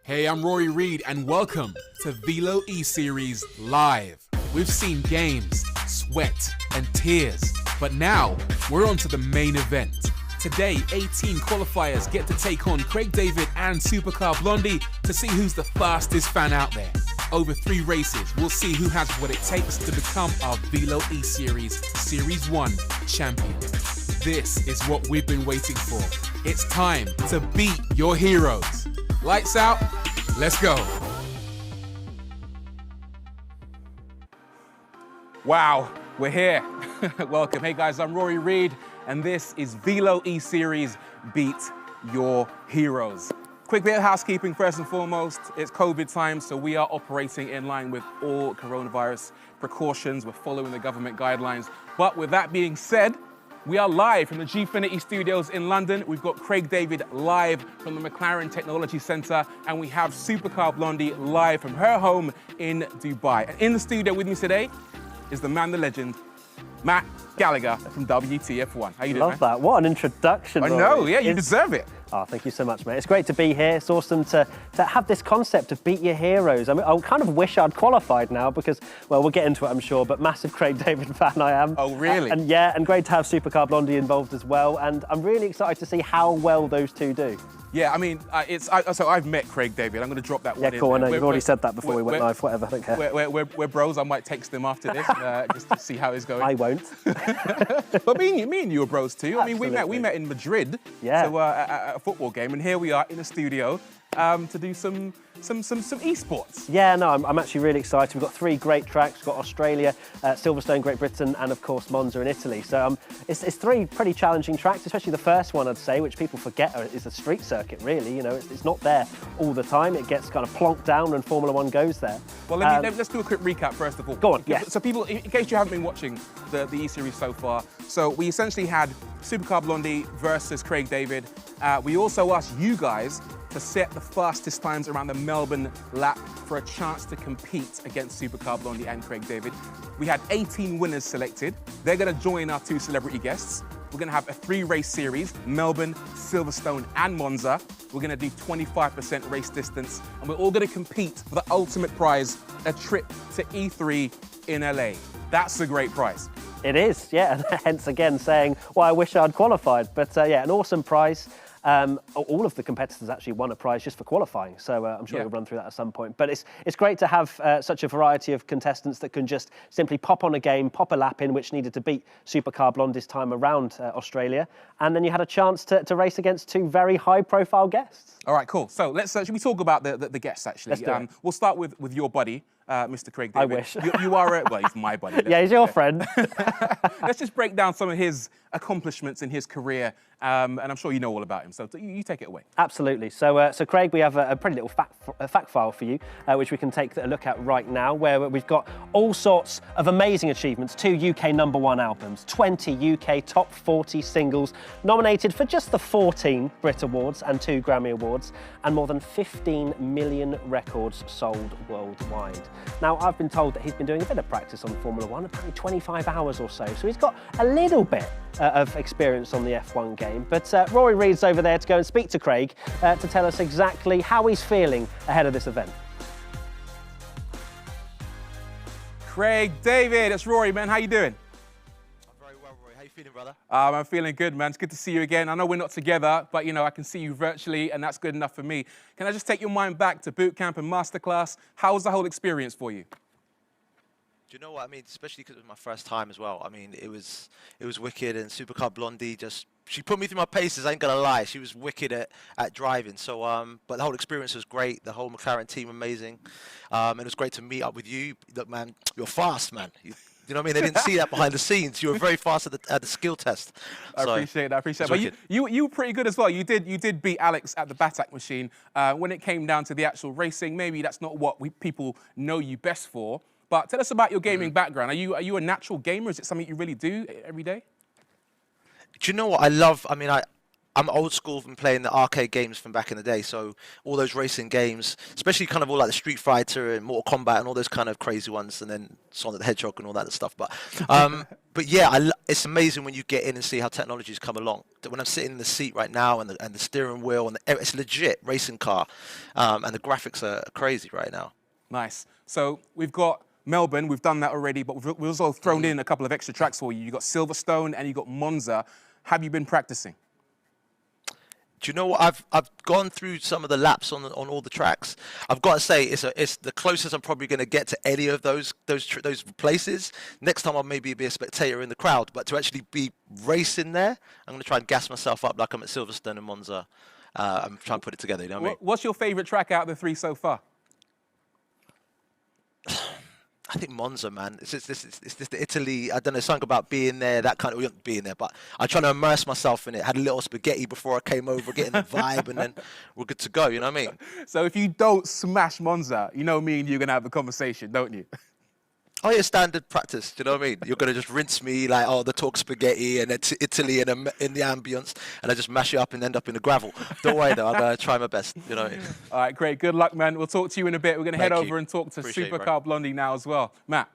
Hey, I'm Rory Reid and welcome to VELO E-Series Live. We've seen games, sweat and tears, but now we're on to the main event. Today, 18 qualifiers get to take on Craig David and Supercar Blondie to see who's the fastest fan out there. Over 3 races, we'll see who has what it takes to become our VELO E-Series Series 1 champion. This is what we've been waiting for. It's time to beat your heroes. Lights out, let's go. Wow, we're here. Welcome. Hey guys, I'm Rory Reid, and this is VELO E-Series Beat Your Heroes. Quick bit of housekeeping first and foremost. It's COVID time, so we are operating in line with all coronavirus precautions. We're following the government guidelines. But with that being said, we are live from the Gfinity studios in London. We've got Craig David live from the McLaren Technology Centre, and we have Supercar Blondie live from her home in Dubai. And in the studio with me today is the man, the legend, Matt Gallagher from WTF1. How you doing, Love that. What an introduction, I know, yeah, you deserve it. Oh, thank you so much, mate. It's great to be here. It's awesome to have this concept of beat your heroes. I mean, I kind of wish I'd qualified now because, well, we'll get into it, I'm sure, but massive Craig David fan I am. Oh, really? And yeah, and great to have Supercar Blondie involved as well. And I'm really excited to see how well those two do. Yeah, I mean, so I've met Craig David. I'm going to drop that one in. Yeah, cool, I know. You've already said that before we went live, whatever, I don't care. We're bros. I might text him after this just to see how it's going. I won't. But me and you are bros too. Absolutely. I mean, we met in Madrid, yeah. So, at a football game, and here we are in the studio to do some esports. Yeah, no, I'm actually really excited. We've got 3 great tracks. We've got Australia, Silverstone, Great Britain, and of course Monza in Italy. So it's 3 pretty challenging tracks, especially the first one, I'd say, which people forget is a street circuit, really. You know, it's not there all the time. It gets kind of plonked down when Formula 1 goes there. Well, let's do a quick recap first of all. Go on, yes. So people, in case you haven't been watching the E-Series so far, so we essentially had Supercar Blondie versus Craig David. We also asked you guys to set the fastest times around the Melbourne lap for a chance to compete against Supercar Blondie and Craig David. We had 18 winners selected. They're going to join our 2 celebrity guests. We're going to have a 3-race series, Melbourne, Silverstone and Monza. We're going to do 25% race distance, and we're all going to compete for the ultimate prize, a trip to E3 in LA. That's a great prize. It is, yeah, and hence again saying, well, I wish I'd qualified. But yeah, an awesome prize. All of the competitors actually won a prize just for qualifying, so I'm sure we'll run through that at some point. But it's great to have such a variety of contestants that can just simply pop on a game, pop a lap in, which needed to beat Supercar Blondie's time around Australia, and then you had a chance to race against 2 very high-profile guests. All right, cool. So let's should we talk about the guests actually? Let's do it. We'll start with your buddy, Mr. Craig David. I wish. You are well, he's my buddy. Yeah, he's your friend. Let's just break down some of his accomplishments in his career, and I'm sure you know all about him. So you take it away. Absolutely. So Craig, we have a pretty little fact file for you, which we can take a look at right now, where we've got all sorts of amazing achievements: 2 UK #1 albums, 20 UK top 40 singles, nominated for just the 14 Brit Awards and 2 Grammy Awards, and more than 15 million records sold worldwide. Now, I've been told that he's been doing a bit of practice on Formula 1, apparently 25 hours or so, so he's got a little bit of experience on the F1 game. But Rory Reid's over there to go and speak to Craig to tell us exactly how he's feeling ahead of this event. Craig David, it's Rory, man. How you doing? I'm very well, Rory. How you feeling, brother? I'm feeling good, man. It's good to see you again. I know we're not together, but, you know, I can see you virtually, and that's good enough for me. Can I just take your mind back to boot camp and masterclass? How was the whole experience for you? Do you know what I mean? Especially because it was my first time as well. I mean, it was wicked, and Supercar Blondie she put me through my paces. I ain't gonna lie, she was wicked at driving. So, but the whole experience was great. The whole McLaren team amazing, and it was great to meet up with you. Look, man, you're fast, man. You know what I mean? They didn't see that behind the scenes. You were very fast at the skill test. I appreciate that. But you were pretty good as well. You did beat Alex at the Batak machine. When it came down to the actual racing, maybe that's not what people know you best for. But tell us about your gaming background. Are you a natural gamer? Is it something you really do every day? Do you know what I love? I mean, I'm old school from playing the arcade games from back in the day. So all those racing games, especially kind of all like the Street Fighter and Mortal Kombat and all those kind of crazy ones, and then Sonic the Hedgehog and all that stuff. But yeah, it's amazing when you get in and see how technology's come along. When I'm sitting in the seat right now and the steering wheel and it's legit racing car, and the graphics are crazy right now. Nice. So we've got Melbourne, we've done that already, but we've also thrown in a couple of extra tracks for you. You've got Silverstone and you've got Monza. Have you been practicing? Do you know what? I've gone through some of the laps on all the tracks. I've got to say, it's the closest I'm probably going to get to any of those places. Next time I'll maybe be a spectator in the crowd, but to actually be racing there, I'm going to try and gas myself up like I'm at Silverstone and Monza. I'm trying to put it together. You know what I mean? What's your favourite track out of the three so far? I think Monza, man. It's just the Italy. I don't know, something about being there, that kind of being there. But I'm trying to immerse myself in it. Had a little spaghetti before I came over, getting the vibe, and then we're good to go. You know what I mean? So if you don't smash Monza, you know me and you're gonna have a conversation, don't you? Oh yeah, standard practice. Do you know what I mean? You're gonna just rinse me like, oh, the talk spaghetti and it's Italy and in the ambience, and I just mash it up and end up in the gravel. Don't worry though, I'm gonna try my best. You know. All right, great. Good luck, man. We'll talk to you in a bit. We're gonna head over and talk to Appreciate Supercar Blondie now as well. Matt.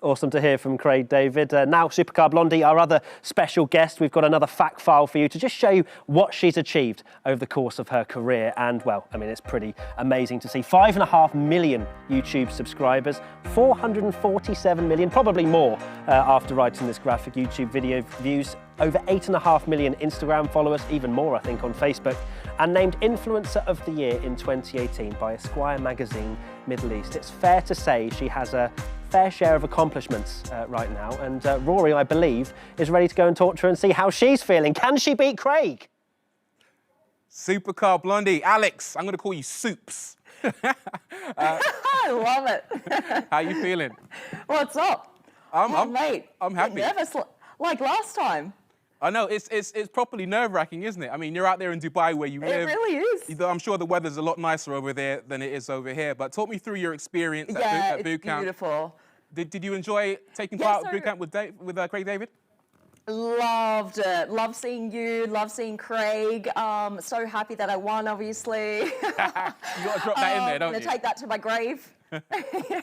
Awesome to hear from Craig David. Now, Supercar Blondie, our other special guest, we've got another fact file for you to just show you what she's achieved over the course of her career. And, well, I mean, it's pretty amazing to see. 5.5 million YouTube subscribers, 447 million, probably more after writing this graphic, YouTube video views, over 8.5 million Instagram followers, even more, I think, on Facebook, and named Influencer of the Year in 2018 by Esquire magazine Middle East. It's fair to say she has a fair share of accomplishments right now, and Rory, I believe, is ready to go and talk to her and see how she's feeling. Can she beat Craig? Supercar Blondie. Alex, I'm going to call you Soups. I love it. How you feeling? What's up? Mate, I'm happy. Nervous like last time. I know, it's properly nerve-wracking, isn't it? I mean, you're out there in Dubai where you live. It really is. I'm sure the weather's a lot nicer over there than it is over here. But talk me through your experience at boot camp. Beautiful. Did you enjoy taking part at boot camp with Craig David? Loved it. Love seeing you. Love seeing Craig. So happy that I won, obviously. You got to drop that in there, don't you? I'm going to take that to my grave. Yeah.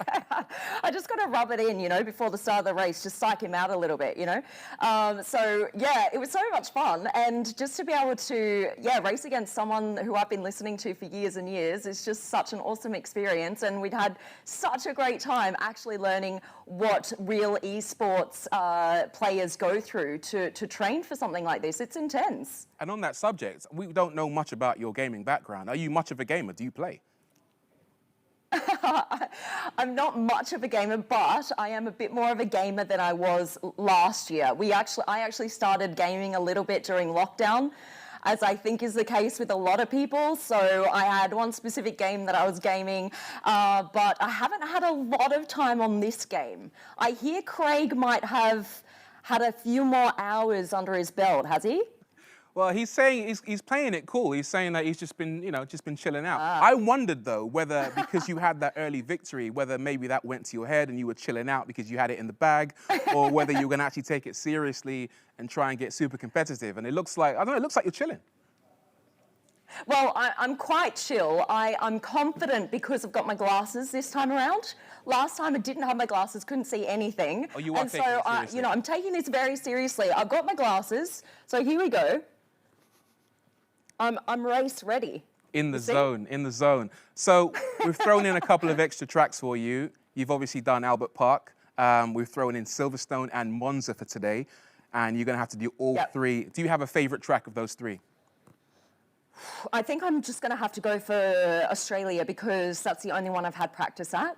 I just got to rub it in, you know, before the start of the race, just psych him out a little bit, you know. So, yeah, it was so much fun. And just to be able to, race against someone who I've been listening to for years and years is just such an awesome experience. And we'd had such a great time actually learning what real esports players go through to train for something like this. It's intense. And on that subject, we don't know much about your gaming background. Are you much of a gamer? Do you play? I'm not much of a gamer, but I am a bit more of a gamer than I was last year. I actually started gaming a little bit during lockdown, as I think is the case with a lot of people. So I had one specific game that I was gaming, but I haven't had a lot of time on this game. I hear Craig might have had a few more hours under his belt, has he? Well, he's saying he's playing it cool. He's saying that he's just been chilling out. I wondered though whether because you had that early victory, whether maybe that went to your head and you were chilling out because you had it in the bag, or whether you were going to actually take it seriously and try and get super competitive. And it looks like it looks like you're chilling. Well, I'm quite chill. I'm confident because I've got my glasses this time around. Last time I didn't have my glasses, couldn't see anything. Oh, you are taking it seriously. I'm taking this very seriously. I've got my glasses, so here we go. I'm race ready. In the zone. So we've thrown in a couple of extra tracks for you. You've obviously done Albert Park. We've thrown in Silverstone and Monza for today. And you're going to have to do all three. Do you have a favorite track of those three? I think I'm just going to have to go for Australia because that's the only one I've had practice at.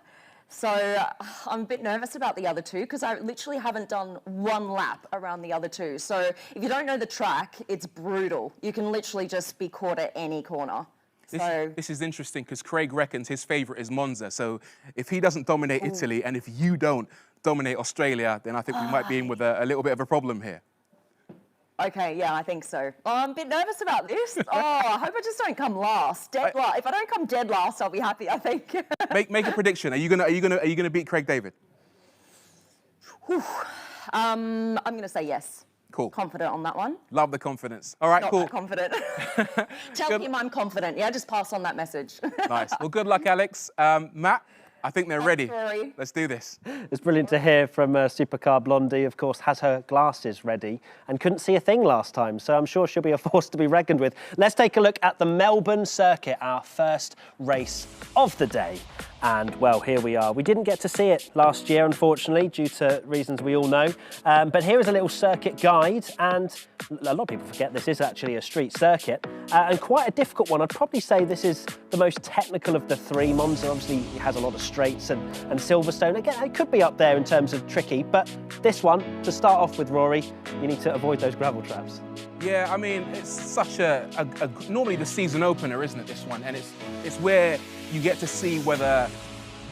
So I'm a bit nervous about the other two because I literally haven't done one lap around the other two. So if you don't know the track, it's brutal. You can literally just be caught at any corner. This is interesting because Craig reckons his favourite is Monza. So if he doesn't dominate Italy and if you don't dominate Australia, then I think we might be in with a little bit of a problem here. Okay, yeah, I think so. I'm a bit nervous about this. I hope I just don't come last. If I don't come dead last, I'll be happy, I think. Make a prediction. Are you gonna beat Craig David? I'm gonna say yes. Cool. Confident on that one. Love the confidence. All right, Not cool. that confident. Tell him I'm confident. Yeah, just pass on that message. Nice. Well, good luck, Alex. Matt, I think they're ready. Rory. Let's do this. It's brilliant to hear from Supercar Blondie, of course, has her glasses ready and couldn't see a thing last time, so I'm sure she'll be a force to be reckoned with. Let's take a look at the Melbourne circuit, our first race of the day. And, well, here we are. We didn't get to see it last year, unfortunately, due to reasons we all know. But here is a little circuit guide, and a lot of people forget this is actually a street circuit, and quite a difficult one. I'd probably say this is the most technical of the three. Monza obviously has a lot of straights, and Silverstone, again, it could be up there in terms of tricky, but this one, to start off with, Rory, you need to avoid those gravel traps. Yeah, I mean, it's such normally the season opener, isn't it, this one? And it's where you get to see whether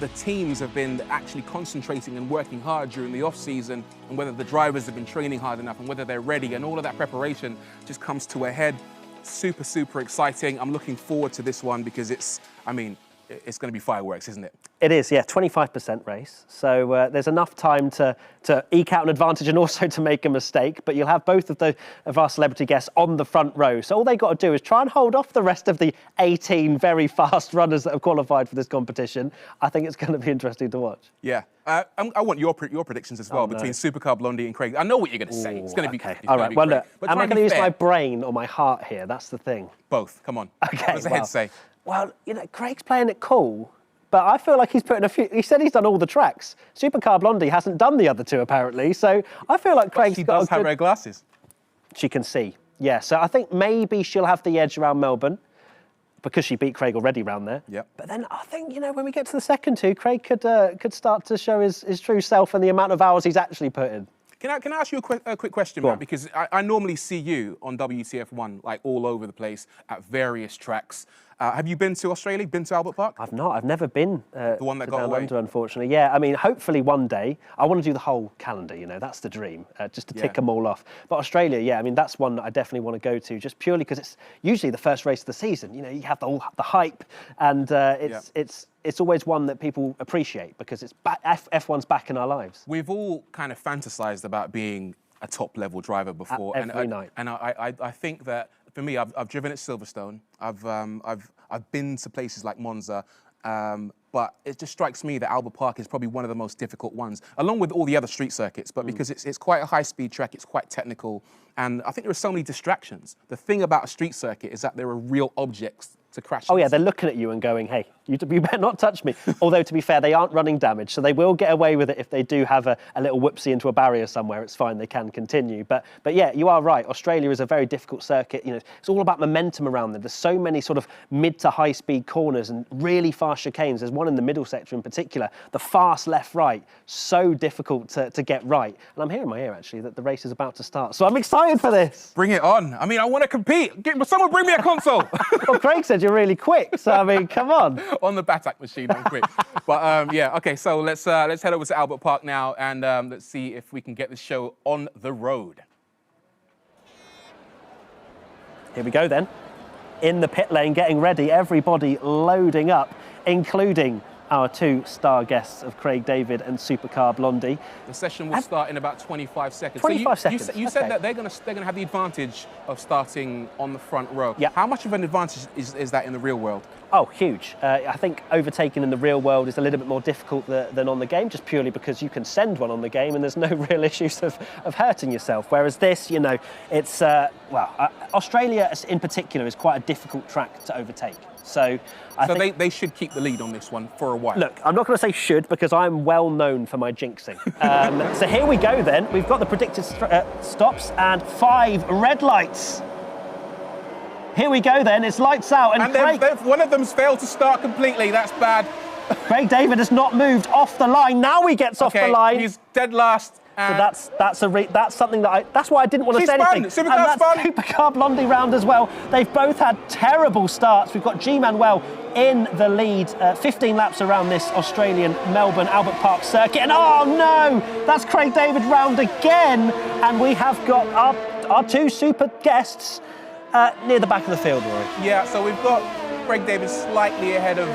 the teams have been actually concentrating and working hard during the off-season, and whether the drivers have been training hard enough, and whether they're ready, and all of that preparation just comes to a head. Super, super exciting. I'm looking forward to this one because it's going to be fireworks, isn't it? It is, yeah, 25% race. So there's enough time to eke out an advantage and also to make a mistake. But you'll have both of our celebrity guests on the front row. So all they've got to do is try and hold off the rest of the 18 very fast runners that have qualified for this competition. I think it's going to be interesting to watch. Yeah. I want your predictions as well between Supercar Blondie and Craig. I know what you're going to say. It's going to be okay. All right. Well, look, am I going to use my brain or my heart here? That's the thing. Both. Come on. Okay. What does the head say? Well, you know, Craig's playing it cool, but I feel like he's putting a few. He said he's done all the tracks. Supercar Blondie hasn't done the other two apparently, so I feel like Craig's She got. does have her glasses. She can see. Yeah. So I think maybe she'll have the edge around Melbourne, because she beat Craig already round there. Yep. But then I think, you know, when we get to the second two, Craig could start to show his true self and the amount of hours he's actually put in. Can I ask you a quick question, Matt? Because I normally see you on WTF1 like all over the place at various tracks. Have you been to Australia? Been to Albert Park? I've not. I've never been the one that to got Down away. Under, unfortunately. Yeah, I mean, hopefully one day. I want to do the whole calendar, you know, that's the dream, just to tick them all off. But Australia, yeah, I mean, that's one that I definitely want to go to, just purely because it's usually the first race of the season. You know, you have the hype, and it's always one that people appreciate because it's F1's back in our lives. We've all kind of fantasized about being a top-level driver before. Every night. And I think that, for me, I've driven at Silverstone. I've been to places like Monza, but it just strikes me that Albert Park is probably one of the most difficult ones, along with all the other street circuits, but because it's quite a high-speed track, it's quite technical, and I think there are so many distractions. The thing about a street circuit is that there are real objects to crash into. Oh yeah, they're looking at you and going, hey, you better not touch me. Although, to be fair, they aren't running damage, so they will get away with it if they do have a little whoopsie into a barrier somewhere. It's fine, they can continue. But yeah, you are right. Australia is a very difficult circuit. You know, it's all about momentum around there. There's so many sort of mid to high speed corners and really fast chicanes. There's one in the middle sector in particular. The fast left-right, so difficult to get right. And I'm hearing in my ear, actually, that the race is about to start. So I'm excited for this. Bring it on. I mean, I want to compete. Someone bring me a console. Well, Craig said you're really quick, so I mean, come on. On the Batak machine, I'm quick. But yeah, okay, so let's head over to Albert Park now and let's see if we can get this show on the road. Here we go then. In the pit lane, getting ready, everybody loading up, including our two star guests of Craig David and Supercar Blondie. The session will start in about 25 seconds. 25 seconds. You said that they're going to have the advantage of starting on the front row. Yeah. How much of an advantage is that in the real world? Oh, huge. I think overtaking in the real world is a little bit more difficult than on the game, just purely because you can send one on the game and there's no real issues of hurting yourself. Whereas this, you know, it's, Australia in particular is quite a difficult track to overtake. So I think they should keep the lead on this one for a while. Look, I'm not going to say should because I'm well known for my jinxing. So here we go then. We've got the predicted stops and 5 red lights. Here we go then. It's lights out. And Craig, one of them's failed to start completely. That's bad. Craig David has not moved off the line. Now he gets off the line. He's dead last. So that's something that's why I didn't want to say anything. Supercar's fun. Supercar Blondie round as well. They've both had terrible starts. We've got G Manuel in the lead, 15 laps around this Australian Melbourne Albert Park circuit. And oh no, that's Craig David round again. And we have got our two super guests near the back of the field, Rory. Yeah, so we've got Craig David slightly ahead of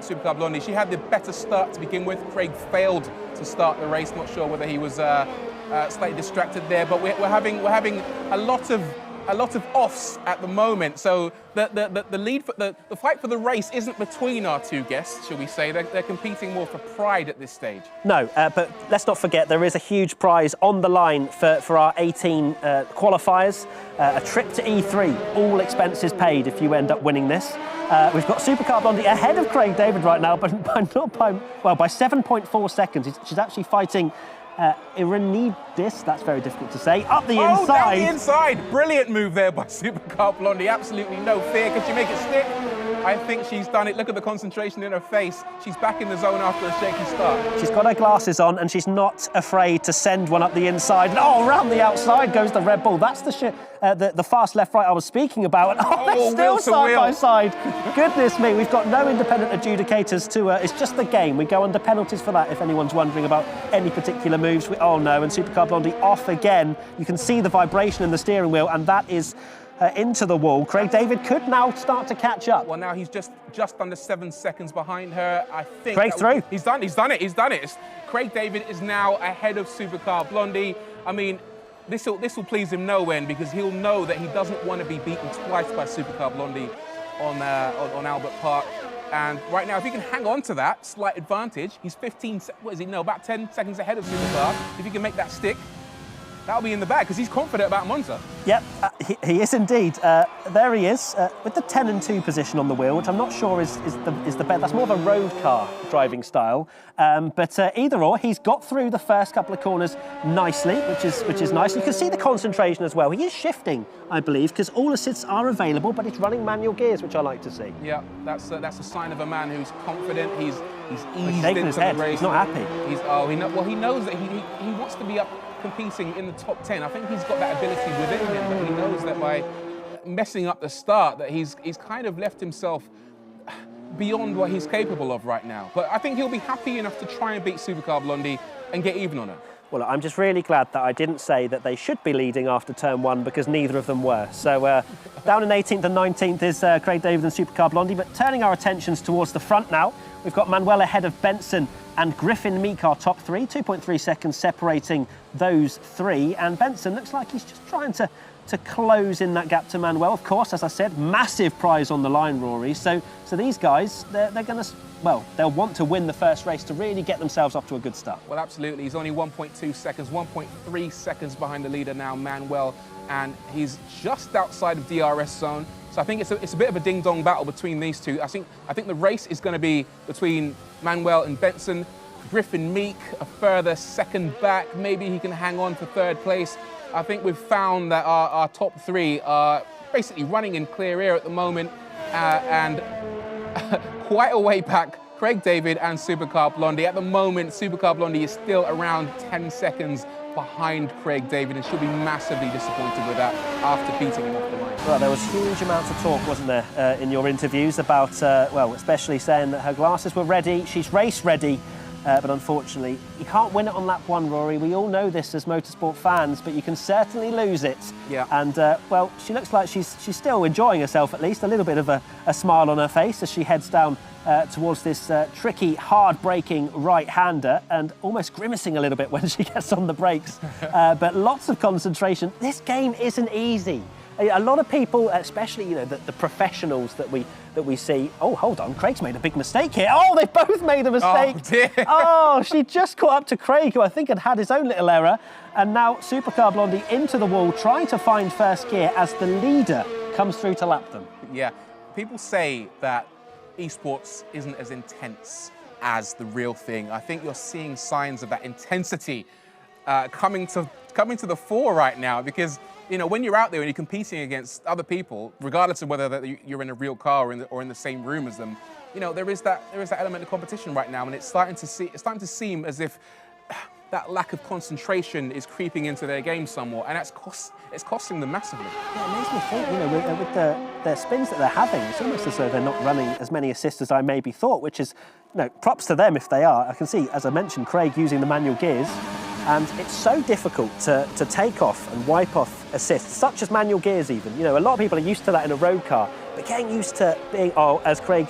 Supercar Blondie. She had the better start to begin with. Craig failed to start the race. Not sure whether he was slightly distracted there, but we're having a lot of offs at the moment. So the lead for the fight for the race isn't between our two guests, shall we say? They're competing more for pride at this stage. No, but let's not forget there is a huge prize on the line for our 18 qualifiers. A trip to E3, all expenses paid if you end up winning this. We've got Supercar Blondie ahead of Craig David right now, but by 7.4 seconds. She's actually fighting Irenidis, that's very difficult to say, up the inside. Down the inside. Brilliant move there by Supercar Blondie. Absolutely no fear. Can she make it stick? I think she's done it. Look at the concentration in her face. She's back in the zone after a shaky start. She's got her glasses on and she's not afraid to send one up the inside. And around the outside goes the Red Bull. That's the fast left-right I was speaking about. And they're still side by side. Goodness me, we've got no independent adjudicators to... it's just the game. We go under penalties for that, if anyone's wondering about any particular moves. Oh, no, and Supercar Blondie off again. You can see the vibration in the steering wheel, and that is... into the wall. Craig David could now start to catch up. Well, now he's just under 7 seconds behind her. I think Craig through. He's done it. Craig David is now ahead of Supercar Blondie. I mean, this will please him no end, because he'll know that he doesn't want to be beaten twice by Supercar Blondie on Albert Park. And right now, if he can hang on to that slight advantage, he's 15. What is he? No, about 10 seconds ahead of Supercar. If he can make that stick, that'll be in the bag, because he's confident about Monza. Yep, he is indeed. There he is, with the 10 and 2 position on the wheel, which I'm not sure is the best. That's more of a road car driving style. But either or, he's got through the first couple of corners nicely, which is nice. You can see the concentration as well. He is shifting, I believe, because all assists are available, but he's running manual gears, which I like to see. Yeah, that's a sign of a man who's confident. He's eased shaking his into head. the race. He's not happy. He knows that he wants to be up competing in the top 10. I think he's got that ability within him, but he knows that by messing up the start, that he's kind of left himself beyond what he's capable of right now. But I think he'll be happy enough to try and beat Supercar Blondie and get even on her. Well, I'm just really glad that I didn't say that they should be leading after turn 1, because neither of them were. So down in 18th and 19th is Craig David and Supercar Blondie. But turning our attentions towards the front now, we've got Manuel ahead of Benson and Griffin Meek, our top 3, 2.3 seconds separating those 3. And Benson looks like he's just trying to close in that gap to Manuel. Of course, as I said, massive prize on the line, Rory. So these guys, they're going to, well, they'll want to win the first race to really get themselves off to a good start. Well, absolutely. He's only 1.2 seconds, 1.3 seconds behind the leader now, Manuel, and he's just outside of DRS zone. So I think it's a bit of a ding-dong battle between these two. I think the race is going to be between Manuel and Benson. Griffin Meek, a further second back. Maybe he can hang on for third place. I think we've found that our top 3 are basically running in clear air at the moment, and quite a way back, Craig David and Supercar Blondie. At the moment, Supercar Blondie is still around 10 seconds behind Craig David, and she'll be massively disappointed with that after beating him off the line. Well, there was huge amounts of talk, wasn't there, in your interviews about, well, especially saying that her glasses were ready, she's race ready, but unfortunately, you can't win it on lap 1, Rory. We all know this as motorsport fans, but you can certainly lose it. Yeah. And, well, she looks like she's still enjoying herself, at least, a little bit of a smile on her face as she heads down towards this tricky, hard-braking right-hander, and almost grimacing a little bit when she gets on the brakes. But lots of concentration. This game isn't easy. A lot of people, especially, you know, the professionals that we see. Oh, hold on, Craig's made a big mistake here. Oh, they both made a mistake. Oh, dear. Oh, she just caught up to Craig, who I think had his own little error. And now Supercar Blondie into the wall, trying to find first gear as the leader comes through to lap them. Yeah, people say that esports isn't as intense as the real thing. I think you're seeing signs of that intensity coming to the fore right now, because, you know, when you're out there and you're competing against other people, regardless of whether you're in a real car or in the same room as them, you know, there is that element of competition right now, and it's starting to seem as if that lack of concentration is creeping into their game somewhat, and it's costing them massively. Yeah, it makes me think, you know, with the spins that they're having, it's almost as though they're not running as many assists as I maybe thought, which is, you know, props to them if they are. I can see, as I mentioned, Craig using the manual gears, and it's so difficult to take off and wipe off assists, such as manual gears even. You know, a lot of people are used to that in a road car, but getting used to being, oh, as Craig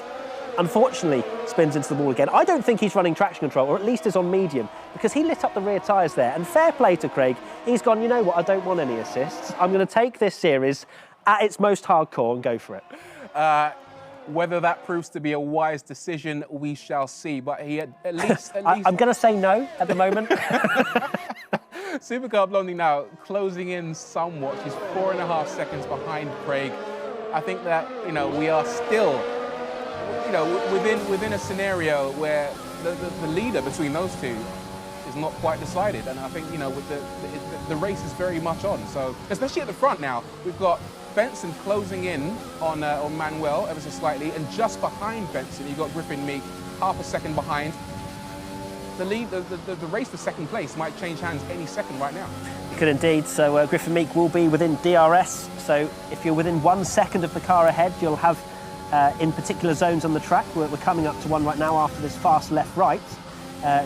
unfortunately spins into the wall again. I don't think he's running traction control, or at least is on medium, because he lit up the rear tyres there. And fair play to Craig. He's gone, you know what, I don't want any assists. I'm going to take this series at its most hardcore and go for it. Whether that proves to be a wise decision, we shall see. But he at least... I'm going to say no at the moment. Supercar Blondie now closing in somewhat. She's 4.5 seconds behind Craig. I think that, you know, we are still, you know, within a scenario where the leader between those two is not quite decided. And I think, you know, with the race is very much on. So, especially at the front now, we've got Benson closing in on Manuel ever so slightly, and just behind Benson, you've got Griffin Meek, half a second behind. The lead, the race for second place might change hands any second right now. It could indeed. So Griffin Meek will be within DRS. So if you're within 1 second of the car ahead, you'll have in particular zones on the track. We're coming up to one right now after this fast left-right.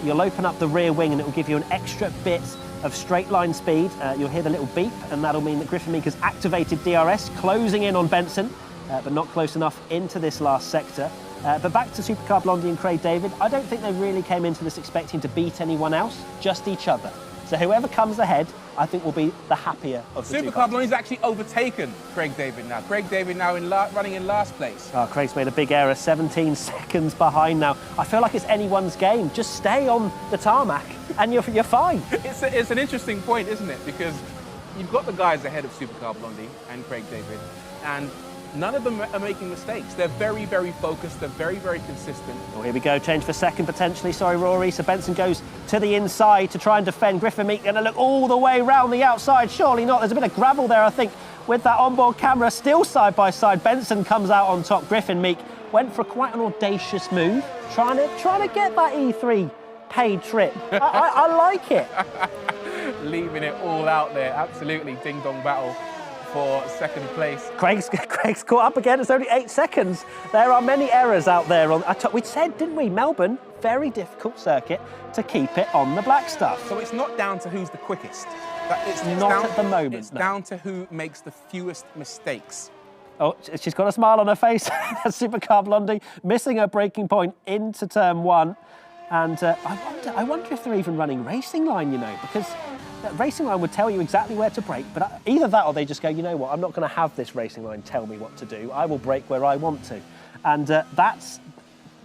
You'll open up the rear wing and it will give you an extra bit of straight line speed. You'll hear the little beep, and that'll mean that Griffin Meek has activated DRS, closing in on Benson, but not close enough into this last sector. But back to Supercar Blondie and Craig David, I don't think they really came into this expecting to beat anyone else, just each other. So whoever comes ahead, I think will be the happier of the two. Supercar Blondie's actually overtaken Craig David now. Craig David now running in last place. Oh, Craig's made a big error, 17 seconds behind now. I feel like it's anyone's game. Just stay on the tarmac and you're fine. It's an interesting point, isn't it? Because you've got the guys ahead of Supercar Blondie and Craig David, and none of them are making mistakes. They're very, very focused. They're very, very consistent. Oh, here we go. Change for second, potentially. Sorry, Rory. So Benson goes to the inside to try and defend. Griffin Meek going to look all the way round the outside. Surely not. There's a bit of gravel there, I think, with that onboard camera. Still side by side. Benson comes out on top. Griffin Meek went for quite an audacious move, trying to get that E3 paid trip. I like it. Leaving it all out there. Absolutely ding-dong battle for second place. Craig's caught up again. It's only 8 seconds. There are many errors out there. We said, didn't we, Melbourne, very difficult circuit to keep it on the black stuff. So it's not down to who's the quickest. It's not down, at the moment. It's down to who makes the fewest mistakes. Oh, she's got a smile on her face. That's Supercar Blondie missing her braking point into turn one. And I wonder if they're even running racing line, you know, because that racing line would tell you exactly where to brake, but either that or they just go, you know what, I'm not going to have this racing line tell me what to do. I will brake where I want to. And that's,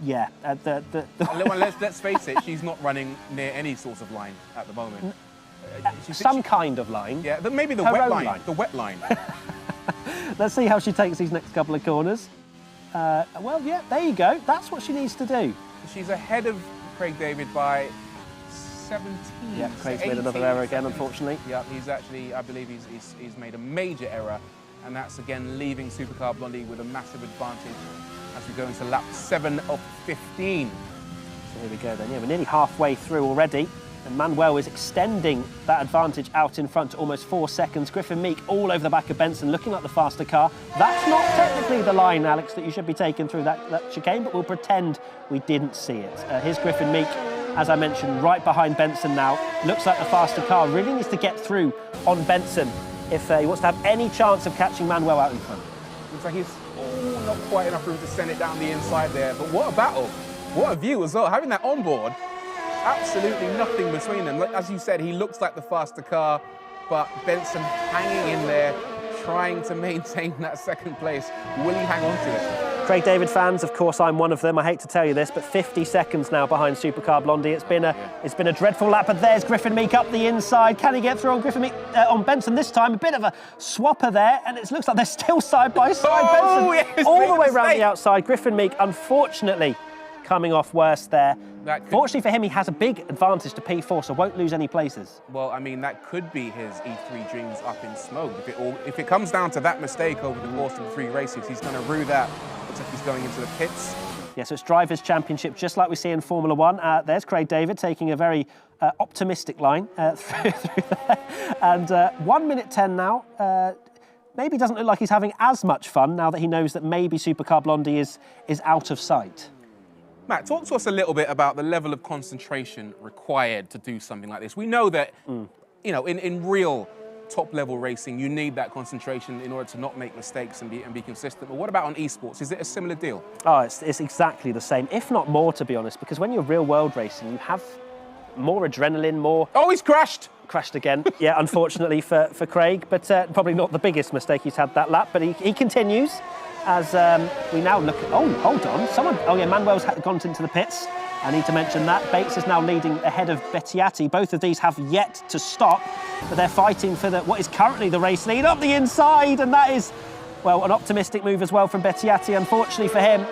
yeah. Let's face it, she's not running near any sort of line at the moment. Some kind of line. Yeah, maybe the Her wet own line. The wet line. Let's see how she takes these next couple of corners. Well, yeah, there you go. That's what she needs to do. She's ahead of Craig David by 17. Yeah, Craig's made another error again, unfortunately. Yeah, he's actually, I believe he's made a major error, and that's again leaving Supercar Blondie with a massive advantage as we go into lap 7 of 15. So here we go then. Yeah, we're nearly halfway through already, and Manuel is extending that advantage out in front to almost 4 seconds. Griffin Meek all over the back of Benson, looking like the faster car. That's not technically the line, Alex, that you should be taking through that chicane, but we'll pretend we didn't see it. Here's Griffin Meek, as I mentioned, right behind Benson now. Looks like the faster car. Really needs to get through on Benson if he wants to have any chance of catching Manuel out in front. Looks like he's not quite enough room to send it down the inside there, but what a battle. What a view as well. Having that on board, absolutely nothing between them. As you said, he looks like the faster car, but Benson hanging in there, trying to maintain that second place. Will he hang on to it? Craig David fans, of course, I'm one of them. I hate to tell you this, but 50 seconds now behind Supercar Blondie. It's been a dreadful lap, but there's Griffin Meek up the inside. Can he get through on Griffin Meek, on Benson this time? A bit of a swapper there, and it looks like they're still side by side. Oh, Benson yes, all the way around the outside. Griffin Meek, unfortunately, coming off worse there. Fortunately for him, he has a big advantage to P4, so won't lose any places. Well, I mean, that could be his E3 dreams up in smoke. If it comes down to that mistake over the course of the 3 races, he's going to rue that. Looks like he's going into the pits. Yeah, so it's Drivers' Championship, just like we see in Formula One. There's Craig David taking a very optimistic line through there. And 1 minute 10 now. Maybe doesn't look like he's having as much fun now that he knows that maybe Supercar Blondie is out of sight. Matt, talk to us a little bit about the level of concentration required to do something like this. We know that, you know, in real top-level racing, you need that concentration in order to not make mistakes and be consistent. But what about on esports? Is it a similar deal? Oh, it's exactly the same, if not more, to be honest, because when you're real-world racing, you have more adrenaline, more... Oh, he's crashed! Crashed again, yeah, unfortunately for Craig, but probably not the biggest mistake he's had that lap, but he continues as we now look at... Oh, hold on, Manuel's gone into the pits. I need to mention that. Bates is now leading ahead of Bettiatti. Both of these have yet to stop, but they're fighting for what is currently the race lead up the inside, and that is, well, an optimistic move as well from Bettiatti. Unfortunately for him,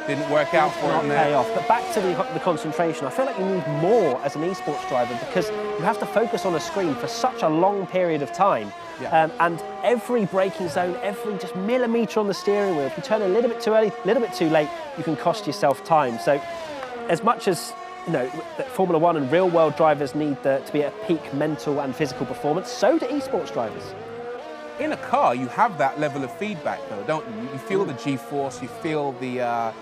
didn't work out for him there. Pay off. But back to the concentration, I feel like you need more as an esports driver because you have to focus on a screen for such a long period of time. Yeah. And every braking zone, every just millimetre on the steering wheel, if you turn a little bit too early, a little bit too late, you can cost yourself time. So as much as that Formula One and real-world drivers need to be at peak mental and physical performance, so do esports drivers. In a car, you have that level of feedback, though, don't you? You feel the G-force, you feel the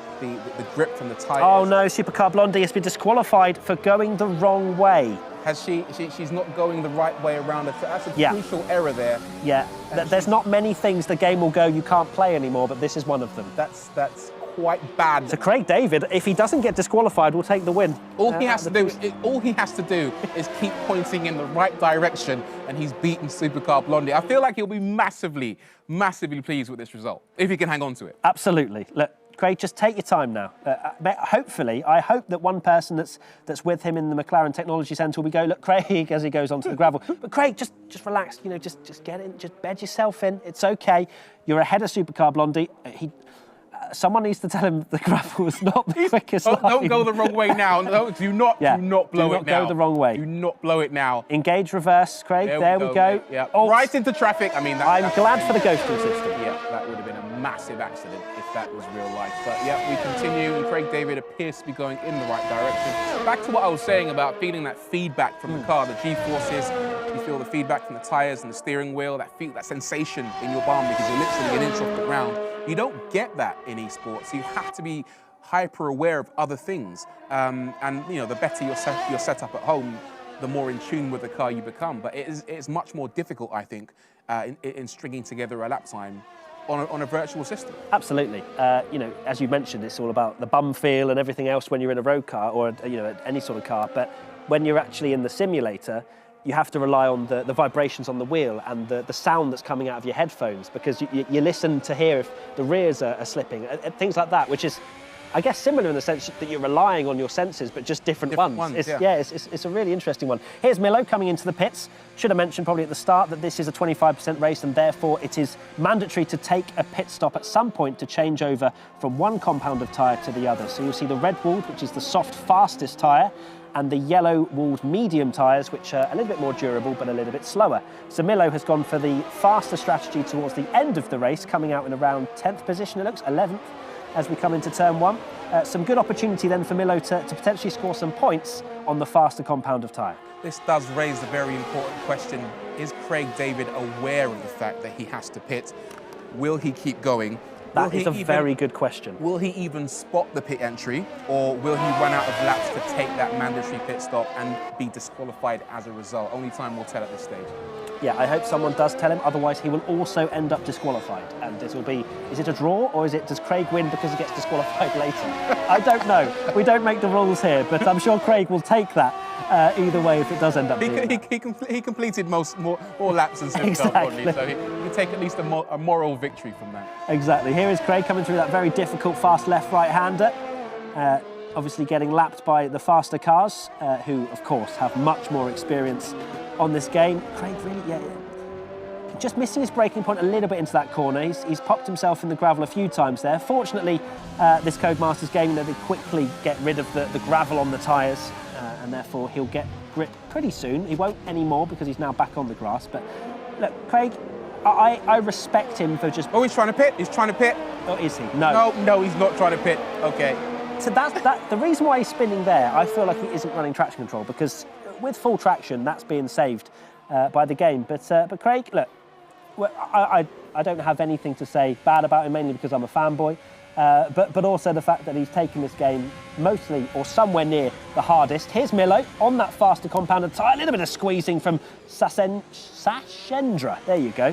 grip from the tyres. Oh no, Supercar Blondie has been disqualified for going the wrong way. Has she's not going the right way around. That's a crucial error there. Yeah, there's not many things the game will go you can't play anymore, but this is one of them. That's quite bad. So Craig David, if he doesn't get disqualified, will take the win. All he has to do is keep pointing in the right direction, and he's beaten Supercar Blondie. I feel like he'll be massively pleased with this result if he can hang on to it. Absolutely. Look, Craig, just take your time now. Hopefully, I hope that one person that's with him in the McLaren Technology Centre will go, look, Craig, as he goes onto the gravel. But Craig, just relax, just get in, just bed yourself in. It's okay. You're ahead of Supercar Blondie. Someone needs to tell him the gravel is not the quickest line. Don't go the wrong way now. No, do not blow it now. Do not go the wrong way. Do not blow it now. Engage reverse, Craig. There we go. Yeah. Right into traffic. I mean, I'm glad for the ghosting system. Yeah, that would have been a massive accident if that was real life. But yeah, we continue, and Craig David appears to be going in the right direction. Back to what I was saying about feeling that feedback from the car, the G-forces. You feel the feedback from the tyres and the steering wheel, that sensation in your bum because you're literally an inch off the ground. You don't get that in esports. You have to be hyper aware of other things. And the better you're set up at home, the more in tune with the car you become. But it's much more difficult, I think, in stringing together a lap time on a virtual system. Absolutely. As you mentioned, it's all about the bum feel and everything else when you're in a road car or any sort of car. But when you're actually in the simulator, you have to rely on the vibrations on the wheel and the sound that's coming out of your headphones because you listen to hear if the rears are slipping, things like that, which is, I guess, similar in the sense that you're relying on your senses, but just different ones. It's a really interesting one. Here's Milo coming into the pits. Should have mentioned probably at the start that this is a 25% race and therefore it is mandatory to take a pit stop at some point to change over from one compound of tyre to the other. So you'll see the red walled, which is the soft, fastest tyre, and the yellow-walled medium tyres, which are a little bit more durable but a little bit slower. So Milo has gone for the faster strategy towards the end of the race, coming out in around 10th position, it looks, 11th, as we come into turn one. Some good opportunity then for Milo to potentially score some points on the faster compound of tyre. This does raise a very important question. Is Craig David aware of the fact that he has to pit? Will he keep going? That is a very good question. Will he even spot the pit entry, or will he run out of laps to take that mandatory pit stop and be disqualified as a result? Only time will tell at this stage. Yeah, I hope someone does tell him, otherwise he will also end up disqualified. And it will be, is it a draw, or does Craig win because he gets disqualified later? I don't know. We don't make the rules here, but I'm sure Craig will take that either way if it does end up being he completed more laps than Silverstone, exactly. So he can take at least a moral victory from that. Exactly. Here is Craig coming through that very difficult fast left-right-hander. Obviously getting lapped by the faster cars, who, of course, have much more experience on this game. Craig really, just missing his braking point a little bit into that corner. He's popped himself in the gravel a few times there. Fortunately, this Codemasters game, they quickly get rid of the gravel on the tyres, and therefore he'll get grip pretty soon. He won't anymore because he's now back on the grass. But look, Craig, I respect him for just... Oh, he's trying to pit? He's trying to pit? Oh, is he? No. No, he's not trying to pit. Okay. So the reason why he's spinning there, I feel like he isn't running traction control because with full traction, that's being saved by the game. But Craig, look, I don't have anything to say bad about him, mainly because I'm a fanboy. but also the fact that he's taken this game mostly or somewhere near the hardest. Here's Milo on that faster compounded tyre. A little bit of squeezing from Sachendra, there you go,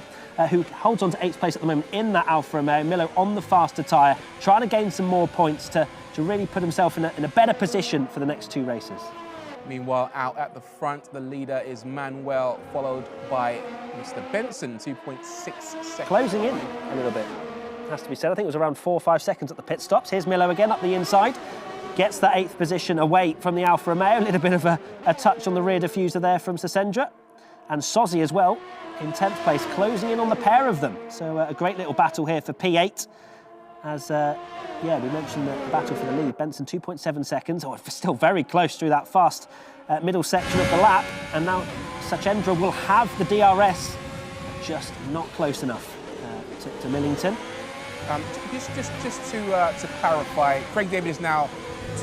who holds on to 8th place at the moment in that Alfa Romeo. Milo on the faster tyre, trying to gain some more points to really put himself in a better position for the next 2 races. Meanwhile, out at the front, the leader is Manuel, followed by Mr. Benson, 2.6 seconds. Closing in a little bit, has to be said. I think it was around 4 or 5 seconds at the pit stops. Here's Milo again up the inside. Gets the 8th position away from the Alfa Romeo. A little bit of a touch on the rear diffuser there from Sachendra. And Sozzi as well, in 10th place, closing in on the pair of them. So a great little battle here for P8. As, yeah, we mentioned the battle for the lead. Benson 2.7 seconds, still very close through that fast middle section of the lap. And now Sachendra will have the DRS, just not close enough to Millington. Just to clarify, Craig David is now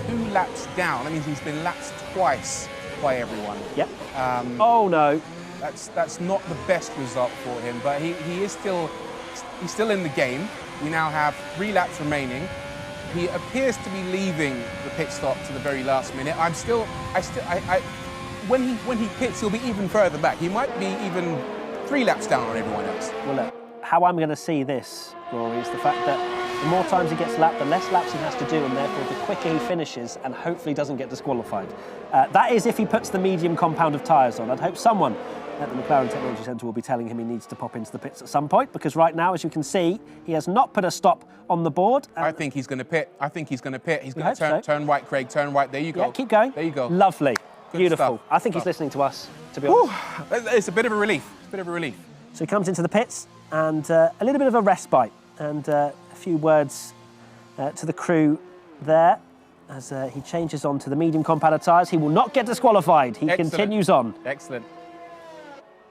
2 laps down. That means he's been lapped twice by everyone. Yep. Oh no. That's not the best result for him, but he's still in the game. We now have 3 laps remaining. He appears to be leaving the pit stop to the very last minute. When he pits, he'll be even further back. He might be even 3 laps down on everyone else. Well, look, how I'm going to see this, Rory, is the fact that the more times he gets lapped, the less laps he has to do, and therefore the quicker he finishes and hopefully doesn't get disqualified. That is if he puts the medium compound of tyres on. I'd hope someone at the McLaren Technology Centre will be telling him he needs to pop into the pits at some point, because right now, as you can see, he has not put a stop on the board. I think he's going to pit. He's going to turn right, Craig, turn right. There you go. Yeah, keep going. There you go. Lovely. Good Beautiful. stuff. I think he's listening to us, to be honest. It's a bit of a relief. So he comes into the pits and a little bit of a respite and a few words to the crew there as he changes on to the medium compounded tyres. He will not get disqualified. He continues on. Excellent.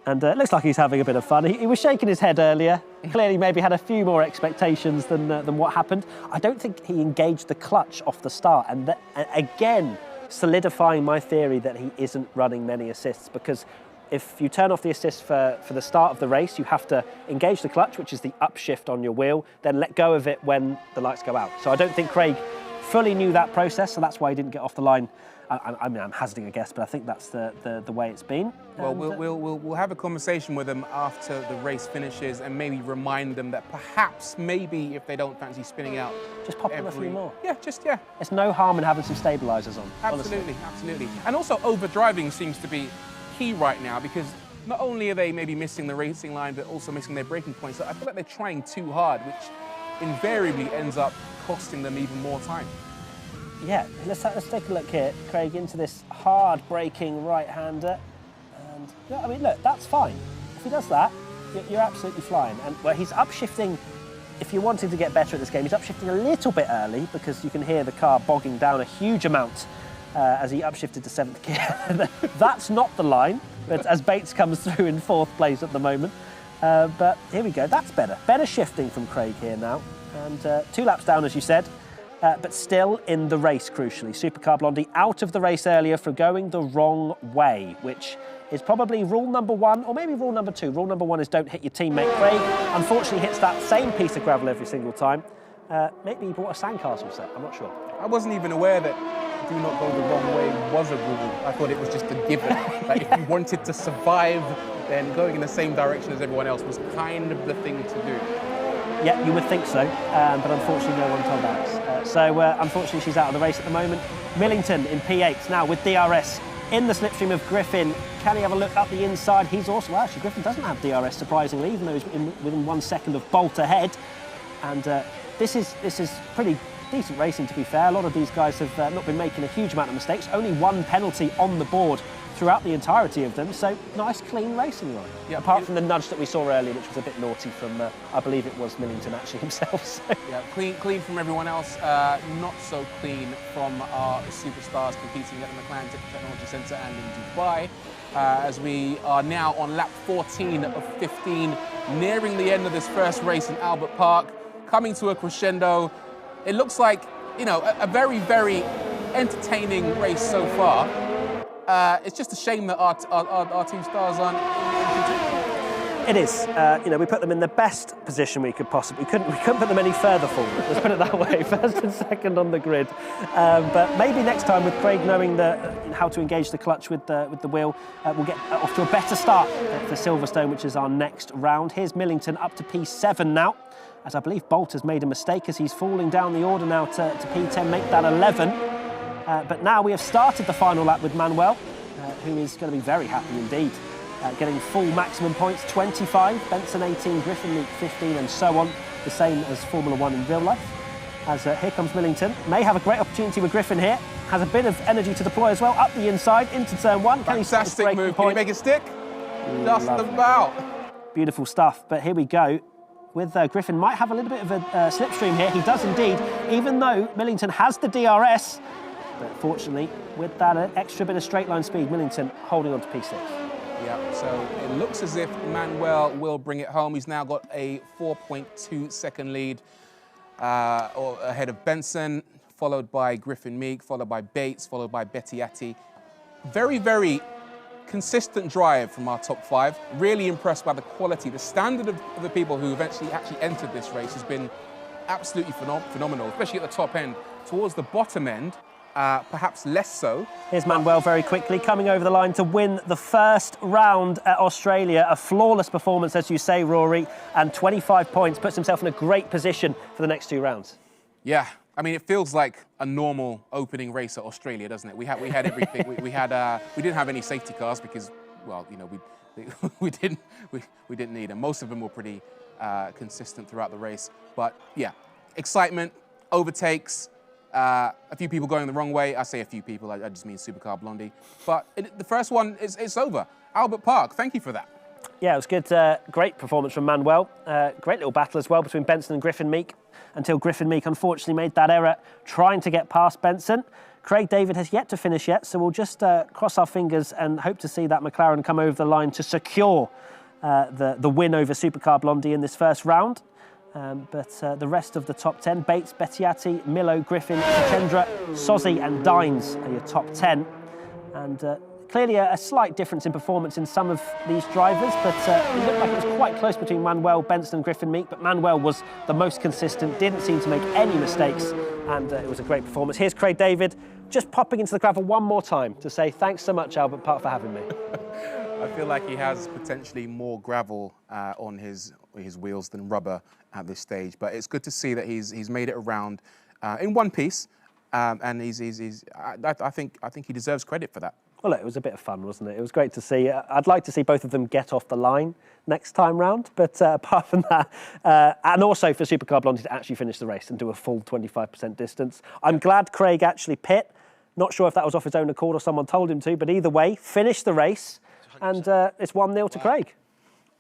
And it looks like he's having a bit of fun. He was shaking his head earlier. Clearly maybe had a few more expectations than what happened. I don't think he engaged the clutch off the start. And again, solidifying my theory that he isn't running many assists, because if you turn off the assist for the start of the race, you have to engage the clutch, which is the upshift on your wheel, then let go of it when the lights go out. So I don't think Craig fully knew that process, so that's why he didn't get off the line. I mean, I'm hazarding a guess, but I think that's the way it's been. Well, we'll have a conversation with them after the race finishes and maybe remind them that perhaps, maybe, if they don't fancy spinning out, just pop in a few more. Yeah, yeah. There's no harm in having some stabilisers on. Absolutely, absolutely. And also, overdriving seems to be key right now, because not only are they maybe missing the racing line, but also missing their braking points. So I feel like they're trying too hard, which invariably ends up costing them even more time. Yeah, let's take a look here, Craig, into this hard braking right-hander. And yeah, I mean, look, that's fine. If he does that, you're absolutely flying. And well, he's upshifting. If you're wanting to get better at this game, he's upshifting a little bit early, because you can hear the car bogging down a huge amount as he upshifted to 7th gear. That's not the line, but as Bates comes through in 4th place at the moment. But here we go, that's better. Better shifting from Craig here now. And 2 laps down, as you said. But still in the race, crucially. Supercar Blondie out of the race earlier for going the wrong way, which is probably rule number 1, or maybe rule number 2. Rule number 1 is don't hit your teammate. Craig, unfortunately, hits that same piece of gravel every single time. Maybe he bought a sandcastle set, I'm not sure. I wasn't even aware that do not go the wrong way was a rule. I thought it was just a given. Like, if you wanted to survive, then going in the same direction as everyone else was kind of the thing to do. Yeah, you would think so, but unfortunately no one told Alex. Unfortunately she's out of the race at the moment. Millington in P8 now with DRS in the slipstream of Griffin. Can he have a look up the inside? He's also, well, actually Griffin doesn't have DRS, surprisingly, even though he's within 1 second of Bolt ahead. And this is pretty decent racing, to be fair. A lot of these guys have not been making a huge amount of mistakes. Only 1 penalty on the board throughout the entirety of them, so nice clean racing line. Yeah, apart from the nudge that we saw earlier, which was a bit naughty from, I believe it was Millington actually himself. So. Yeah, clean from everyone else, not so clean from our superstars competing at the McLaren Technology Centre and in Dubai, as we are now on lap 14 of 15, nearing the end of this first race in Albert Park, coming to a crescendo. It looks like, you know, a very, very entertaining race so far. It's just a shame that our 2 stars aren't. It is. We put them in the best position we could possibly. We couldn't put them any further forward. Let's put it that way. First and second on the grid. But maybe next time, with Craig knowing how to engage the clutch with the wheel, we'll get off to a better start for Silverstone, which is our next round. Here's Millington up to P7 now, as I believe Bolt has made a mistake as he's falling down the order now to P10, make that 11. But now we have started the final lap with Manuel, who is going to be very happy indeed. Getting full maximum points, 25, Benson 18, Griffin Meek 15, and so on, the same as Formula 1 in real life. As here comes Millington, may have a great opportunity with Griffin here, has a bit of energy to deploy as well, up the inside, into turn 1. Fantastic move, can he make it stick? Just about. Beautiful stuff, but here we go. With Griffin, might have a little bit of a slipstream here, he does indeed, even though Millington has the DRS, but fortunately, with that extra bit of straight line speed, Millington holding on to P6. Yeah, so it looks as if Manuel will bring it home. He's now got a 4.2 second lead ahead of Benson, followed by Griffin Meek, followed by Bates, followed by Bettiatti. Very, very consistent drive from our top 5. Really impressed by the quality. The standard of the people who eventually actually entered this race has been absolutely phenomenal, especially at the top end. Towards the bottom end, perhaps less so. Here's Manuel very quickly, coming over the line to win the first round at Australia. A flawless performance, as you say, Rory, and 25 points, puts himself in a great position for the next 2 rounds. Yeah, I mean, it feels like a normal opening race at Australia, doesn't it? We had everything. we didn't have any safety cars because, well, we didn't need them. Most of them were pretty consistent throughout the race. But yeah, excitement, overtakes. A few people going the wrong way. I say a few people, I just mean Supercar Blondie. But the first one, it's over. Albert Park, thank you for that. Yeah, it was good. Great performance from Manuel. Great little battle as well between Benson and Griffin Meek, until Griffin Meek unfortunately made that error trying to get past Benson. Craig David has yet to finish yet, so we'll just cross our fingers and hope to see that McLaren come over the line to secure the win over Supercar Blondie in this first round. But the rest of the top 10, Bates, Bettiatti, Milo, Griffin, Chendra, Sozzi and Dines are your top 10. And clearly a slight difference in performance in some of these drivers, but it looked like it was quite close between Manuel, Benson and Griffin Meek, but Manuel was the most consistent, didn't seem to make any mistakes, and it was a great performance. Here's Craig David, just popping into the gravel one more time to say thanks so much, Albert Park, for having me. I feel like he has potentially more gravel on his wheels than rubber at this stage, but it's good to see that he's made it around in one piece, and I think he deserves credit for that. Well, look, it was a bit of fun, wasn't it? It was great to see. I'd like to see both of them get off the line next time round, but apart from that, and also for Supercar Blondie to actually finish the race and do a full 25% distance. I'm glad Craig actually pit. Not sure if that was off his own accord or someone told him to, but either way, finished the race, and it's 1-0 to Craig.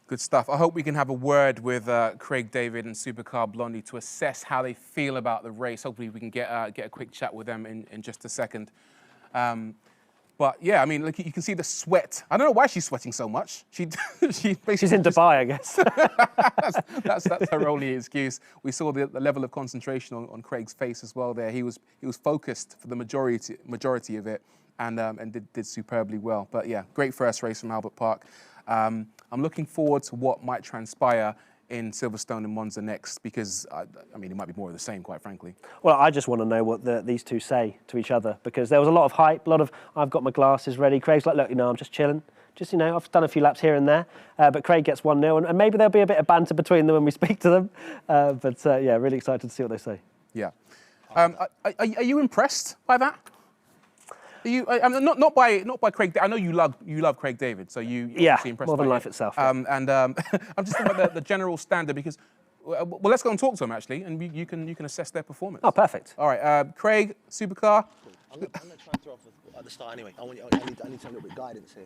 Good stuff. I hope we can have a word with Craig David and Supercar Blondie to assess how they feel about the race. Hopefully we can get a quick chat with them in just a second. But yeah, I mean, look, you can see the sweat. I don't know why she's sweating so much. She's in Dubai, I guess. that's her only excuse. We saw the level of concentration on Craig's face as well there. He was focused for the majority of it and did superbly well. But yeah, great first race from Albert Park. I'm looking forward to what might transpire in Silverstone and Monza next, because I mean, it might be more of the same, quite frankly. Well, I just want to know what these two say to each other, because there was a lot of hype, a lot of I've got my glasses ready. Craig's like, look, I'm just chilling. Just, I've done a few laps here and there, but Craig gets 1-0, and maybe there'll be a bit of banter between them when we speak to them. Yeah, really excited to see what they say. Yeah. Are you impressed by that? Not by Craig. I know you love Craig David, so you're impressed more than by life itself. Yeah. I'm just thinking about the general standard, because well, let's go and talk to them actually, and you can assess their performance. Oh, perfect. All right, Craig, Supercar. I'm going to try and throw off at the start anyway. I need some little bit of guidance here.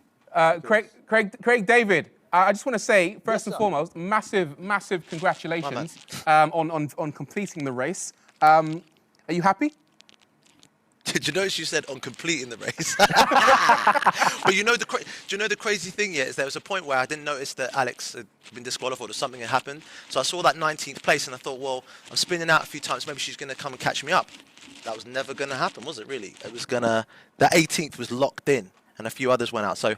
Craig David. I just want to say, first and foremost, massive congratulations on completing the race. Are you happy? Did you notice you said on completing the race? But do you know the crazy thing yet is there was a point where I didn't notice that Alex had been disqualified or something had happened. So I saw that 19th place and I thought, well, I'm spinning out a few times, maybe she's going to come and catch me up. That was never going to happen, was it really? That 18th was locked in and a few others went out. So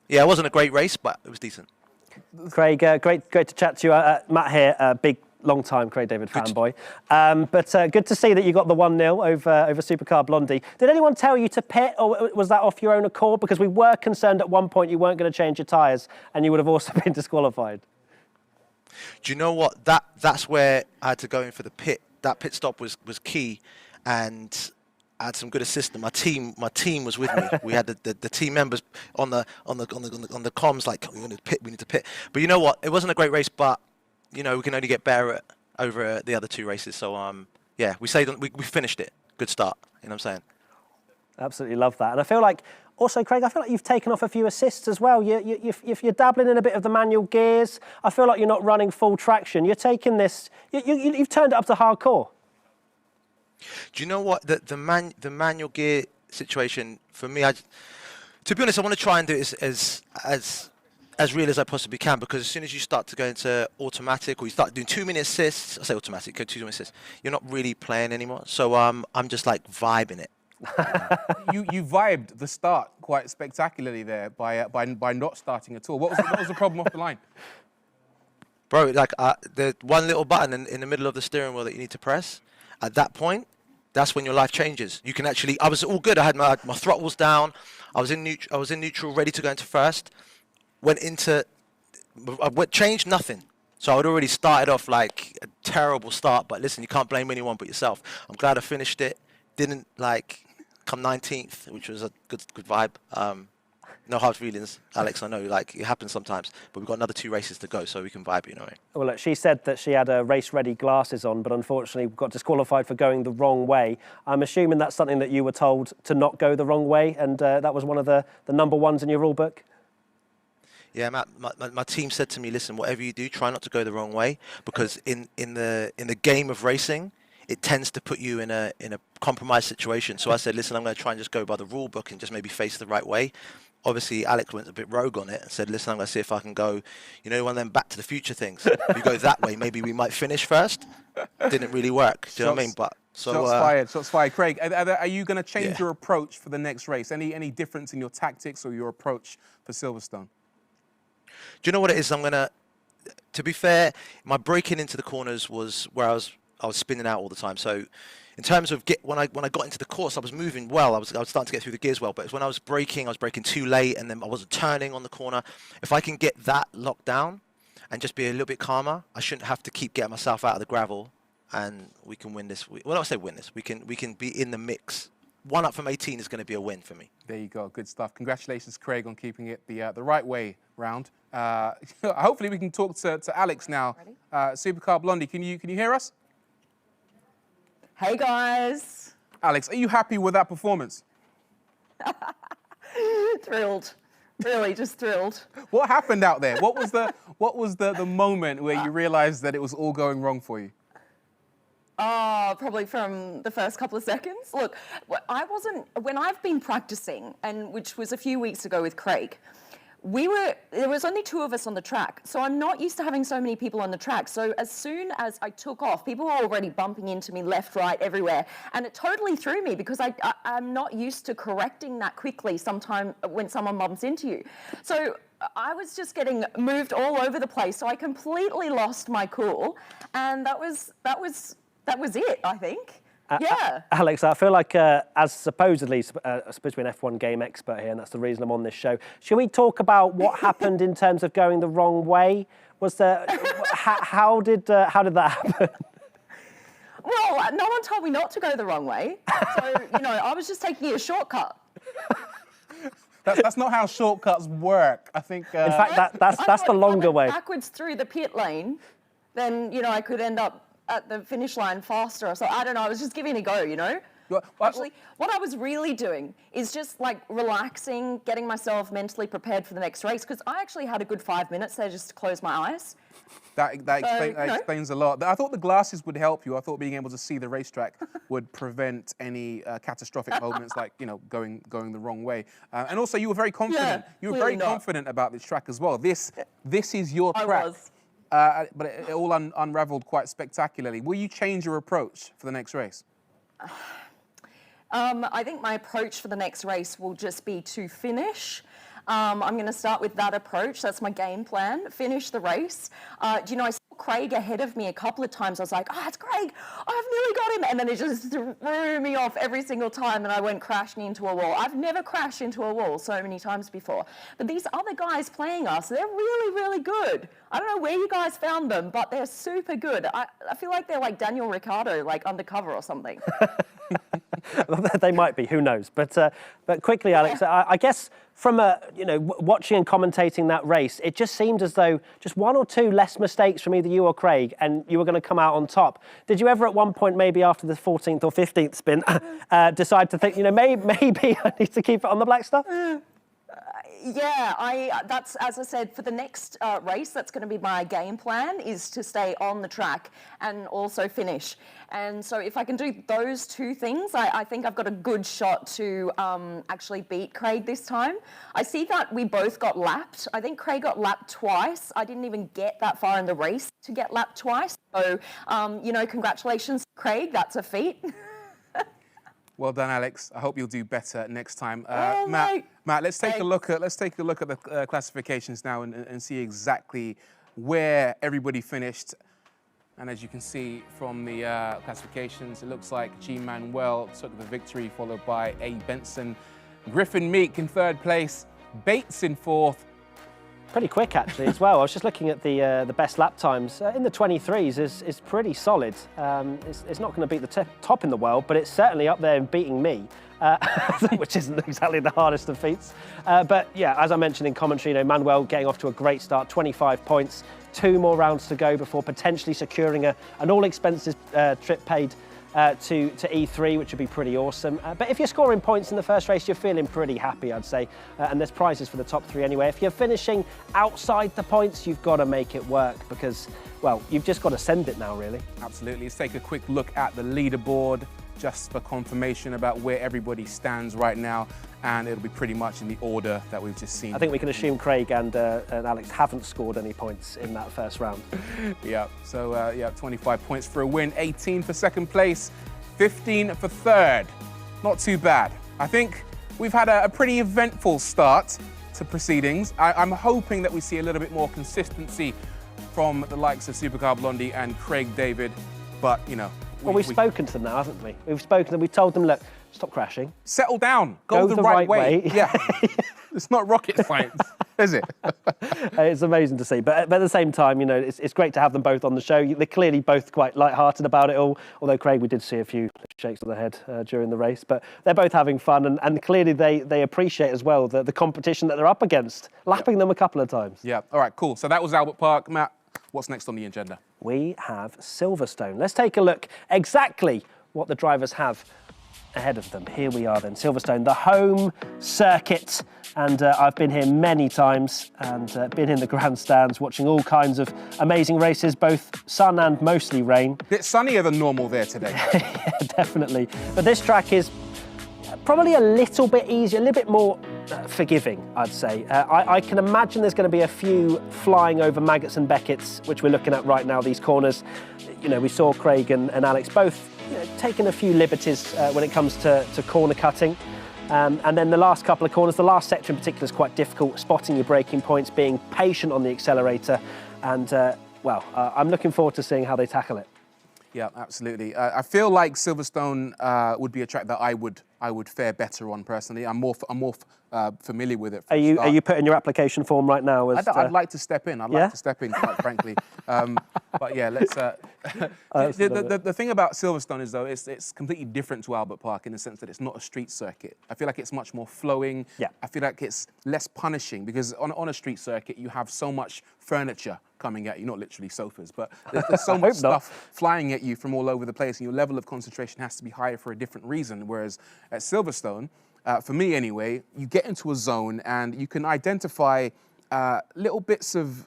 yeah, it wasn't a great race, but it was decent. Craig, great to chat to you. Matt here, big, long-time Craig David fanboy. But good to see that you got the 1-0 over Supercar Blondie. Did anyone tell you to pit, or was that off your own accord? Because we were concerned at one point you weren't going to change your tyres, and you would have also been disqualified. Do you know what? That's where I had to go in for the pit. That pit stop was key, and I had some good assistance. My team was with me. We had the team members on the comms like, we need to pit. But you know what? It wasn't a great race, but you know, we can only get better over the other 2 races. So yeah, we finished it. Good start. You know what I'm saying? Absolutely love that. And I feel like, also, Craig, I feel like you've taken off a few assists as well. You're dabbling in a bit of the manual gears. I feel like you're not running full traction. You're taking this, you've turned it up to hardcore. Do you know what? The manual gear situation, for me, to be honest, I want to try and do it as real as I possibly can, because as soon as you start to go into automatic, or you start doing too many assists, I say automatic, go too many assists, you're not really playing anymore. So I'm just like vibing it. You vibed the start quite spectacularly there by not starting at all. What was the problem off the line? Bro, like the one little button in the middle of the steering wheel that you need to press, at that point, that's when your life changes. You can actually, I was all good. I had my throttles down. I was in neutral, ready to go into first. Changed nothing. So I had already started off like a terrible start, but listen, you can't blame anyone but yourself. I'm glad I finished it. Didn't like come 19th, which was a good vibe. No hard feelings, Alex. I know, like, it happens sometimes, but we've got another 2 races to go, so we can vibe, you know. Well, look, she said that she had race-ready glasses on, but unfortunately got disqualified for going the wrong way. I'm assuming that's something that you were told to not go the wrong way, and that was one of the number ones in your rule book. Yeah, Matt, my team said to me, listen, whatever you do, try not to go the wrong way, because in the game of racing, it tends to put you in a compromised situation. So I said, listen, I'm going to try and just go by the rule book and just maybe face the right way. Obviously, Alex went a bit rogue on it and said, listen, I'm going to see if I can go, you know, one of them Back to the Future things. If you go that way, maybe we might finish first. Didn't really work. Do you know what I mean? But Shots fired. Craig, are you going to change your approach for the next race? Any difference in your tactics or your approach for Silverstone? Do you know what it is? To be fair, my breaking into the corners was where I was spinning out all the time. So in terms of when I got into the course, I was moving well. I was starting to get through the gears well. But when I was braking too late, and then I wasn't turning on the corner. If I can get that locked down and just be a little bit calmer, I shouldn't have to keep getting myself out of the gravel, and we can win this. Well, I say win this. We can be in the mix. 1 up from 18 is going to be a win for me. There you go. Good stuff. Congratulations, Craig, on keeping it the right way round. Hopefully we can talk to Alex now. Supercar Blondie, can you hear us? Hey guys. Alex, are you happy with that performance? Thrilled. Really, just thrilled. What happened out there? What was the moment where you realized that it was all going wrong for you? Oh, probably from the first couple of seconds. Look, when I've been practicing, and which was a few weeks ago with Craig, there was only 2 of us on the track. So I'm not used to having so many people on the track. So as soon as I took off, people were already bumping into me left, right, everywhere. And it totally threw me, because I'm not used to correcting that quickly sometime when someone bumps into you. So I was just getting moved all over the place. So I completely lost my cool. And that was it, I think. Yeah. Alex, I feel like as supposedly supposed to be an F1 game expert here, and that's the reason I'm on this show, should we talk about what happened in terms of going the wrong way? Was there, how did that happen? Well, no one told me not to go the wrong way. So, you know, I was just taking a shortcut. That's not how shortcuts work. I think. In fact, that's the longer way. Backwards through the pit lane, then, you know, I could end up at the finish line faster. So I don't know, I was just giving it a go, you know? Actually, what I was really doing is just like relaxing, getting myself mentally prepared for the next race, because I actually had a good 5 minutes there just to close my eyes. That explains a lot. I thought the glasses would help you. I thought being able to see the racetrack would prevent any catastrophic moments like, you know, going the wrong way. And also, you were very confident. Yeah, you were very confident about this track as well. This is your track. I was. But it all unraveled quite spectacularly. Will you change your approach for the next race? I think my approach for the next race will just be to finish. I'm going to start with that approach. That's my game plan. Finish the race. Do you know, I saw Craig ahead of me a couple of times. I was like, it's Craig. I've nearly got him. And then it just threw me off every single time and I went crashing into a wall. I've never crashed into a wall so many times before. But these other guys playing us, they're really, really good. I don't know where you guys found them, but they're super good. I feel like they're like Daniel Ricciardo, like undercover or something. They might be, who knows? But quickly, Alex, I guess from watching and commentating that race, it just seemed as though just one or two less mistakes from either you or Craig, and you were going to come out on top. Did you ever, at one point, maybe after the 14th or 15th spin, decide to think, maybe I need to keep it on the black stuff? Yeah, that's, as I said, for the next race, that's going to be my game plan, is to stay on the track and also finish. And so if I can do those two things, I think I've got a good shot to actually beat Craig this time. I see that we both got lapped. I think Craig got lapped twice. I didn't even get that far in the race to get lapped twice. So, congratulations, Craig. That's a feat. Well done, Alex. I hope you'll do better next time. Matt, let's take a look at the classifications now and see exactly where everybody finished. And as you can see from the classifications, it looks like G Manuel took the victory, followed by A Benson, Griffin Meek in third place, Bates in fourth. Pretty quick, actually, as well. I was just looking at the best lap times. In the 23s is pretty solid. It's not going to beat the top in the world, but it's certainly up there in beating me, which isn't exactly the hardest of feats. But yeah, as I mentioned in commentary, Manuel getting off to a great start, 25 points, 2 more rounds to go before potentially securing an all-expenses trip paid to E3, which would be pretty awesome. But if you're scoring points in the first race, you're feeling pretty happy, I'd say. And there's prizes for the top 3 anyway. If you're finishing outside the points, you've got to make it work because, well, you've just got to send it now, really. Absolutely. Let's take a quick look at the leaderboard just for confirmation about where everybody stands right now. And it'll be pretty much in the order that we've just seen. I think we can assume Craig and Alex haven't scored any points in that first round. Yeah, so 25 points for a win, 18 for second place, 15 for third. Not too bad. I think we've had a pretty eventful start to proceedings. I'm hoping that we see a little bit more consistency from the likes of Supercar Blondie and Craig David, but Well, we've spoken to them now, haven't we? We've spoken to them, we've told them, look, stop crashing. Settle down. Go the right way. Yeah. It's not rocket science, is it? It's amazing to see. But at the same time, it's great to have them both on the show. They're clearly both quite light-hearted about it all, although Craig, we did see a few shakes on the head during the race. But they're both having fun, and clearly they appreciate as well the competition that they're up against, lapping them a couple of times. Yeah. All right, cool. So that was Albert Park. Matt, what's next on the agenda? We have Silverstone. Let's take a look exactly what the drivers have ahead of them. Here we are then, Silverstone, the home circuit. And I've been here many times and been in the grandstands watching all kinds of amazing races, both sun and mostly rain. A bit sunnier than normal there today. Yeah, definitely. But this track is probably a little bit easier, a little bit more forgiving, I'd say. I can imagine there's going to be a few flying over Maggots and Beckett's, which we're looking at right now, these corners. We saw Craig and Alex both taking a few liberties when it comes to corner cutting. And then the last couple of corners, the last sector in particular is quite difficult, spotting your braking points, being patient on the accelerator. And, I'm looking forward to seeing how they tackle it. Yeah, absolutely. I feel like Silverstone would be a track that I would fare better on personally. I'm more familiar with it. Are you putting your application form right now? I'd like to step in. I'd like to step in, quite frankly. But yeah, let's. The thing about Silverstone is though, it's completely different to Albert Park in the sense that it's not a street circuit. I feel like it's much more flowing. Yeah. I feel like it's less punishing because on a street circuit you have so much furniture coming at you, not literally sofas, but there's so much stuff flying at you from all over the place, and your level of concentration has to be higher for a different reason. Whereas at Silverstone, for me anyway, you get into a zone and you can identify little bits of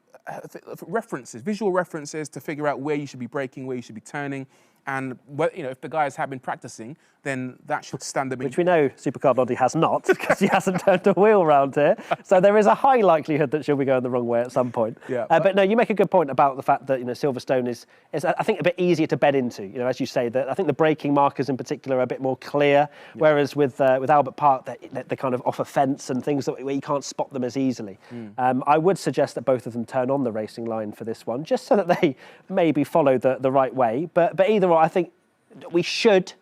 references, visual references to figure out where you should be braking, where you should be turning. And if the guys have been practicing, then that should stand them in. Which we know Supercar Blondie has not, because he hasn't turned a wheel round here. So there is a high likelihood that she'll be going the wrong way at some point. Yeah, but no, you make a good point about the fact that Silverstone is I think a bit easier to bed into. As you say, that I think the braking markers in particular are a bit more clear, whereas with Albert Park, they're kind of off a fence and things where you can't spot them as easily. I would suggest that both of them turn on the racing line for this one, just so that they maybe follow the right way. But either way, I think we should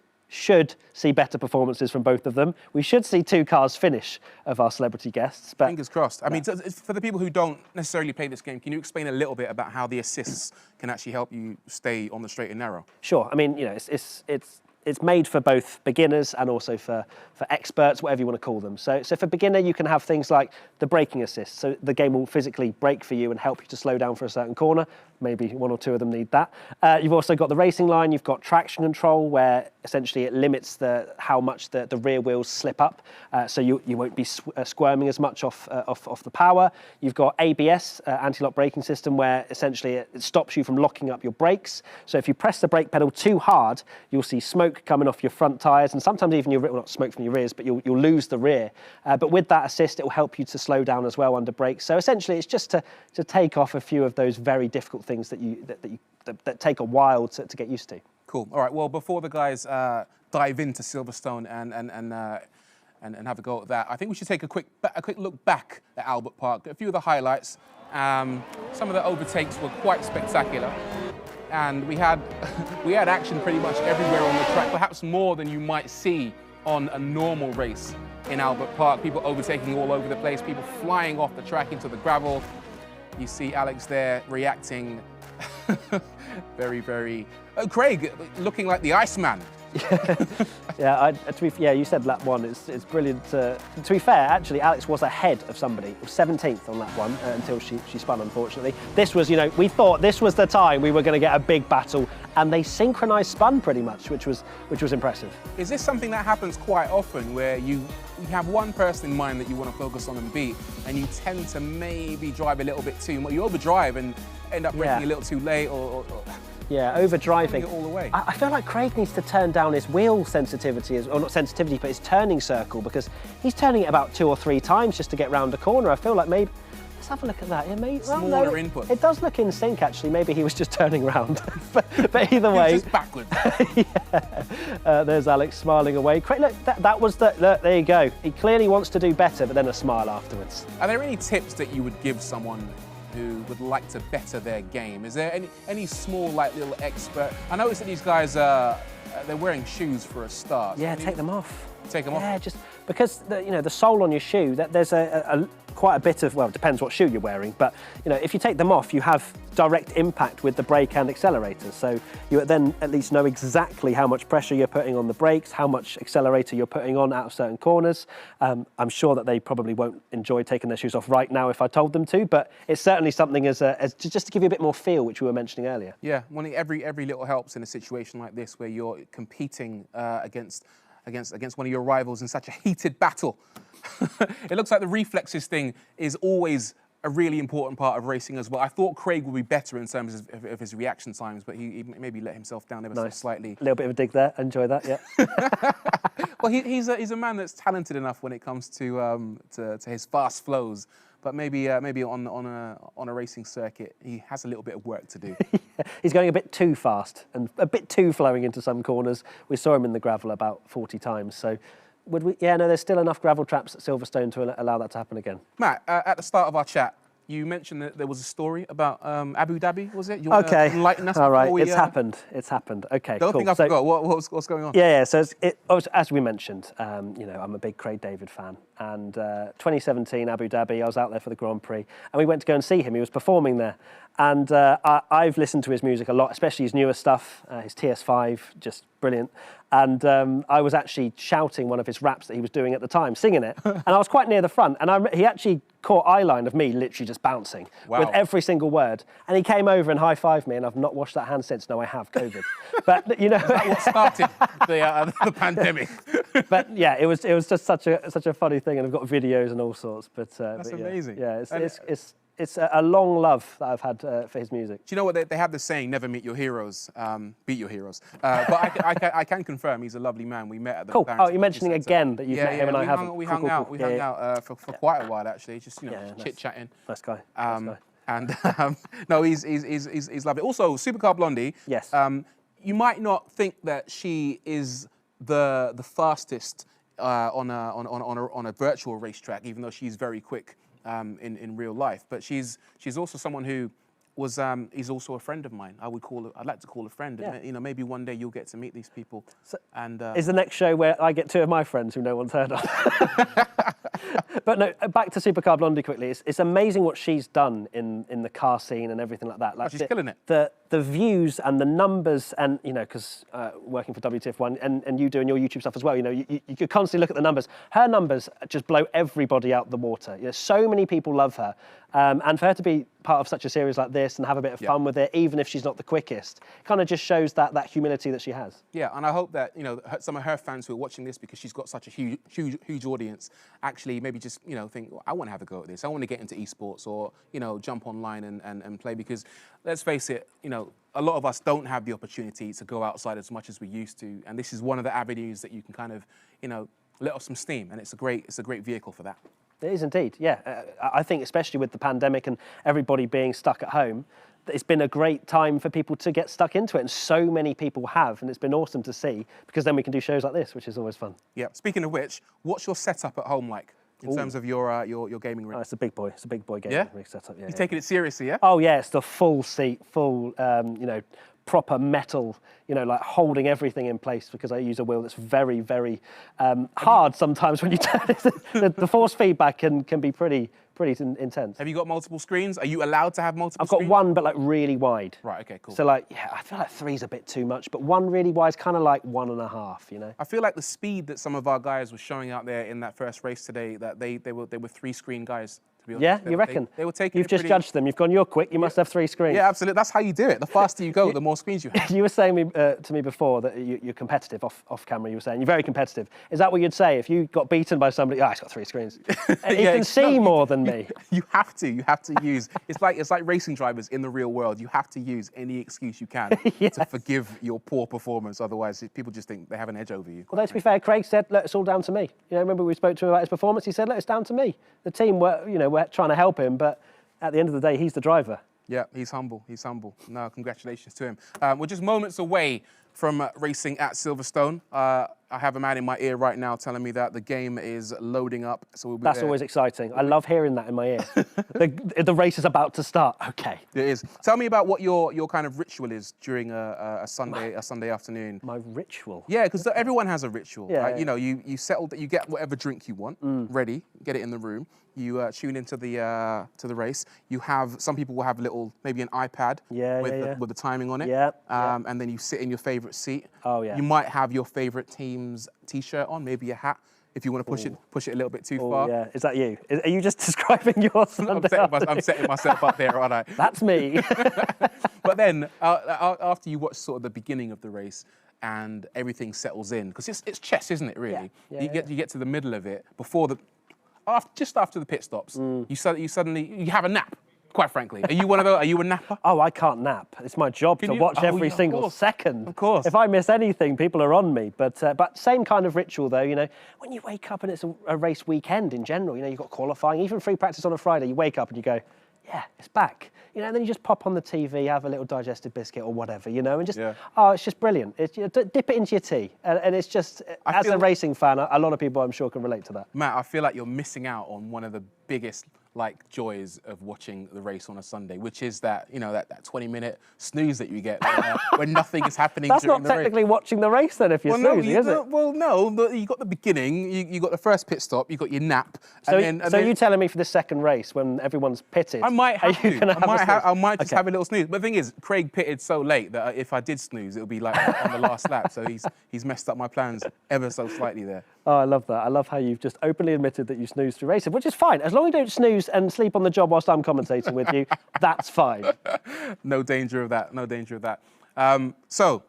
see better performances from both of them. We should see 2 cars finish of our celebrity guests. But fingers crossed. I mean, for the people who don't necessarily play this game, can you explain a little bit about how the assists can actually help you stay on the straight and narrow? Sure. I mean, it's made for both beginners and also for experts, whatever you want to call them. So for beginner, you can have things like the braking assist. So the game will physically brake for you and help you to slow down for a certain corner. Maybe 1 or 2 of them need that. You've also got the racing line. You've got traction control, where essentially it limits how much the rear wheels slip up, so you won't be squirming as much off the power. You've got ABS, anti-lock braking system, where essentially it stops you from locking up your brakes. So if you press the brake pedal too hard, you'll see smoke coming off your front tyres, and sometimes even not smoke from your rears, but you'll lose the rear. But with that assist, it will help you to slow down as well under brakes. So essentially, it's just to take off a few of those very difficult things that take a while to get used to. Cool. All right. Well, before the guys dive into Silverstone and have a go at that, I think we should take a quick look back at Albert Park. A few of the highlights. Some of the overtakes were quite spectacular, and we had action pretty much everywhere on the track, perhaps more than you might see on a normal race in Albert Park. People overtaking all over the place, people flying off the track into the gravel. You see Alex there reacting very, very... Oh, Craig, looking like the Iceman. You said lap 1. It's brilliant. To be fair, actually, Alex was ahead of somebody. It was 17th on lap 1 until she spun, unfortunately. This was, we thought this was the time we were going to get a big battle, and they synchronised spun pretty much, which was impressive. Is this something that happens quite often, where you have one person in mind that you want to focus on and beat, and you tend to maybe drive a little bit too much? You overdrive and end up braking a little too late, or yeah, overdriving. It all the way. I feel like Craig needs to turn down his wheel sensitivity, or not sensitivity, but his turning circle, because he's turning it about 2 or 3 times just to get round a corner. I feel like maybe... Let's have a look at that. Smaller input. It does look in sync, actually. Maybe he was just turning round. but either way... Just backwards. There's Alex smiling away. Craig, look, that was the... Look, there you go. He clearly wants to do better, but then a smile afterwards. Are there any tips that you would give someone who would like to better their game? Is there any small, little expert? I noticed that these guys, they're wearing shoes for a start. Yeah, take them off. Take them off? Yeah, just because the sole on your shoe, there's quite a bit of, well, it depends what shoe you're wearing, but if you take them off, you have direct impact with the brake and accelerator. So you then at least know exactly how much pressure you're putting on the brakes, how much accelerator you're putting on out of certain corners. I'm sure that they probably won't enjoy taking their shoes off right now if I told them to, but it's certainly something as just to give you a bit more feel, which we were mentioning earlier. Yeah, every little helps in a situation like this where you're competing against one of your rivals in such a heated battle. It looks like the reflexes thing is always a really important part of racing as well. I thought Craig would be better in terms of his reaction times, but he maybe let himself down ever so slightly. A little bit of a dig there. Enjoy that, yeah. Well, he's a man that's talented enough when it comes to his fast flows. But maybe on a racing circuit, he has a little bit of work to do. He's going a bit too fast and a bit too flowing into some corners. We saw him in the gravel about 40 times. So would we? Yeah, no, there's still enough gravel traps at Silverstone to allow that to happen again. Matt, at the start of our chat, you mentioned that there was a story about Abu Dhabi, was it? You want to enlighten us? All right, it's happened. It's happened. Okay, Don't think I forgot. What's going on? Yeah. So as we mentioned, I'm a big Craig David fan, and 2017 Abu Dhabi, I was out there for the Grand Prix, and we went to go and see him. He was performing there, and I've listened to his music a lot, especially his newer stuff, his TS5, just brilliant. And I was actually shouting one of his raps that he was doing at the time, singing it. And I was quite near the front. And he actually caught eye line of me literally just bouncing with every single word. And he came over and high-fived me, and I've not washed that hand since. No, I have, COVID. But, Is that what started the pandemic? But, yeah, it was just such a funny thing. And I've got videos and all sorts. That's amazing. Yeah, it's a long love that I've had for his music. Do you know what they have the saying? Never meet your heroes, beat your heroes. But I can confirm he's a lovely man. We met at the. Cool. Parents Oh, you're mentioning again that you've met him and I haven't. We hung out. We hung out for quite a while actually. Just chit chatting. Nice guy. And no, he's lovely. Also, Supercar Blondie. Yes. You might not think that she is the fastest on a virtual racetrack, even though she's very quick in real life. But she's also someone who was is also a friend of mine. I'd like to call a friend. Yeah. And, maybe one day you'll get to meet these people. So and is the next show where I get two of my friends who no one's heard of? But no, back to Supercar Blondie quickly. It's amazing what she's done in the car scene and everything like that. Like she's killing it. The views and the numbers, and because working for WTF1 and you doing your YouTube stuff as well, you could constantly look at the numbers. Her numbers just blow everybody out the water. So many people love her, and for her to be part of such a series like this and have a bit of fun with it, even if she's not the quickest, kind of just shows that humility that she has. Yeah, and I hope that some of her fans who are watching this, because she's got such a huge audience, actually maybe just think, I want to have a go at this. I want to get into esports or jump online and play, because let's face it, a lot of us don't have the opportunity to go outside as much as we used to, and this is one of the avenues that you can kind of let off some steam, and it's a great vehicle for that. It is indeed, yeah. I think especially with the pandemic and everybody being stuck at home, it's been a great time for people to get stuck into it, and so many people have, and it's been awesome to see, because then we can do shows like this, which is always fun. Yeah. Speaking of which, what's your setup at home like in terms of your gaming rig? Oh, it's a big boy. It's a big boy gaming rig setup. Yeah. You're taking it seriously, yeah? Oh yeah, it's the full seat, full proper metal, like holding everything in place, because I use a wheel that's very, very hard sometimes when you turn it. The force feedback can be pretty intense. Have you got multiple screens? Are you allowed to have multiple I've got screens? one, but like really wide. Right, okay, cool. So I feel like three's a bit too much, but one really wide is kind of like 1.5, I feel like the speed that some of our guys were showing out there in that first race today, that they were 3-screen guys. Yeah, you reckon? They were taking. You've just judged them. You've gone, you're quick, you must have 3 screens. Yeah, absolutely. That's how you do it. The faster you go, the more screens you have. You were saying to me before that you're competitive off camera. You were saying you're very competitive. Is that what you'd say if you got beaten by somebody? Oh, it's got 3 screens. You can see more than me. You have to. You have to use. It's like racing drivers in the real world. You have to use any excuse you can to forgive your poor performance. Otherwise, people just think they have an edge over you. Although to be fair, Craig said, "Look, it's all down to me." Remember we spoke to him about his performance. He said, "Look, it's down to me." The team we're trying to help him, but at the end of the day, he's the driver. Yeah, he's humble. He's humble. No, congratulations to him. We're just moments away from racing at Silverstone. I have a man in my ear right now telling me that the game is loading up. So we'll be That's there. always exciting. I love hearing that in my ear. the race is about to start. Okay. It is. Tell me about what your kind of ritual is during a Sunday afternoon. My ritual? Yeah, because everyone has a ritual. Yeah, right? yeah. You settle that you get whatever drink you want ready, get it in the room. You tune into the race. You have some people will have maybe an iPad with the timing on it. Yeah. And then you sit in your favorite seat. Oh yeah. You might have your favorite team's T-shirt on, maybe a hat. If you want to push it a little bit too far. Yeah, is that you? Are you just describing your Sunday I'm setting myself up there, aren't I? That's me. But then, after you watch sort of the beginning of the race and everything settles in, because it's chess, isn't it? Really, you get to the middle of it just after the pit stops. You suddenly have a nap. Quite frankly, are you one of those? Are you a napper? Oh, I can't nap. It's my job to watch every single second. Of course. If I miss anything, people are on me. But same kind of ritual though. When you wake up and it's a race weekend in general. You've got qualifying, even free practice on a Friday. You wake up and you go, yeah, it's back. And then you just pop on the TV, have a little digestive biscuit or whatever, and just it's just brilliant. It's dip it into your tea, and it's just as a racing fan, a lot of people I'm sure can relate to that. Matt, I feel like you're missing out on one of the biggest joys of watching the race on a Sunday, which is that 20-minute snooze that you get when nothing is happening. That's during not technically watching the race then, if you're snoozing, is it? Well, no. You got the beginning, you got the first pit stop, you got your nap. So you're telling me for the second race when everyone's pitted, I might have I might just have a little snooze. But the thing is, Craig pitted so late that if I did snooze, it would be like on the last lap. So he's messed up my plans ever so slightly there. Oh, I love that. I love how you've just openly admitted that you snooze through racing, which is fine. As long as you don't snooze and sleep on the job whilst I'm commentating with you, that's fine. No danger of that. No danger of that. So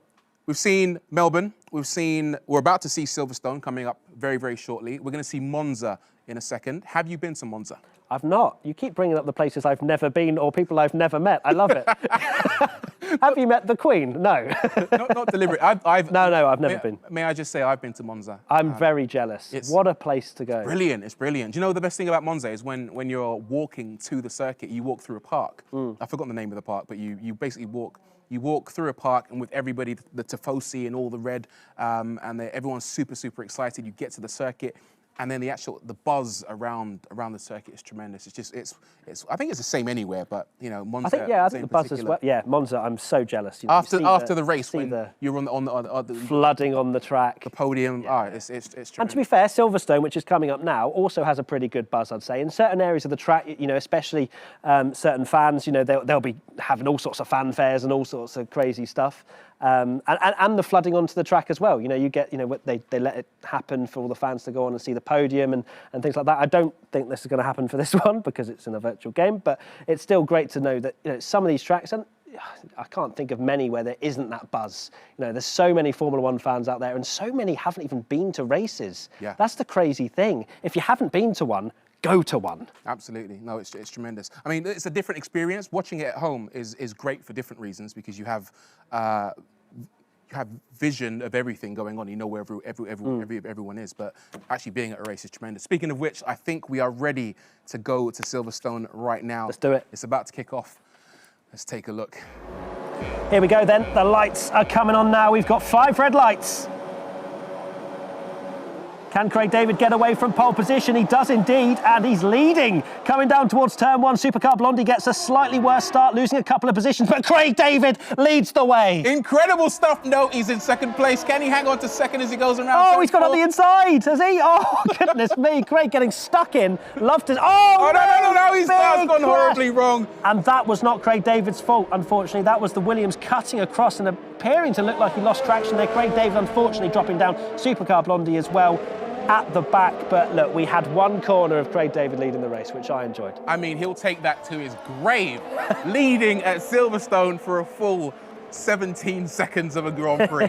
we've seen Melbourne. We're about to see Silverstone coming up very, very shortly. We're going to see Monza in a second. Have you been to Monza? I've not. You keep bringing up the places I've never been or people I've never met. I love it. Have you met the Queen? No. not deliberate. I've never been. May I just say I've been to Monza. I'm very jealous. What a place to go. Brilliant. It's brilliant. Do you know the best thing about Monza is when you're walking to the circuit, you walk through a park. I've forgotten the name of the park, but you basically walk through a park, and with everybody, the tifosi and all the red, and everyone's super excited. You get to the circuit, and then the buzz around the circuit is tremendous. It's I think it's the same anywhere, but you know, Monza. I think the buzz as well. Yeah, Monza. I'm so jealous. After the race, when you're on the flooding on the track, the podium. It's tremendous. And to be fair, Silverstone, which is coming up now, also has a pretty good buzz, I'd say. In certain areas of the track, you know, especially certain fans, you know, they'll be having all sorts of fanfares and all sorts of crazy stuff. And the flooding onto the track as well. You know, you get, you know, they let it happen for all the fans to go on and see the podium and things like that. I don't think this is going to happen for this one because it's in a virtual game, but it's still great to know that, you know, some of these tracks, and I can't think of many where there isn't that buzz. You know, there's so many Formula One fans out there and so many haven't even been to races. Yeah. That's the crazy thing. If you haven't been to one, go to one. Absolutely. No, it's tremendous. I mean, it's a different experience. Watching it at home is great for different reasons because you have vision of everything going on. You know where everyone is, but actually being at a race is tremendous. Speaking of which, I think we are ready to go to Silverstone right now. Let's do it. It's about to kick off. Let's take a look. Here we go then. The lights are coming on now. We've got 5 red lights. Can Craig David get away from pole position? He does indeed, and he's leading. Coming down towards turn 1, Supercar Blondie gets a slightly worse start, losing a couple of positions, but Craig David leads the way. Incredible stuff. No, he's in second place. Can he hang on to second as he goes around? Oh, he's got on the inside, has he? Oh, goodness me. Craig getting stuck in. Loved it. Oh, no. He's gone horribly wrong. And that was not Craig David's fault, unfortunately. That was the Williams cutting across and appearing to look like he lost traction there. Craig David, unfortunately, dropping down. Supercar Blondie as well at the back, but look, we had one corner of Craig David leading the race, which I enjoyed. I mean, he'll take that to his grave, leading at Silverstone for a full 17 seconds of a Grand Prix.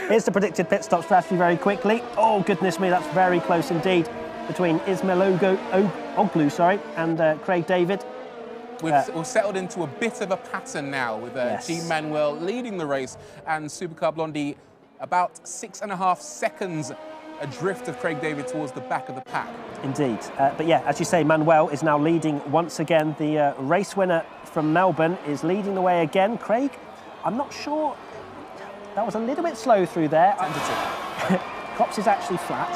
Here's the predicted pit stop strategy very quickly. Oh, goodness me, that's very close indeed between Ismail Oglu and Craig David. We've settled into a bit of a pattern now with G. Manuel leading the race and Supercar Blondie about 6.5 seconds adrift of Craig David towards the back of the pack. Indeed. But yeah, as you say, Manuel is now leading once again. The race winner from Melbourne is leading the way again. Craig, I'm not sure. That was a little bit slow through there. Cops is actually flat.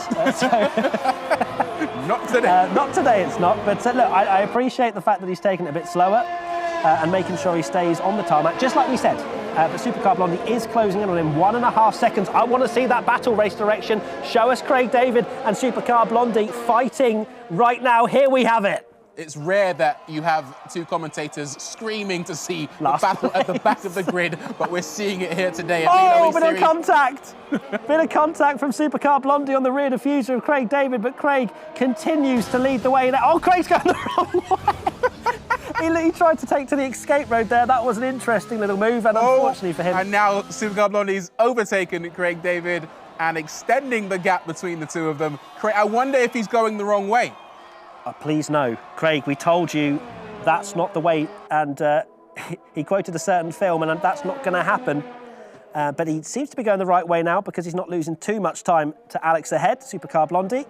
Not today. Not today, it's not. But look, I appreciate the fact that he's taken it a bit slower and making sure he stays on the tarmac, just like we said. But Supercar Blondie is closing in on him 1.5 seconds. I want to see that battle race direction. Show us Craig David and Supercar Blondie fighting right now. Here we have it. It's rare that you have two commentators screaming to see the battle at the back of the grid, but we're seeing it here today. Oh, bit of contact. Bit of contact from Supercar Blondie on the rear diffuser of Craig David, but Craig continues to lead the way. Oh, Craig's going the wrong way. He tried to take to the escape road there. That was an interesting little move, and unfortunately for him. And now Supercar Blondie's overtaken Craig David and extending the gap between the two of them. I wonder if he's going the wrong way. Please no. Craig, we told you that's not the way, and he quoted a certain film, and that's not going to happen. But he seems to be going the right way now because he's not losing too much time to Alex ahead, Supercar Blondie.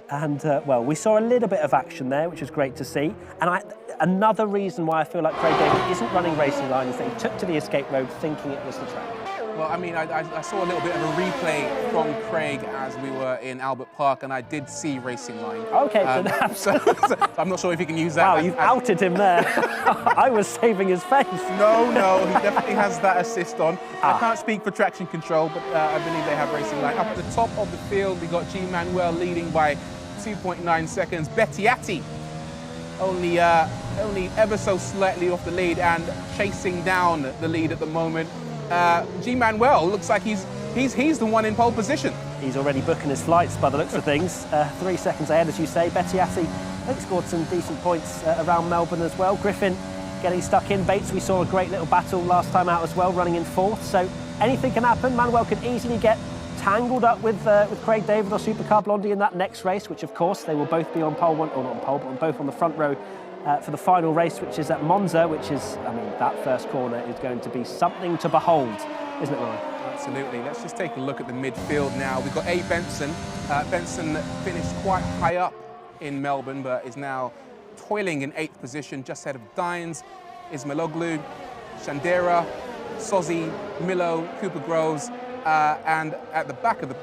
And, well, we saw a little bit of action there, which was great to see. And another reason why I feel like Craig David isn't running racing line is that he took to the escape road thinking it was the track. Well, I mean, I saw a little bit of a replay from Craig as we were in Albert Park, and I did see Racing Line. OK, so I'm not sure if he can use that. Wow, you've outed him there. I was saving his face. No, he definitely has that assist on. I can't speak for traction control, but I believe they have Racing Line. Up at the top of the field, we got G. Manuel leading by 2.9 seconds. Bettiatti only ever so slightly off the lead and chasing down the lead at the moment. G. Manuel looks like he's the one in pole position. He's already booking his flights by the looks of things. 3 seconds ahead, as you say. Bettiatti, I think, scored some decent points around Melbourne as well. Griffin getting stuck in. Bates, we saw a great little battle last time out as well, running in 4th. So anything can happen. Manuel could easily get tangled up with Craig David or Supercar Blondie in that next race, which of course they will both be on pole one, or not on pole, but on both on the front row for the final race, which is at Monza, which is, I mean, that first corner is going to be something to behold, isn't it, Rory? Absolutely. Let's just take a look at the midfield now. We've got A. Benson. Benson finished quite high up in Melbourne, but is now toiling in 8th position, just ahead of Dines, Ismailoglu, Shandera, Sozzi, Milo, Cooper Groves, and at the back of the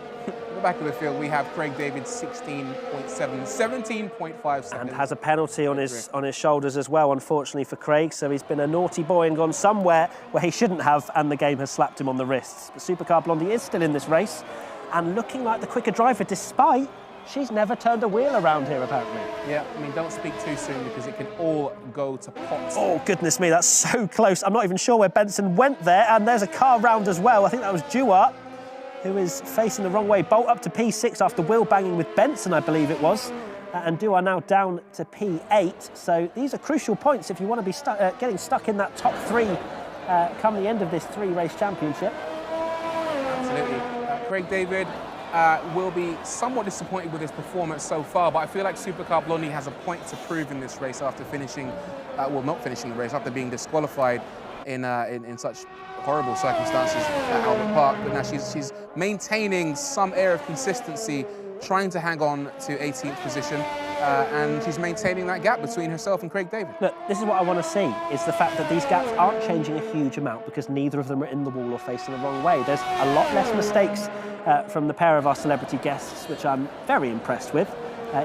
field we have Craig David 17.5 seconds. And has a penalty on his shoulders as well, unfortunately for Craig. So he's been a naughty boy and gone somewhere where he shouldn't have, and the game has slapped him on the wrists. But Supercar Blondie is still in this race and looking like the quicker driver, despite she's never turned a wheel around here, apparently. Yeah, I mean, don't speak too soon because it can all go to pot. Oh, goodness me, that's so close. I'm not even sure where Benson went there, and there's a car round as well. I think that was Duart, who is facing the wrong way. Bolt up to P6 after wheel banging with Benson, I believe it was. And Duart now down to P8. So these are crucial points if you want to be getting stuck in that top 3 come the end of this 3-race championship. Absolutely. Craig David will be somewhat disappointed with his performance so far, but I feel like Supercar Blondie has a point to prove in this race after finishing, well, not finishing the race, after being disqualified in such horrible circumstances at Albert Park. But now she's maintaining some air of consistency, trying to hang on to 18th position, and she's maintaining that gap between herself and Craig David. Look, this is what I want to see, is the fact that these gaps aren't changing a huge amount because neither of them are in the wall or facing the wrong way. There's a lot less mistakes from the pair of our celebrity guests, which I'm very impressed with,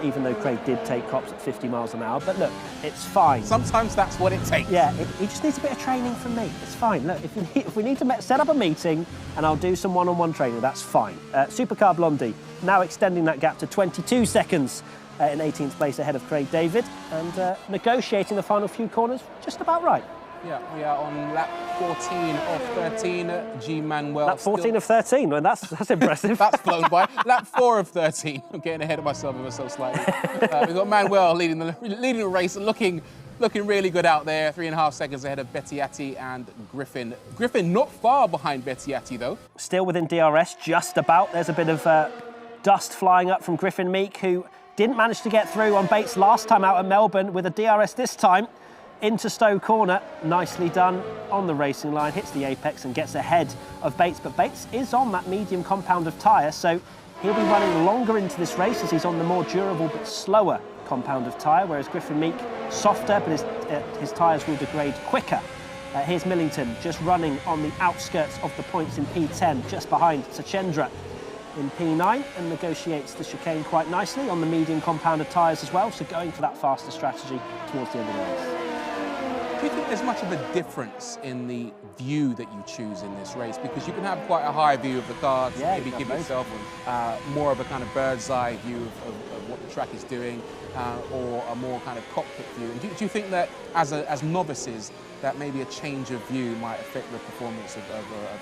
even though Craig did take cops at 50 miles an hour. But look, it's fine. Sometimes that's what it takes. Yeah, he just needs a bit of training from me. It's fine. Look, if we need to set up a meeting and I'll do some one-on-one training, that's fine. Supercar Blondie now extending that gap to 22 seconds in 18th place ahead of Craig David, and negotiating the final few corners just about right. Yeah, we are on lap 14 of 13. G. Manuel. Lap 14 of 13, well, that's impressive. That's flown by. Lap 4 of 13. I'm getting ahead of myself ever so slightly. We've got Manuel leading the race, looking really good out there. 3.5 seconds ahead of Bettiatti and Griffin. Griffin not far behind Bettiatti though. Still within DRS, just about. There's a bit of dust flying up from Griffin Meek, who didn't manage to get through on Bates last time out at Melbourne, with a DRS this time. Into Stowe corner, nicely done on the racing line, hits the apex and gets ahead of Bates, but Bates is on that medium compound of tyre, so he'll be running longer into this race as he's on the more durable but slower compound of tyre, whereas Griffin Meek, softer, but his tyres will degrade quicker. Here's Millington just running on the outskirts of the points in P10, just behind Sachendra in P9, and negotiates the chicane quite nicely on the medium compound of tyres as well, so going for that faster strategy towards the end of the race. Do you think there's much of a difference in the view that you choose in this race? Because you can have quite a high view of the car to maybe give yourself more of a kind of bird's eye view of what the track is doing, or a more kind of cockpit view. And do you think that as novices that maybe a change of view might affect the performance of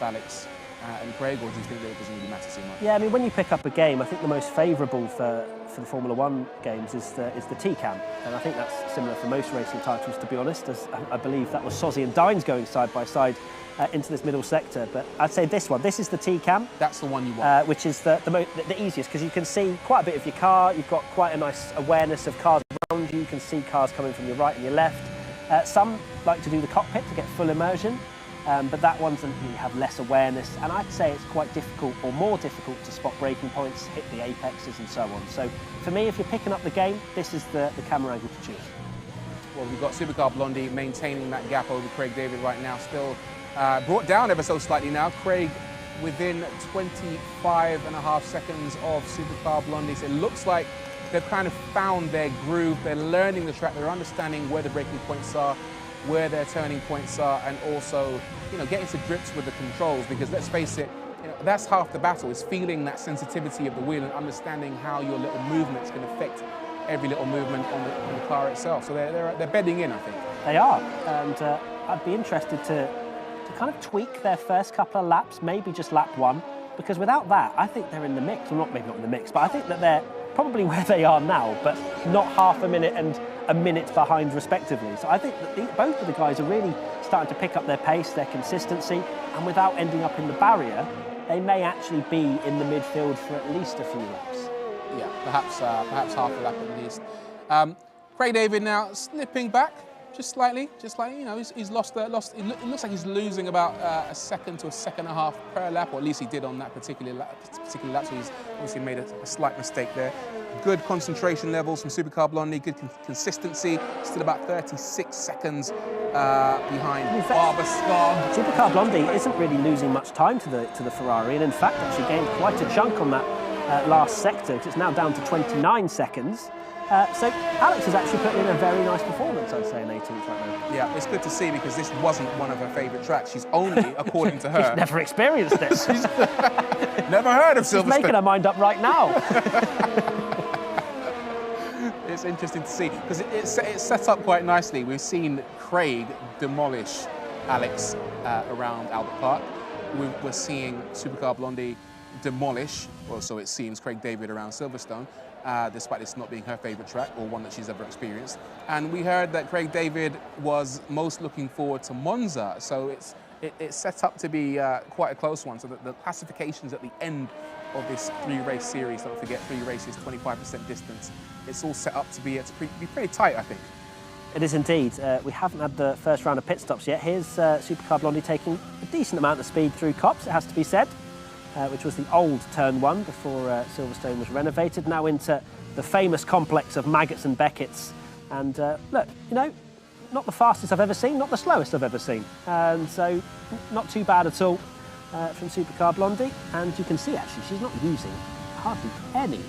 Alex and Craig, or do you think that it doesn't really matter so much? Yeah, I mean, when you pick up a game, I think the most favourable for the Formula One games is the T-Cam, and I think that's similar for most racing titles, to be honest, as I believe that was Sozzi and Dines going side by side into this middle sector. But I'd say this is the T-Cam. That's the one you want. Which is the easiest, because you can see quite a bit of your car, you've got quite a nice awareness of cars around you can see cars coming from your right and your left. Some like to do the cockpit to get full immersion. But that one's you have less awareness, and I'd say it's quite difficult, or more difficult, to spot braking points, hit the apexes and so on. So for me, if you're picking up the game, this is the camera angle to choose. Well, we've got Supercar Blondie maintaining that gap over Craig David right now, still brought down ever so slightly now. Craig within 25.5 seconds of Supercar Blondie. So it looks like they've kind of found their groove, they're learning the track, they're understanding where the braking points are, where their turning points are, and also, getting to grips with the controls, because let's face it, that's half the battle, is feeling that sensitivity of the wheel and understanding how your little movements can affect every little movement on the car itself. So they're bedding in, I think. They are, and I'd be interested to kind of tweak their first couple of laps, maybe just lap 1, because without that, I think they're in the mix. Well, maybe not in the mix, but I think that they're probably where they are now, but not half a minute and a minute behind respectively. So I think that both of the guys are really starting to pick up their pace, their consistency, and without ending up in the barrier, they may actually be in the midfield for at least a few laps. Yeah, perhaps half a lap at least. Craig David now slipping back just slightly. You know, he's lost. It looks like he's losing about a second to a second and a half per lap, or at least he did on that particular lap. So he's obviously made a slight mistake there. Good concentration levels from Supercar Blondie. Good consistency. Still about 36 seconds behind Barber Skog. Supercar Blondie isn't really losing much time to the Ferrari, and in fact actually gained quite a chunk on that last sector, because it's now down to 29 seconds. So Alex has actually put in a very nice performance, I'd say, in 18th right now. Yeah, it's good to see, because this wasn't one of her favourite tracks. She's only, according to her... She's never experienced it. She's never heard of Silverstone. She's making her mind up right now. It's interesting to see, because it's set up quite nicely. We've seen Craig demolish Alex around Albert Park. We're seeing Supercar Blondie demolish, or so it seems, Craig David around Silverstone. Despite this not being her favourite track or one that she's ever experienced. And we heard that Craig David was most looking forward to Monza, so it's set up to be quite a close one. So that the classifications at the end of this 3-race series, don't forget 3 races, 25% distance, it's all set up to be pretty tight, I think. It is indeed. We haven't had the first round of pit stops yet. Here's Supercar Blondie taking a decent amount of speed through Copse, it has to be said. Which was the old Turn 1 before Silverstone was renovated, now into the famous complex of Maggots and Becketts. And look, you know, not the fastest I've ever seen, not the slowest I've ever seen. And so, not too bad at all from Supercar Blondie. And you can see, actually, she's not using hardly any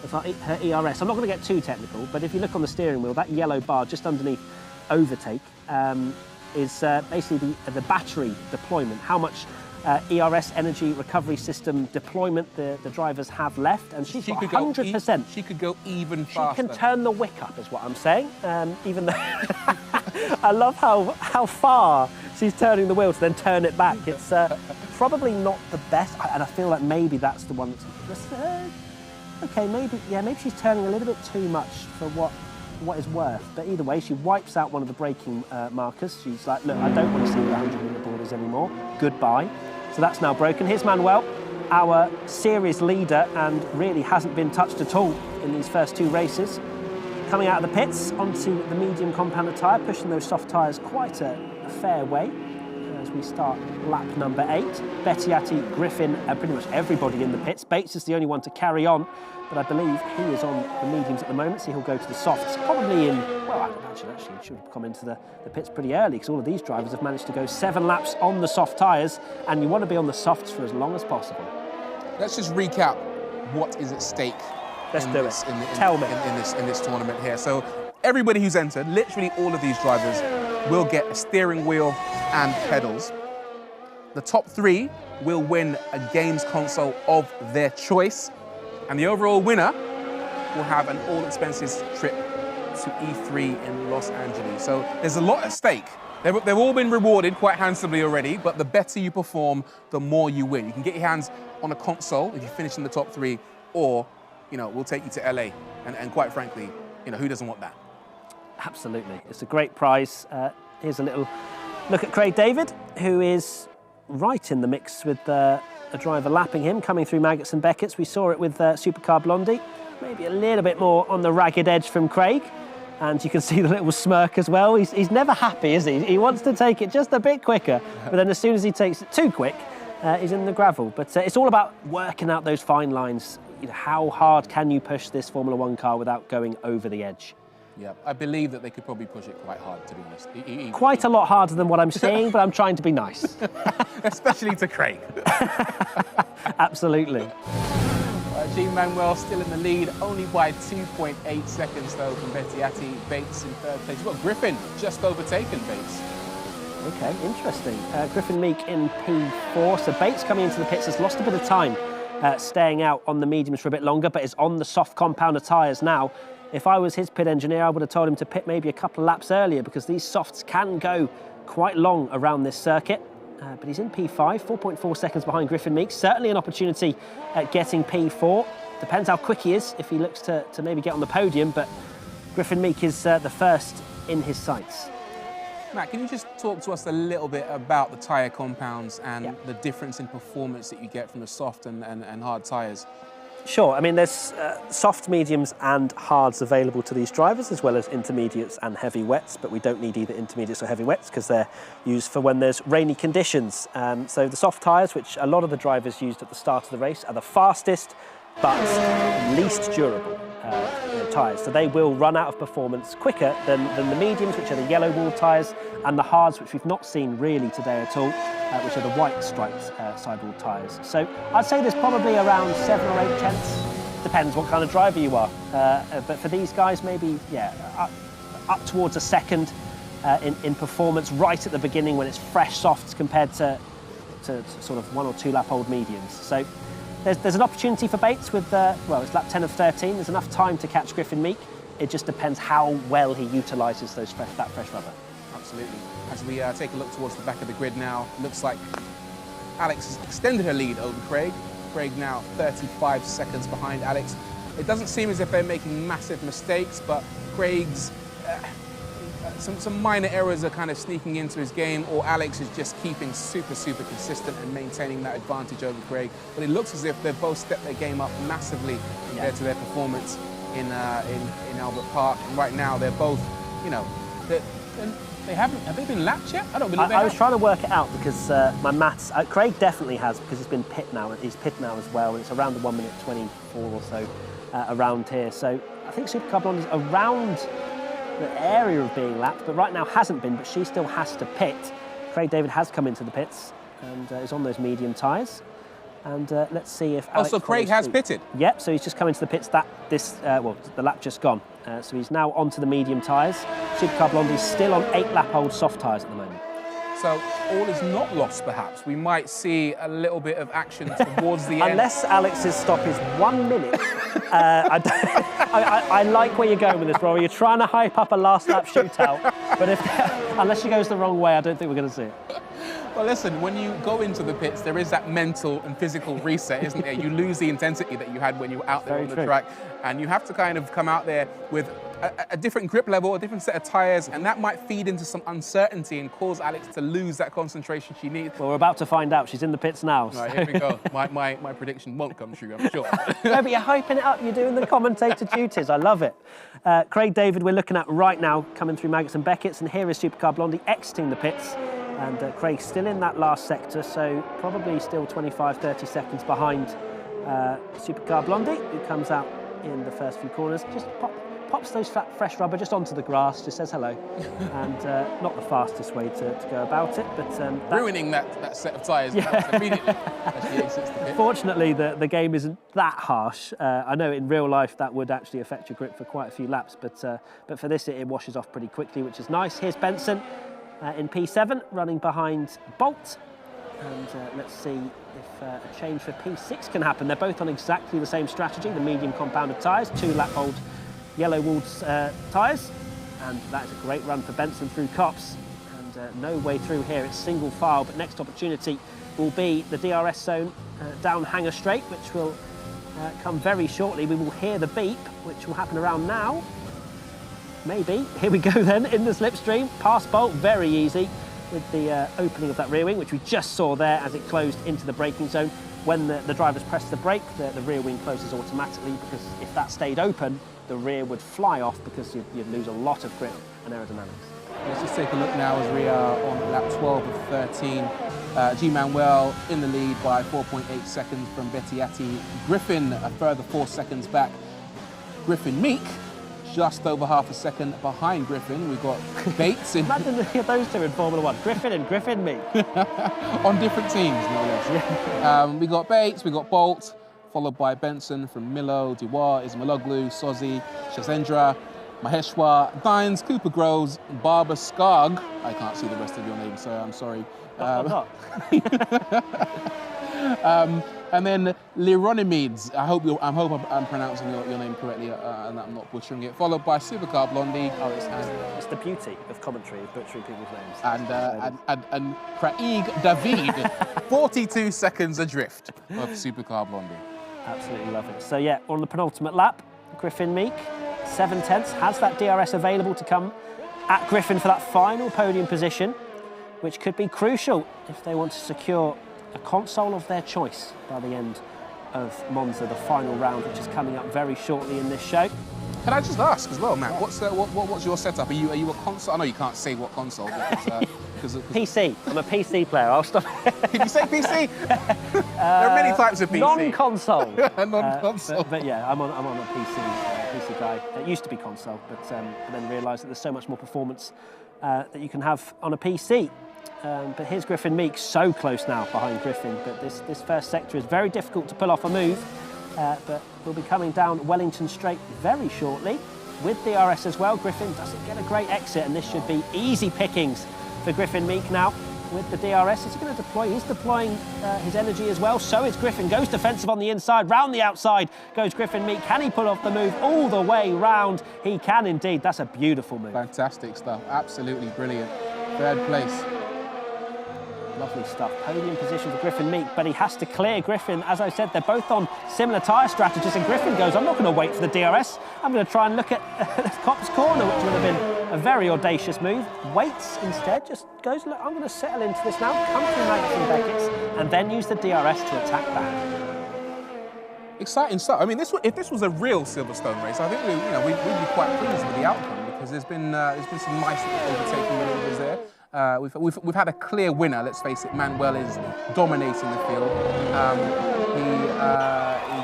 of her ERS. I'm not going to get too technical, but if you look on the steering wheel, that yellow bar just underneath overtake is basically the battery deployment, how much ERS, energy recovery system deployment the drivers have left, and she's got 100%. She could go even faster. She can turn the wick up, is what I'm saying. Even though I love how far she's turning the wheel to then turn it back. It's probably not the best, and I feel like maybe that's the one that's okay. Maybe she's turning a little bit too much for what is worth. But either way, she wipes out one of the braking markers. She's like, look, I don't want to see the 100-metre borders anymore. Goodbye. So that's now broken. Here's Manuel, our series leader, and really hasn't been touched at all in these first 2 races. Coming out of the pits onto the medium compounded tyre, pushing those soft tyres quite a fair way as we start lap number 8. Bettiatti, Griffin, and pretty much everybody in the pits. Bates is the only one to carry on, but I believe he is on the mediums at the moment, so he'll go to the softs probably in, well, actually he should have come into the pits pretty early, because all of these drivers have managed to go 7 laps on the soft tyres, and you want to be on the softs for as long as possible. Let's just recap what is at stake. Let's do it. Tell me. In this tournament here. So everybody who's entered, literally all of these drivers, will get a steering wheel and pedals. The top 3 will win a games console of their choice, and the overall winner will have an all-expenses trip to E3 in Los Angeles. So there's a lot at stake. They've all been rewarded quite handsomely already, but the better you perform, the more you win. You can get your hands on a console if you finish in the top 3, or, you know, we'll take you to LA. And quite frankly, you know, who doesn't want that? Absolutely. It's a great prize. Here's a little look at Craig David, who is right in the mix with a driver lapping him, coming through Maggots and Becketts. We saw it with Supercar Blondie. Maybe a little bit more on the ragged edge from Craig. And you can see the little smirk as well. He's never happy, is he? He wants to take it just a bit quicker, but then as soon as he takes it too quick, he's in the gravel. But it's all about working out those fine lines. You know, how hard can you push this Formula One car without going over the edge? Yeah, I believe that they could probably push it quite hard, to be honest. Quite a lot harder than what I'm saying, but I'm trying to be nice. Especially to Craig. Absolutely. Jean Manuel still in the lead, only by 2.8 seconds though from Bettiatti. Bates in 3rd place. You've got Griffin just overtaken Bates. Okay, interesting. Griffin Meek in P4. So Bates coming into the pits has lost a bit of time staying out on the mediums for a bit longer, but is on the soft compounder tyres now. If I was his pit engineer, I would have told him to pit maybe a couple of laps earlier, because these softs can go quite long around this circuit. But he's in P5, 4.4 seconds behind Griffin Meek. Certainly an opportunity at getting P4. Depends how quick he is if he looks to maybe get on the podium, but Griffin Meek is the first in his sights. Matt, can you just talk to us a little bit about the tyre compounds and Yeah. the difference in performance that you get from the soft and hard tyres? Sure, I mean, there's soft, mediums and hards available to these drivers, as well as intermediates and heavy wets, but we don't need either intermediates or heavy wets because they're used for when there's rainy conditions. So the soft tyres, which a lot of the drivers used at the start of the race, are the fastest but least durable tyres. So they will run out of performance quicker than the mediums, which are the yellow wall tyres, and the hards, which we've not seen really today at all, which are the white striped sidewall tyres. So I'd say there's probably around 7 or 8 tenths. Depends what kind of driver you are. But for these guys, maybe, yeah, up towards a second in performance right at the beginning when it's fresh softs compared to sort of 1 or 2 lap old mediums. So there's an opportunity for Bates with, well, it's lap 10 of 13. There's enough time to catch Griffin Meek. It just depends how well he utilises that fresh rubber. Absolutely. As we take a look towards the back of the grid now, looks like Alex has extended her lead over Craig. Craig now 35 seconds behind Alex. It doesn't seem as if they're making massive mistakes, but Craig's some minor errors are kind of sneaking into his game, or Alex is just keeping super consistent and maintaining that advantage over Craig. But it looks as if they've both stepped their game up massively compared to their performance in Albert Park. And right now they're both, you know, have they been lapped yet? I don't believe they have. I was trying to work it out because my maths, Craig definitely has, because he's been pit now. He's pit now as well, and it's around the 1 minute 24 or so around here. So I think Supercar Blondie is around the area of being lapped, but right now hasn't been, but she still has to pit. Craig David has come into the pits and is on those medium tyres. And let's see if Alex so Craig has pitted? Yep, so he's just come into the pits the lap just gone. So he's now onto the medium tyres. Supercar Blondie's still on 8 lap old soft tyres at the moment. So all is not lost, perhaps. We might see a little bit of action towards the end. Unless Alex's stop is 1 minute. I like where you're going with this, Rory. You're trying to hype up a last lap shootout, but unless she goes the wrong way, I don't think we're going to see it. Well, listen, when you go into the pits, there is that mental and physical reset, isn't there? You lose the intensity that you had when you were out there on the track, and you have to kind of come out there with a different grip level, a different set of tyres, and that might feed into some uncertainty and cause Alex to lose that concentration she needs. Well, we're about to find out. She's in the pits now. Right, here we go. My prediction won't come true, I'm sure. No, but you're hyping it up. You're doing the commentator duties. I love it. Craig David, we're looking at right now, coming through Maggots and Beckett's, and here is Supercar Blondie exiting the pits. And Craig's still in that last sector, so probably still 25, 30 seconds behind Supercar Blondie, who comes out in the first few corners. Just pops those fresh rubber just onto the grass, just says hello. And not the fastest way to go about it, but... ruining that set of tyres immediately as she exits the pit. Fortunately, the game isn't that harsh. I know in real life that would actually affect your grip for quite a few laps, but for this it washes off pretty quickly, which is nice. Here's Benson in P7, running behind Bolt. And let's see if a change for P6 can happen. They're both on exactly the same strategy, the medium compounded tyres, 2 lap old yellow walled tyres. And that is a great run for Benson through Copse. And no way through here, it's single file, but next opportunity will be the DRS zone down Hanger Straight, which will come very shortly. We will hear the beep, which will happen around now. Maybe. Here we go then, in the slipstream. Past Bolt, very easy, with the opening of that rear wing, which we just saw there as it closed into the braking zone. When the drivers press the brake, the rear wing closes automatically, because if that stayed open, the rear would fly off because you'd lose a lot of grip and aerodynamics. Let's just take a look now as we are on lap 12 of 13. G. Manuel in the lead by 4.8 seconds from Bettiatti. Griffin a further 4 seconds back. Griffin Meek just over half a second behind Griffin. We've got Bates in... Imagine those two in Formula 1, Griffin and Griffin Meek. On different teams, no less. We got Bates, we got Bolt, followed by Benson from Milo, Dewar, Ismailoglu, Sozi, Shazendra, Maheshwar, Dines, Cooper Groves, Barber Skarg. I can't see the rest of your name, so I'm sorry. I'm not. And then Lironimedes. I hope I'm pronouncing your name correctly and I'm not butchering it. Followed by Supercar Blondie. Oh, it's the beauty of commentary, of butchering people's names. And Craig David, 42 seconds adrift of Supercar Blondie. Absolutely love it. So yeah, on the penultimate lap, Griffin Meek, 7 tenths, has that DRS available to come at Griffin for that final podium position, which could be crucial if they want to secure a console of their choice by the end of Monza, the final round, which is coming up very shortly in this show. Can I just ask as well, Matt, what's your setup? Are you a console? I know you can't say what console because PC. I'm a PC player. I'll stop. Did you say PC? There are many types of PC. Non-console. Non-console. But yeah, I'm on a PC guy. It used to be console, but I then realised that there's so much more performance that you can have on a PC. But here's Griffin Meek, so close now behind Griffin. But this first sector is very difficult to pull off a move. But we'll be coming down Wellington Straight very shortly with DRS as well. Griffin doesn't get a great exit, and this should be easy pickings for Griffin Meek now with the DRS. Is he going to deploy? He's deploying his energy as well. So is Griffin. Goes defensive on the inside, round the outside goes Griffin Meek. Can he pull off the move all the way round? He can indeed. That's a beautiful move. Fantastic stuff. Absolutely brilliant. Third place. Lovely stuff. Podium position for Griffin Meek, but he has to clear Griffin. As I said, they're both on similar tyre strategies, and Griffin goes, I'm not going to wait for the DRS. I'm going to try and look at Cop's corner, which would have been a very audacious move. Waits instead, just goes, look, I'm going to settle into this now, come through Knights and Beckett's, and then use the DRS to attack back. Exciting stuff. I mean, if this was a real Silverstone race, I think we'd be quite pleased with the outcome, because there's been some nice overtaking maneuvers there. We've had a clear winner. Let's face it, Manuel is dominating the field.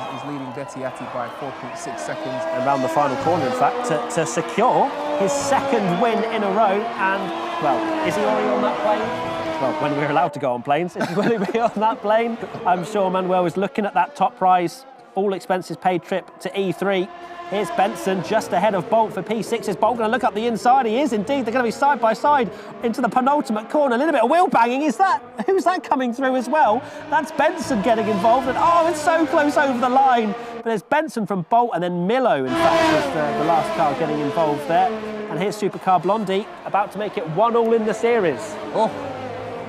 He's leading Bettiatti by 4.6 seconds. Around the final corner, in fact, to secure his second win in a row. And, well, is he already on that plane? Well, when we're allowed to go on planes, is he going to be on that plane? I'm sure Manuel is looking at that top prize, all expenses paid trip to E3. Here's Benson just ahead of Bolt for P6. Is Bolt going to look up the inside? He is indeed. They're going to be side by side into the penultimate corner. A little bit of wheel banging. Who's that coming through as well? That's Benson getting involved. And oh, it's so close over the line. But there's Benson from Bolt, and then Milo, in fact, was the last car getting involved there. And here's Supercar Blondie about to make it 1-1 in the series. Oh.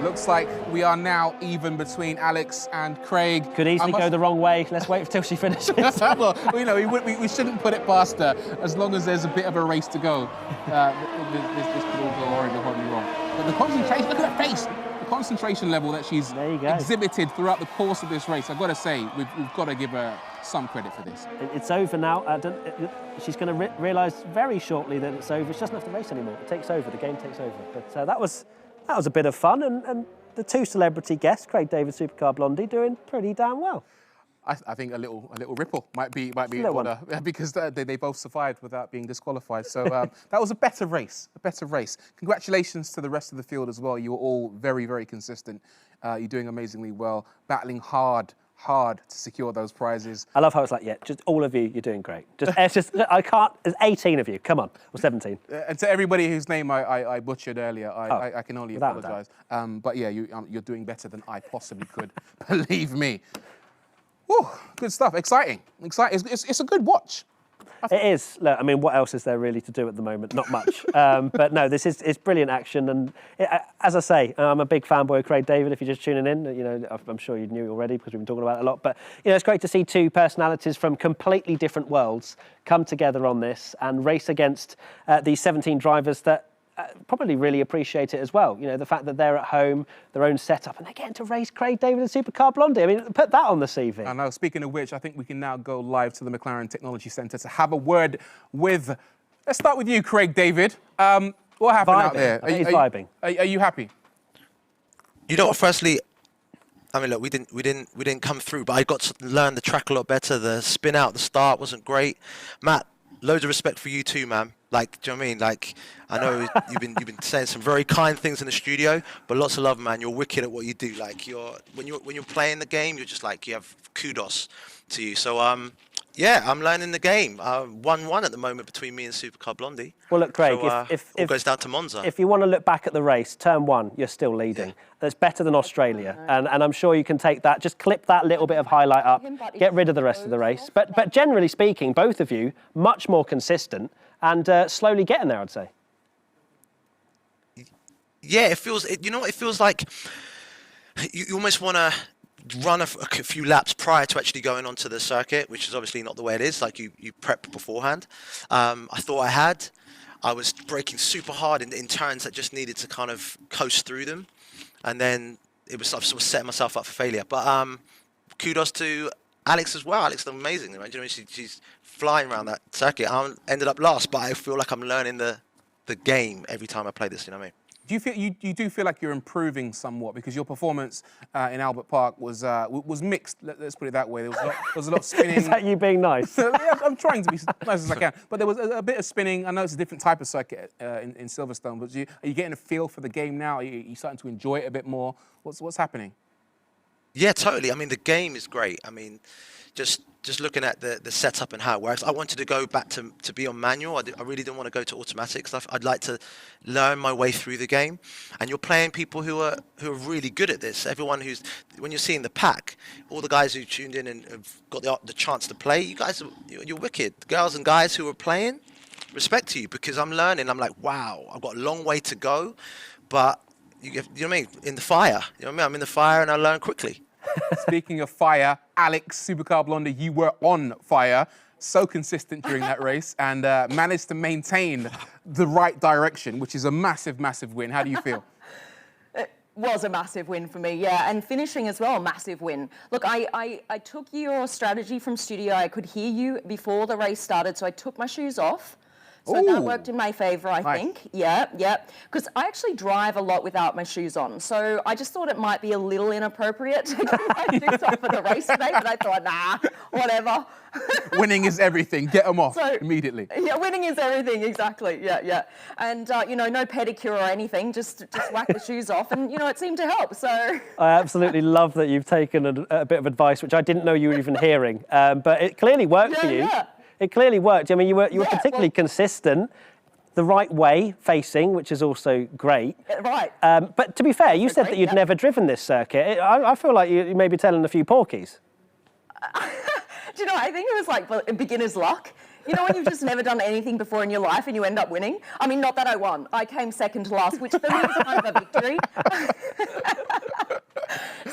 Looks like we are now even between Alex and Craig. Could easily go the wrong way. Let's wait until she finishes. Well, we shouldn't put it past her. As long as there's a bit of a race to go, this could all go horribly wrong. But the concentration, look at her face. The concentration level that she's exhibited throughout the course of this race, I've got to say, we've got to give her some credit for this. It's over now. She's going to realise very shortly that it's over. She doesn't have to race anymore. It takes over. The game takes over. But that was a bit of fun, and the two celebrity guests, Craig David, Supercar Blondie, doing pretty damn well. I think a little ripple might be in order, because they both survived without being disqualified. So that was a better race. Congratulations to the rest of the field as well. You were all very, very consistent. You're doing amazingly well, battling hard to secure those prizes. I love how it's like, yeah, just all of you, you're doing great. I can't, there's 18 of you, come on, or 17. And to everybody whose name I butchered earlier, I can only apologise. But yeah, you're doing better than I possibly could, believe me. Whew, good stuff, exciting. It's a good watch. It is. Look, I mean, what else is there really to do at the moment? Not much. But no, it's brilliant action. And as I say, I'm a big fanboy of Craig David. If you're just tuning in, I'm sure you knew already because we've been talking about it a lot. But it's great to see two personalities from completely different worlds come together on this and race against these 17 drivers that probably really appreciate it as well. The fact that they're at home, their own setup, and they're getting to race Craig David and Supercar Blondie. I mean, put that on the CV. I know. Speaking of which, I think we can now go live to the McLaren Technology Centre to have a word with... Let's start with you, Craig David. What happened out there? He's vibing. Are you happy? You know what? Firstly, I mean, look, we didn't come through, but I got to learn the track a lot better. The spin out, the start wasn't great. Matt, loads of respect for you too, man. Like, do you know what I mean? Like, I know you've been saying some very kind things in the studio, but lots of love, man. You're wicked at what you do. Like, when you're playing the game, you're just like, you have kudos to you. So, yeah, I'm learning the game. 1-1 at the moment between me and Supercar Blondie. Well, look, Craig, so, if all goes down to Monza. If you want to look back at the race, turn one, you're still leading. Yeah. That's better than Australia, and I'm sure you can take that. Just clip that little bit of highlight up, get rid of the rest of the race. But generally speaking, both of you much more consistent and slowly getting there, I'd say. Yeah, it feels like you almost want to run a few laps prior to actually going onto the circuit, which is obviously not the way it is. Like you prep beforehand. I thought I had. I was braking super hard in turns that just needed to kind of coast through them, and then I was sort of setting myself up for failure. But kudos to Alex as well. Alex is amazing, right? You know, she's flying around that circuit. I ended up last, but I feel like I'm learning the game every time I play this. You know what I mean? Do you feel you do feel like you're improving somewhat because your performance in Albert Park was mixed? Let's put it that way. There was a lot of spinning. Is that you being nice? Yeah, I'm trying to be as nice as I can. But there was a bit of spinning. I know it's a different type of circuit in Silverstone. But are you getting a feel for the game now? Are you starting to enjoy it a bit more? What's happening? Yeah, totally. I mean, the game is great. I mean, just looking at the setup and how it works. I wanted to go back to be on manual. I really didn't want to go to automatic stuff. I'd like to learn my way through the game. And you're playing people who are really good at this. Everyone when you're seeing the pack, all the guys who tuned in and have got the chance to play, you guys, you're wicked. The girls and guys who are playing, respect to you, because I'm learning. I'm like, wow, I've got a long way to go, but you know what I mean? In the fire, you know what I mean? I'm in the fire and I learn quickly. Speaking of fire, Alex, Supercar Blondie, you were on fire, so consistent during that race, and managed to maintain the right direction, which is a massive, massive win. How do you feel? It was a massive win for me, yeah, and finishing as well, a massive win. Look, I took your strategy from studio. I could hear you before the race started, so I took my shoes off. So that worked in my favour, I think. Yeah. Because I actually drive a lot without my shoes on. So I just thought it might be a little inappropriate to get my shoes off for the race today. But I thought, nah, whatever. Winning is everything. Get them off immediately. Yeah, winning is everything, exactly. Yeah. And, you know, no pedicure or anything. Just whack the shoes off. And, you know, it seemed to help. So I absolutely love that you've taken a bit of advice, which I didn't know you were even hearing. But it clearly worked for you. Yeah. It clearly worked. I mean, you were particularly consistent, the right way facing, which is also great. Right. But to be fair, you said that you'd never driven this circuit. I feel like you may be telling a few porkies. Do you know, I think it was like beginner's luck. You know when you've just never done anything before in your life and you end up winning? I mean, not that I won. I came second to last, which for me is kind of a victory.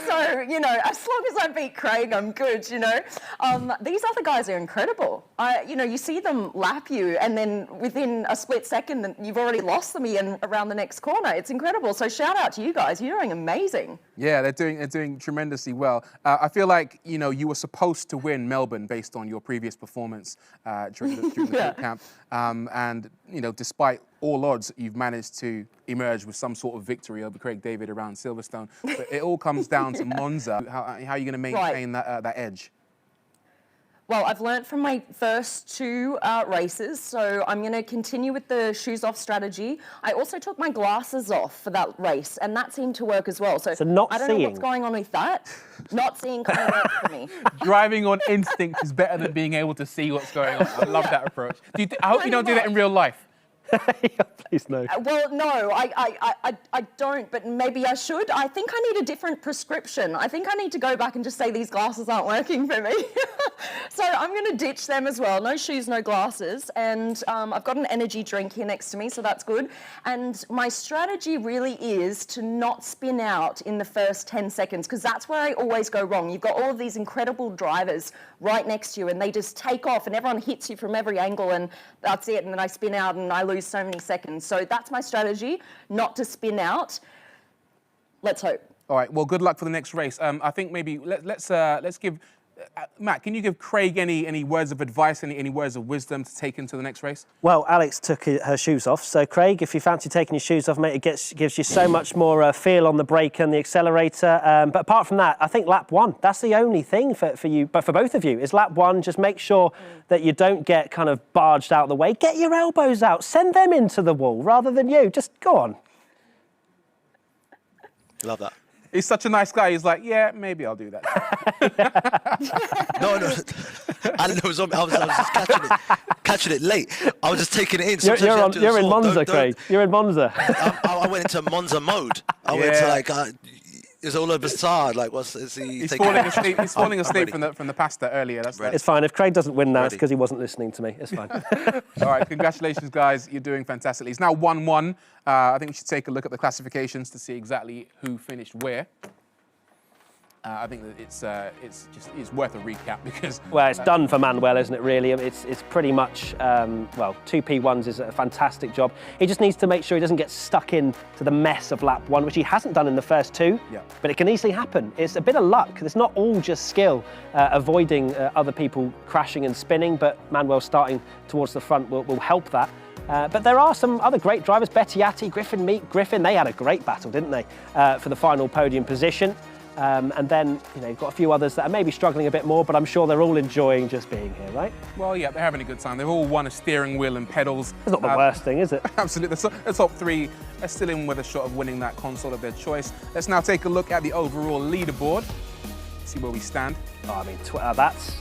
So, you know, as long as I beat Craig, I'm good, you know. These other guys are incredible. You know, you see them lap you and then within a split second, you've already lost them again around the next corner. It's incredible. So shout out to you guys. You're doing amazing. Yeah, they're doing tremendously well. I feel like, you know, you were supposed to win Melbourne based on your previous performance during the camp. And, you know, despite all odds, you've managed to emerge with some sort of victory over Craig David around Silverstone. But it all comes down to Monza. How are you going to maintain that edge? Well, I've learnt from my first two races, so I'm going to continue with the shoes off strategy. I also took my glasses off for that race, and that seemed to work as well. So not I don't seeing. know what's going on with that. Not seeing kind of works for me. Driving on instinct is better than being able to see what's going on. I love that approach. I hope you don't do that in real life. Please no. Well, no, I don't, but maybe I should. I think I need a different prescription. I think I need to go back and just say these glasses aren't working for me. So I'm going to ditch them as well. No shoes, no glasses. And I've got an energy drink here next to me, so that's good. And my strategy really is to not spin out in the first 10 seconds, because that's where I always go wrong. You've got all of these incredible drivers right next to you, and they just take off, and everyone hits you from every angle, and that's it. And then I spin out, and I lose so many seconds. So that's my strategy, not to spin out. Let's hope. All right. Well, good luck for the next race. I think maybe let's give Matt. Can you give Craig any words of advice, any words of wisdom to take into the next race? Well, Alex took her shoes off. So, Craig, if you fancy taking your shoes off, mate, it gives you so much more feel on the brake and the accelerator. But apart from that, I think lap one, that's the only thing for you, but for both of you, is lap one. Just make sure that you don't get kind of barged out of the way. Get your elbows out. Send them into the wall rather than you. Just go on. Love that. He's such a nice guy. He's like, yeah, maybe I'll do that. No. I didn't know it was on me. I was just catching it late. I was just taking it in. You're in Monza, Craig. You're in Monza. I went into Monza mode. I went to like, it's all a bizarre. Like, He's falling asleep. He's falling asleep from the pasta earlier. It's fine. If Craig doesn't win now, it's because he wasn't listening to me. It's fine. All right, congratulations, guys. You're doing fantastically. It's now 1-1. I think we should take a look at the classifications to see exactly who finished where. I think that it's worth a recap because... Well, it's done for Manuel, isn't it, really? It's pretty much, well, 2 P1s is a fantastic job. He just needs to make sure he doesn't get stuck into the mess of lap 1, which he hasn't done in the first 2, but it can easily happen. It's a bit of luck. It's not all just skill, avoiding other people crashing and spinning, but Manuel starting towards the front will help that. But there are some other great drivers, Bettiatti, Griffin, they had a great battle, didn't they, for the final podium position. And then, you've got a few others that are maybe struggling a bit more, but I'm sure they're all enjoying just being here, right? Well, yeah, they're having a good time. They've all won a steering wheel and pedals. It's not the worst thing, is it? Absolutely. The top 3 are still in with a shot of winning that console of their choice. Let's now take a look at the overall leaderboard, see where we stand. Oh, I mean, that's...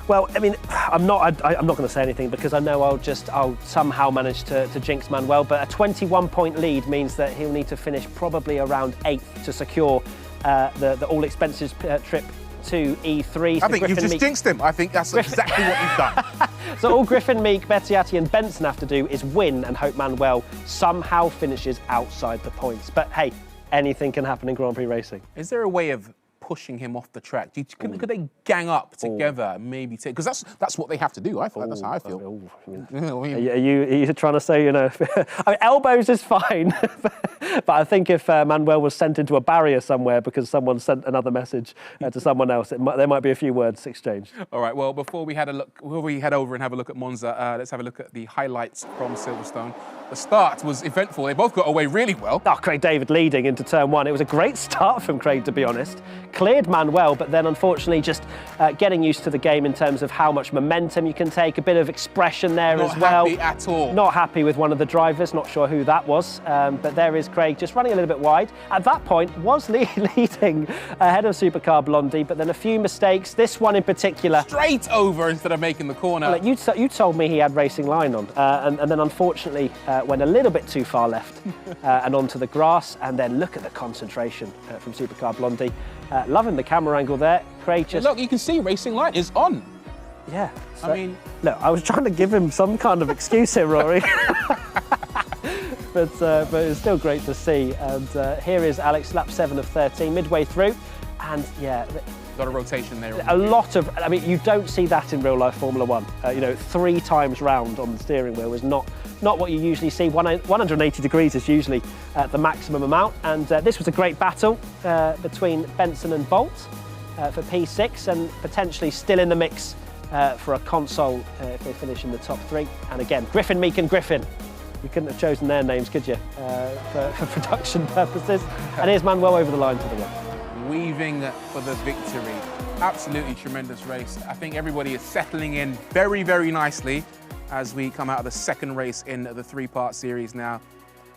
Well, I mean, I'm not going to say anything because I know I'll somehow manage to jinx Manuel, but a 21-point lead means that he'll need to finish probably around 8th to secure the all expenses trip to E3. So I think you've just jinxed him. I think that's exactly what you've done. So all Griffin, Meek, Bettiatti and Benson have to do is win and hope Manuel somehow finishes outside the points. But hey, anything can happen in Grand Prix racing. Is there a way of pushing him off the track? Could they gang up together, maybe take? Because that's what they have to do. I feel that's how I feel. Are you trying to say, I mean, elbows is fine, but I think if Manuel was sent into a barrier somewhere because someone sent another message to someone else, there might be a few words exchanged. All right. Well, before we head over and have a look at Monza, let's have a look at the highlights from Silverstone. The start was eventful. They both got away really well. Oh, Craig David leading into turn 1. It was a great start from Craig, to be honest. Cleared Manuel, but then unfortunately just getting used to the game in terms of how much momentum you can take, a bit of expression there as well. Not happy at all. Not happy with one of the drivers, not sure who that was, but there is Craig just running a little bit wide. At that point, was leading ahead of Supercar Blondie, but then a few mistakes, this one in particular. Straight over instead of making the corner. Well, you told me he had racing line on, and then unfortunately went a little bit too far left and onto the grass, and then look at the concentration from Supercar Blondie. Loving the camera angle there. Craig just... Look, you can see racing line is on. Yeah. So, I mean... Look, I was trying to give him some kind of excuse here, Rory. but it's still great to see. And here is Alex, lap 7 of 13, midway through. And yeah... Got a rotation there. A lot of... I mean, you don't see that in real-life Formula 1. 3 times round on the steering wheel is not what you usually see. 180 degrees is usually the maximum amount. And this was a great battle between Benson and Bolt for P6 and potentially still in the mix for a console if they finish in the top 3. And again, Griffin, Meek and Griffin. You couldn't have chosen their names, could you, for production purposes. And here's Manuel over the line to the win. Weaving for the victory. Absolutely tremendous race. I think everybody is settling in very, very nicely as we come out of the second race in the 3-part series now.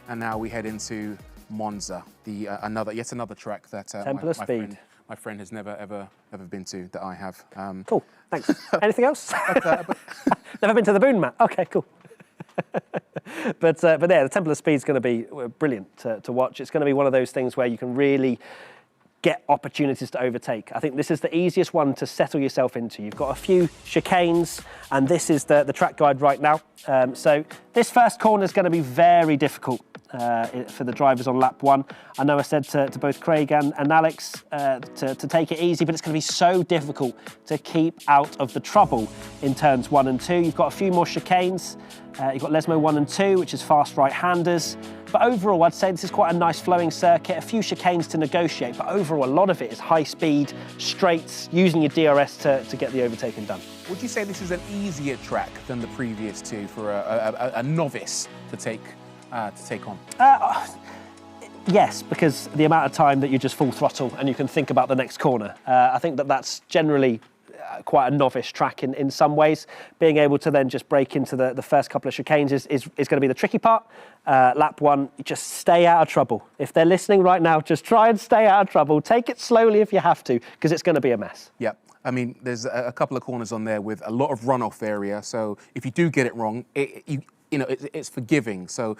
And now we head into Monza, yet another track that my friend has never ever been to that I have. Cool, thanks. Anything else? Never been to the Boone, Matt? Okay, cool. But yeah, the Temple of Speed is going to be brilliant to watch. It's going to be one of those things where you can really get opportunities to overtake. I think this is the easiest one to settle yourself into. You've got a few chicanes, and this is the track guide right now. So this first corner is going to be very difficult for the drivers on lap 1. I know I said to both Craig and Alex to take it easy, but it's going to be so difficult to keep out of the trouble in turns 1 and 2. You've got a few more chicanes. You've got Lesmo 1 and 2, which is fast right-handers. But overall, I'd say this is quite a nice flowing circuit, a few chicanes to negotiate, but overall, a lot of it is high speed, straights, using your DRS to get the overtaking done. Would you say this is an easier track than the previous 2 for a novice to take on? Yes, because the amount of time that you just full throttle and you can think about the next corner. I think that's generally quite a novice track in some ways. Being able to then just break into the first couple of chicanes is going to be the tricky part. Lap 1, just stay out of trouble. If they're listening right now, just try and stay out of trouble. Take it slowly if you have to, because it's going to be a mess. Yeah. I mean, there's a couple of corners on there with a lot of runoff area. So if you do get it wrong, it's forgiving. So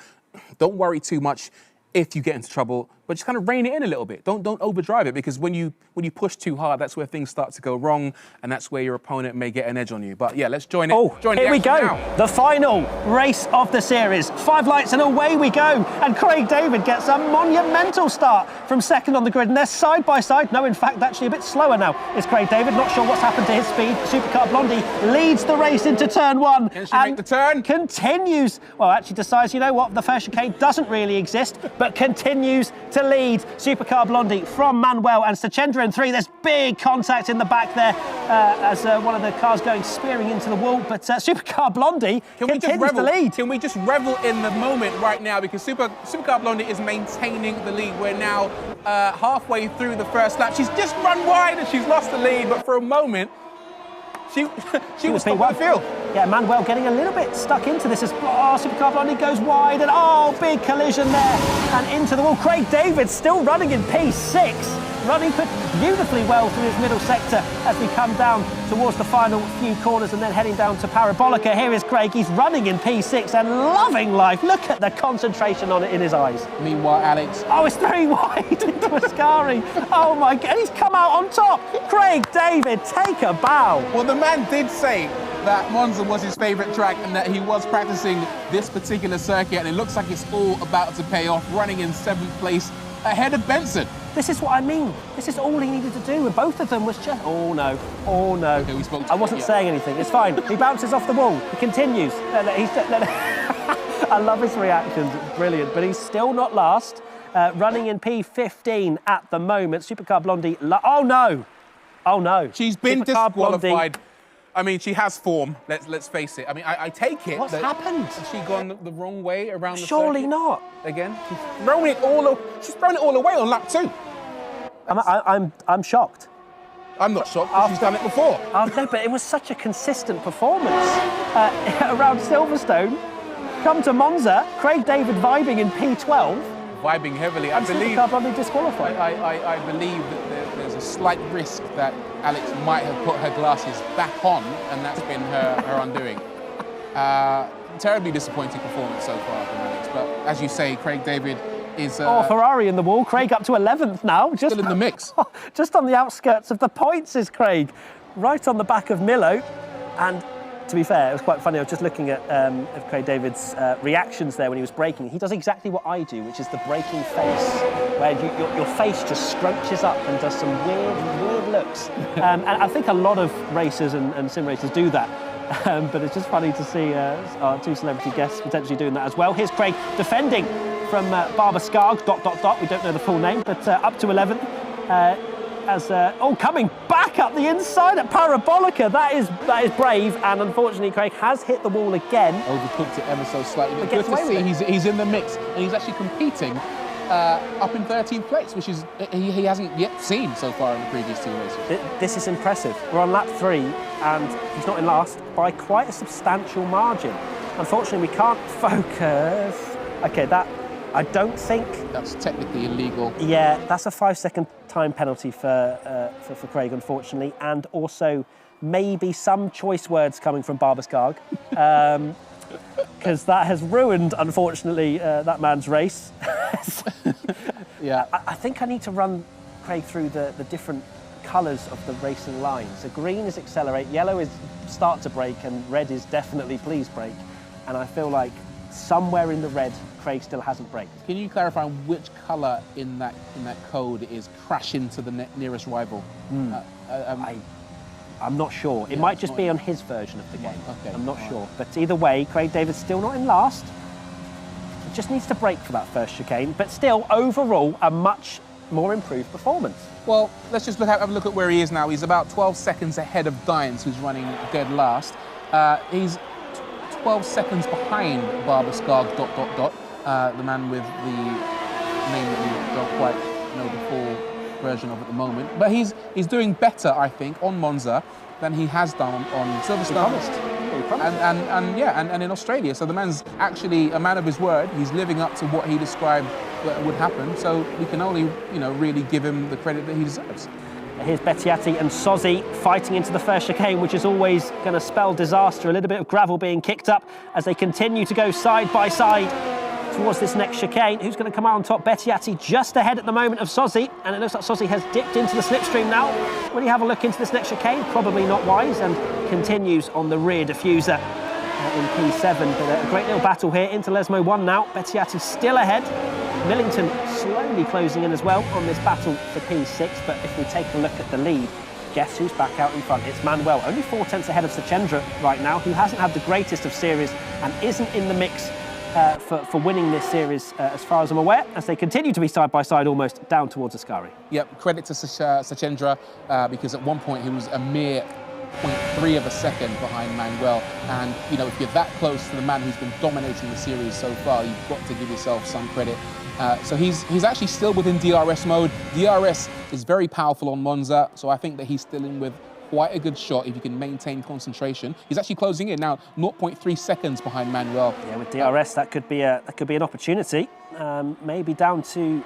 don't worry too much. if you get into trouble, but just kind of rein it in a little bit. Don't overdrive it, because when you push too hard, that's where things start to go wrong, and that's where your opponent may get an edge on you. But yeah, let's join it. Oh, here we go. Now. The final race of the series. 5 lights and away we go. And Craig David gets a monumental start from second on the grid. And they're side by side. No, in fact, actually a bit slower now is Craig David. Not sure what's happened to his speed. Supercar Blondie leads the race into turn 1. Can she make the turn? Continues. Well, actually decides, you know what, the first chicane doesn't really exist, but continues to lead Supercar Blondie from Manuel and Sachendra in 3. There's big contact in the back there as one of the cars going spearing into the wall, but Supercar Blondie continues to lead. Can we just revel in the moment right now, because Supercar Blondie is maintaining the lead. We're now halfway through the first lap. She's just run wide and she's lost the lead, but for a moment, she was top of the field. Yeah, Manuel getting a little bit stuck into this as Supercar Blondie goes wide, and big collision there and into the wall. Craig David still running in P6, running beautifully well through his middle sector as we come down towards the final few corners and then heading down to Parabolica. Here is Craig, he's running in P6 and loving life. Look at the concentration on it in his eyes. Meanwhile, Alex. Oh, it's very wide into Ascari. Oh my God, he's come out on top. Craig David, take a bow. Well, the man did say that Monza was his favourite track and that he was practicing this particular circuit, and it looks like it's all about to pay off, running in 7th place ahead of Benson. This is what I mean. This is all he needed to do, and both of them was just, oh no. Okay, we spoke to I wasn't saying anything, it's fine. He bounces off the wall, he continues. I love his reactions, it's brilliant, but he's still not last. Running in P15 at the moment. Supercar Blondie, oh no. She's been Supercar disqualified. Blondie. I mean, she has form, let's face it. I mean, I take it. What's happened? Has she gone the wrong way around the Surely circuit? not. Again? She's thrown it all away on lap 2. I'm shocked. I'm not shocked, because she's done it before. No, but it was such a consistent performance around Silverstone. Come to Monza, Craig David vibing in P12. Vibing heavily. I believe. Supercar Blondie disqualified. I believe that there's a slight risk that Alex might have put her glasses back on, and that's been her undoing. Terribly disappointing performance so far from Alex, but as you say, Craig David is... Ferrari in the wall. Craig up to 11th now. Still in the mix. Just on the outskirts of the points is Craig. Right on the back of Milo. And to be fair, it was quite funny. I was just looking at Craig David's reactions there when he was braking. He does exactly what I do, which is the braking face, where your face just scrunches up and does some weird looks. And I think a lot of racers and sim racers do that. But it's just funny to see our 2 celebrity guests potentially doing that as well. Here's Craig defending from Barbara Skarg, ... We don't know the full name, but up to 11th. Coming back up the inside at Parabolica. That is brave, and unfortunately Craig has hit the wall again. Overcooked it ever so slightly. But gets away with it. He's in the mix, and he's actually competing up in 13th place, which is he hasn't yet seen so far in the previous 2 races. This is impressive. We're on lap 3, and he's not in last by quite a substantial margin. Unfortunately, we can't focus. Okay, that I don't think... That's technically illegal. Yeah, that's a 5-second time penalty for Craig, unfortunately, and also maybe some choice words coming from Barbara Skarg, because that has ruined, unfortunately, that man's race. Yeah. I think I need to run Craig through the different colours of the racing lines. So green is accelerate, yellow is start to brake, and red is definitely please brake. And I feel like somewhere in the red, Craig still hasn't braked. Can you clarify which colour in that code is crash into the nearest rival? I'm not sure. It might just be on his version of the game. Okay, I'm not sure. But either way, Craig David's still not in last. He just needs to brake for that first chicane, but still, overall, a much more improved performance. Well, let's just have a look at where he is now. He's about 12 seconds ahead of Dines, who's running dead last. He's 12 seconds behind Barbara Skarg, ... the man with the name that we don't quite know the full version of at the moment. But he's doing better, I think, on Monza than he has done on Silverstone. And in Australia. So the man's actually a man of his word. He's living up to what he described would happen. So we can only, really give him the credit that he deserves. Here's Bettiatti and Sozzi fighting into the first chicane, which is always going to spell disaster. A little bit of gravel being kicked up as they continue to go side by side. towards this next chicane. Who's going to come out on top? Bettiatti just ahead at the moment of Sozzi, and it looks like Sozzi has dipped into the slipstream now. Will he have a look into this next chicane? Probably not wise, and continues on the rear diffuser in P7. But a great little battle here into Lesmo 1 now. Bettiatti still ahead. Millington slowly closing in as well on this battle for P6, but if we take a look at the lead, guess who's back out in front? It's Manuel, only 4 tenths ahead of Sechendra right now, who hasn't had the greatest of series and isn't in the mix for winning this series, as far as I'm aware, as they continue to be side by side almost down towards Ascari. Yep, credit to Sechendra, because at one point he was a mere 0.3 of a second behind Manuel, and you know, if you're that close to the man who's been dominating the series so far, you've got to give yourself some credit. So he's actually still within DRS mode. DRS is very powerful on Monza, so I think that he's still in with quite a good shot if you can maintain concentration. He's actually closing in now, 0.3 seconds behind Manuel. Yeah, with DRS that could be an opportunity. Maybe down to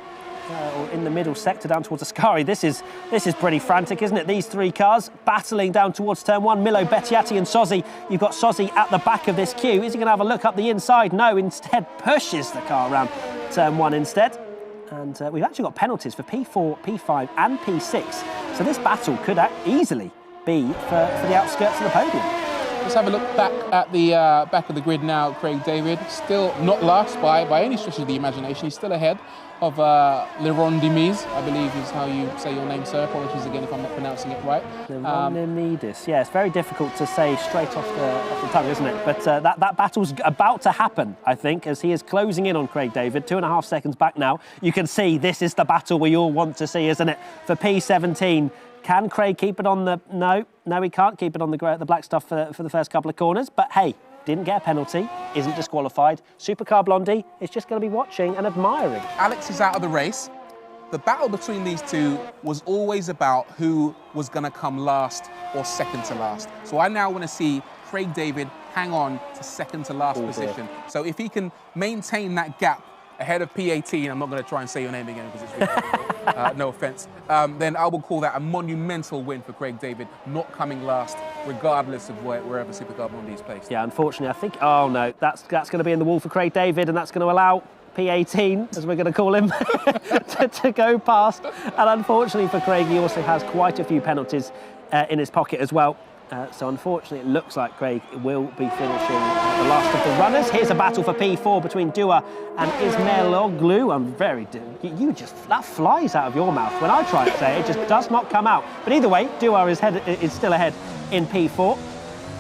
or in the middle sector down towards Ascari. This is pretty frantic, isn't it? These three cars battling down towards turn 1. Milo, Bettiatti and Sozzi. You've got Sozzi at the back of this queue. Is he going to have a look up the inside? No, instead pushes the car around turn 1 instead. And we've actually got penalties for P4, P5 and P6. So this battle could easily be for the outskirts of the podium. Let's have a look back at the back of the grid now. Craig David, still not last by any stretch of the imagination. He's still ahead of Leron Demise, I believe is how you say your name, sir. Apologies again if I'm not pronouncing it right. Leron yeah, it's very difficult to say straight off the tongue, isn't it? But that battle's about to happen, I think, as he is closing in on Craig David. 2.5 seconds back now. You can see this is the battle we all want to see, isn't it? For P17. Can Craig keep it on the... No, he can't keep it on the black stuff for the first couple of corners. But hey, didn't get a penalty, isn't disqualified. Supercar Blondie is just going to be watching and admiring. Alex is out of the race. The battle between these two was always about who was going to come last or second to last. So I now want to see Craig David hang on to second to last position. Dear. So if he can maintain that gap ahead of P18, I'm not going to try and say your name again because it's really no offense, then I will call that a monumental win for Craig David, not coming last, regardless of wherever Supercar Blondie is placed. Yeah, unfortunately, I think, oh no, that's going to be in the wall for Craig David, and that's going to allow P18, as we're going to call him, to go past. And unfortunately for Craig, he also has quite a few penalties in his pocket as well. So unfortunately, it looks like Craig will be finishing the last of the runners. Here's a battle for P4 between Dua and Ismailoglu. I'm very... that flies out of your mouth. When I try to say it, it just does not come out. But either way, Dua is still ahead in P4.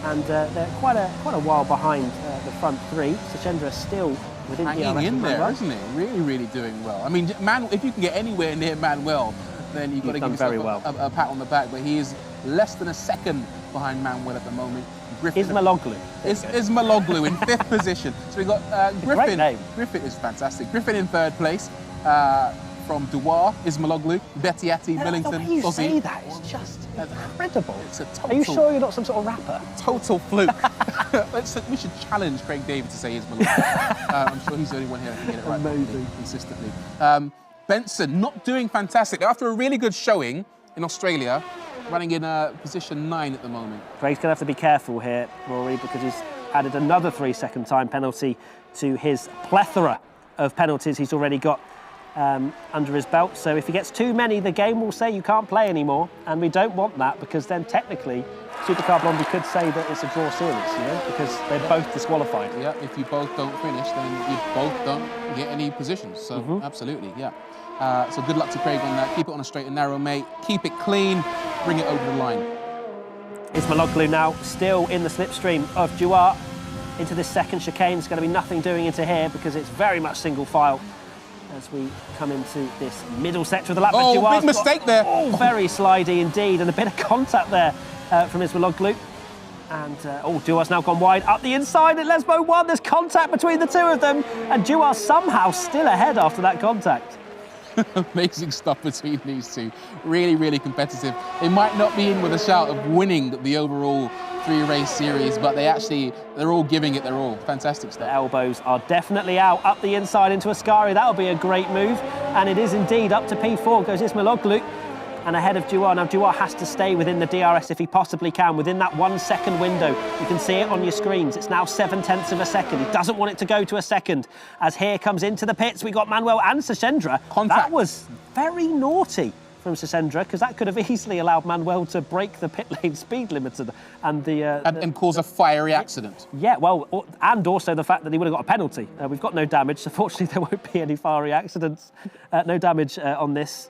And they're quite a while behind the front three. Sechendra still within hanging in there, isn't he? Really, really doing well. I mean, if you can get anywhere near Manuel, then you've got to give yourself a pat on the back. But he is less than a second behind Manuel at the moment. Ismailoglu. Ismailoglu in 5th position. So we've got Griffin. Great name. Griffin is fantastic. Griffin in 3rd place from Duar, Ismailoglu, Bettiatti, Millington, The way you Sozzi. say that is just incredible. It's a total, Are you sure you're not some sort of rapper? Total fluke. We should challenge Craig David to say Ismailoglu. I'm sure he's the only one here that can get it right consistently. Benson not doing fantastic. After a really good showing in Australia, running in position 9 at the moment. Craig's going to have to be careful here, Rory, because he's added another 3-second time penalty to his plethora of penalties he's already got under his belt. So if he gets too many, the game will say you can't play anymore, and we don't want that, because then technically Supercar Blondie could say that it's a draw series, you know, because they're both disqualified. Yeah, if you both don't finish, then you both don't get any positions. So absolutely, yeah. So good luck to Craig on that. Keep it on a straight and narrow, mate. Keep it clean. Bring it over the line. Ismailoglu now still in the slipstream of Duar into this second chicane. There's going to be nothing doing into here because it's very much single file as we come into this middle sector of the lap. Oh, big mistake there. Oh, very slidey indeed, and a bit of contact there from Ismailoglu. And Duar's now gone wide up the inside at Lesmo 1. There's contact between the two of them, and Duar somehow still ahead after that contact. Amazing stuff between these two. Really, really competitive. They might not be in with a shout of winning the overall 3-race series, but they're all giving it their all. Fantastic stuff. The elbows are definitely out, up the inside into Ascari. That'll be a great move. And it is indeed up to P4 goes Ismailoglu. and ahead of Duar. Now Duar has to stay within the DRS if he possibly can, within that 1 second window. You can see it on your screens. It's now 0.7 of a second. He doesn't want it to go to a second. As here comes into the pits, we got Manuel and Sachendra. Contact. That was very naughty from Sachendra, because that could have easily allowed Manuel to break the pit lane speed limiter and cause a fiery accident. Yeah, well, and also the fact that he would have got a penalty. We've got no damage, so fortunately there won't be any fiery accidents. No damage on this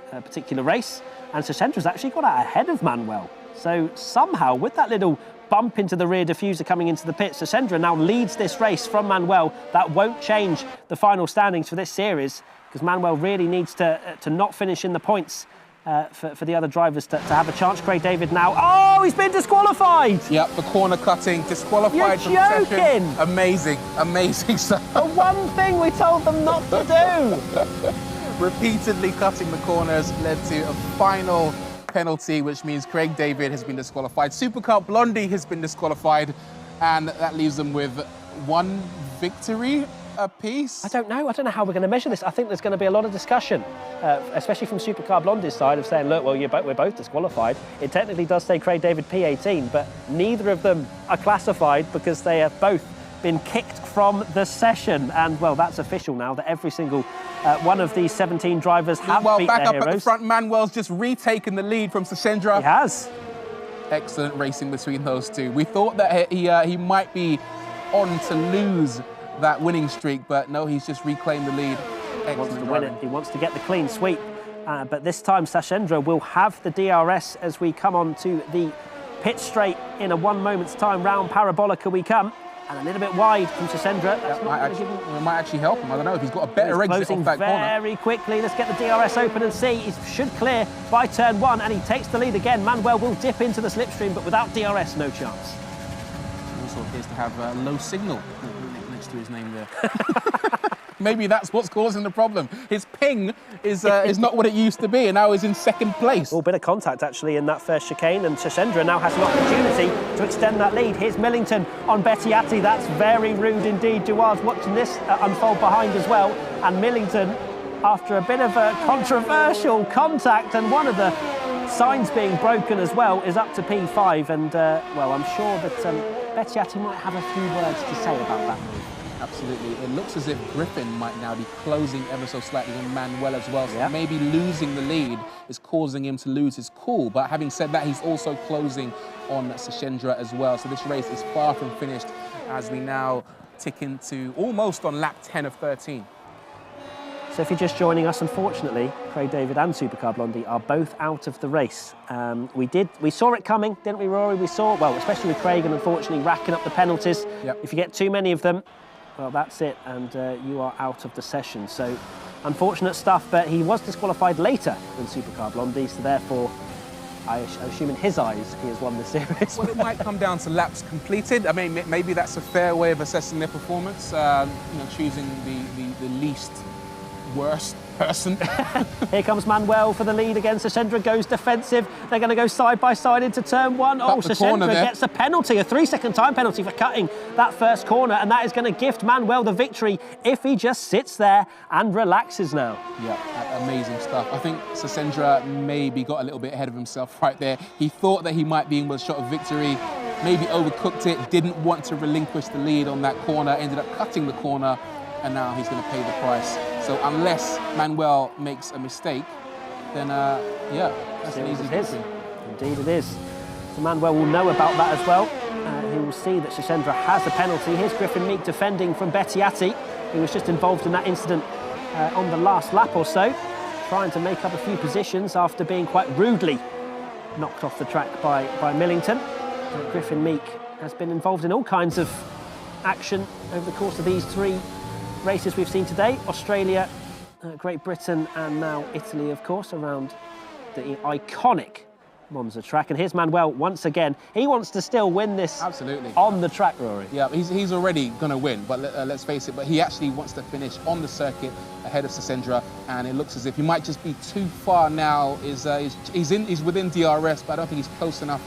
particular race. And Sachendra's actually got out ahead of Manuel. So somehow, with that little bump into the rear diffuser coming into the pit, Sachendra now leads this race from Manuel. That won't change the final standings for this series, because Manuel really needs to not finish in the points for the other drivers to have a chance. Craig David now. Oh, he's been disqualified! Yep, the corner cutting, disqualified from You're the session. joking! Amazing, amazing stuff. The one thing we told them not to do! Repeatedly cutting the corners led to a final penalty, which means Craig David has been disqualified. Supercar Blondie has been disqualified, and that leaves them with 1 victory apiece. I don't know how we're going to measure this. I think there's going to be a lot of discussion, especially from Supercar Blondie's side, of saying, look, well, we're both disqualified. It technically does say Craig David P18, but neither of them are classified because they have both been kicked from the session. And, well, that's official now, that every single one of these 17 drivers have beat back their up heroes. at the front, Manuel's just retaken the lead from Sachendra. He has. Excellent racing between those two. We thought that he might be on to lose that winning streak, but no, he's just reclaimed the lead. He wants to win it. He wants to get the clean sweep. But this time, Sachendra will have the DRS as we come on to the pit straight in a 1 moment's time. Round Parabolica we come, and a little bit wide from Sachendra. That might actually help him. I don't know if he's got a better exit off that corner. Very quickly. Let's get the DRS open and see. He should clear by turn 1, and he takes the lead again. Manuel will dip into the slipstream, but without DRS, no chance. Also appears to have a low signal next to his name there. Maybe that's what's causing the problem. His ping is not what it used to be, and now he's in 2nd place. A bit of contact, actually, in that first chicane, and Sachendra now has an opportunity to extend that lead. Here's Millington on Bettiatti. That's very rude indeed. Duar's watching this unfold behind as well, and Millington, after a bit of a controversial contact and one of the signs being broken as well, is up to P5, and, well, I'm sure that Bettiatti might have a few words to say about that move. Absolutely. It looks as if Griffin might now be closing ever so slightly on Manuel as well. So yeah, maybe losing the lead is causing him to lose his cool. But having said that, he's also closing on Sachendra as well. So this race is far from finished as we now tick into almost on lap 10 of 13. So if you're just joining us, unfortunately, Craig David and Supercar Blondie are both out of the race. We saw it coming, didn't we, Rory? We saw, well, especially with Craig and unfortunately racking up the penalties. Yep. If you get too many of them, well, that's it, and you are out of the session. So unfortunate stuff, but he was disqualified later than Supercar Blondie, so therefore, I assume in his eyes, he has won the series. Well, it might come down to laps completed. I mean, maybe that's a fair way of assessing their performance, choosing the least worst person. Here comes Manuel for the lead again. Sachendra goes defensive. They're going to go side by side into turn 1. Oh, Sachendra gets a penalty, a 3-second time penalty for cutting that first corner, and that is going to gift Manuel the victory if he just sits there and relaxes now. Yeah, amazing stuff. I think Sachendra maybe got a little bit ahead of himself right there. He thought that he might be in with a shot of victory, maybe overcooked it, didn't want to relinquish the lead on that corner, ended up cutting the corner, and now he's going to pay the price. So unless Manuel makes a mistake, then yeah, that's an easy victory. Indeed it is. So Manuel will know about that as well. He will see that Sachendra has a penalty. Here's Griffin Meek defending from Bettiatti, who was just involved in that incident on the last lap or so, trying to make up a few positions after being quite rudely knocked off the track by Millington. Griffin Meek has been involved in all kinds of action over the course of these 3 races we've seen today. Australia, Great Britain, and now Italy, of course, around the iconic Monza track. And here's Manuel once again. He wants to still win this. Absolutely. On the track, Rory. Yeah, he's already going to win, but let's face it, but he actually wants to finish on the circuit ahead of Sachendra, and it looks as if he might just be too far now. He's within DRS, but I don't think he's close enough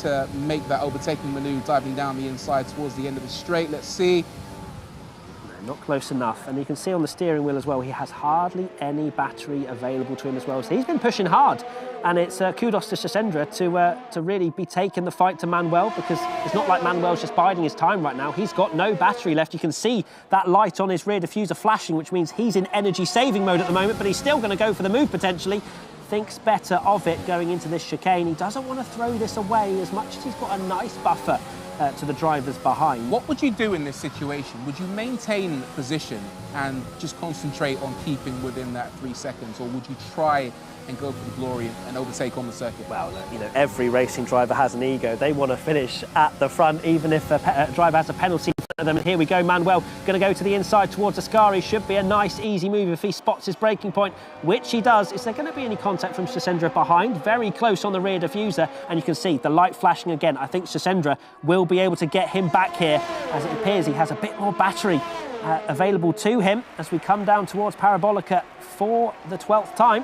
to make that overtaking manoeuvre, diving down the inside towards the end of the straight. Let's see. Not close enough, and you can see on the steering wheel as well, he has hardly any battery available to him as well. So he's been pushing hard, and it's kudos to Sesendra to really be taking the fight to Manuel, because it's not like Manuel's just biding his time right now. He's got no battery left. You can see that light on his rear diffuser flashing, which means he's in energy saving mode at the moment, but he's still going to go for the move potentially. Thinks better of it going into this chicane. He doesn't want to throw this away as much as he's got a nice buffer to the drivers behind. What would you do in this situation? Would you maintain position and just concentrate on keeping within that 3 seconds, or would you try and go for the glory and overtake on the circuit? Well, you know, every racing driver has an ego. They want to finish at the front, even if a driver has a penalty in front of them. And here we go, Manuel going to go to the inside towards Ascari. Should be a nice, easy move if he spots his braking point, which he does. Is there going to be any contact from Sesendra behind? Very close on the rear diffuser, and you can see the light flashing again. I think Sesendra will be able to get him back here, as it appears he has a bit more battery available to him as we come down towards Parabolica for the 12th time.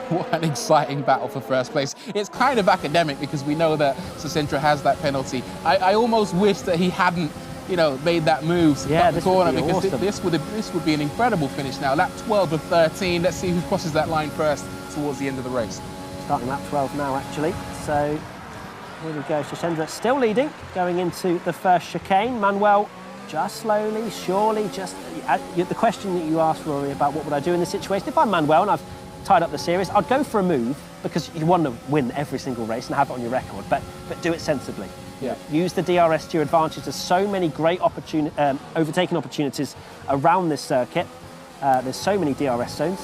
What an exciting battle for first place. It's kind of academic because we know that Sesendra has that penalty. I almost wish that he hadn't, you know, made that move to cut the corner, because awesome. this would be an incredible finish now. Lap 12 of 13. Let's see who crosses that line first towards the end of the race. Starting lap 12 now, actually. So here we go. Sesendra still leading going into the first chicane. Manuel just slowly, surely, just the question that you asked, Rory, about what would I do in this situation. If I'm Manuel and I've tied up the series, I'd go for a move, because you want to win every single race and have it on your record, but do it sensibly. Yeah. Use the DRS to your advantage. There's so many great overtaking opportunities around this circuit. There's so many DRS zones,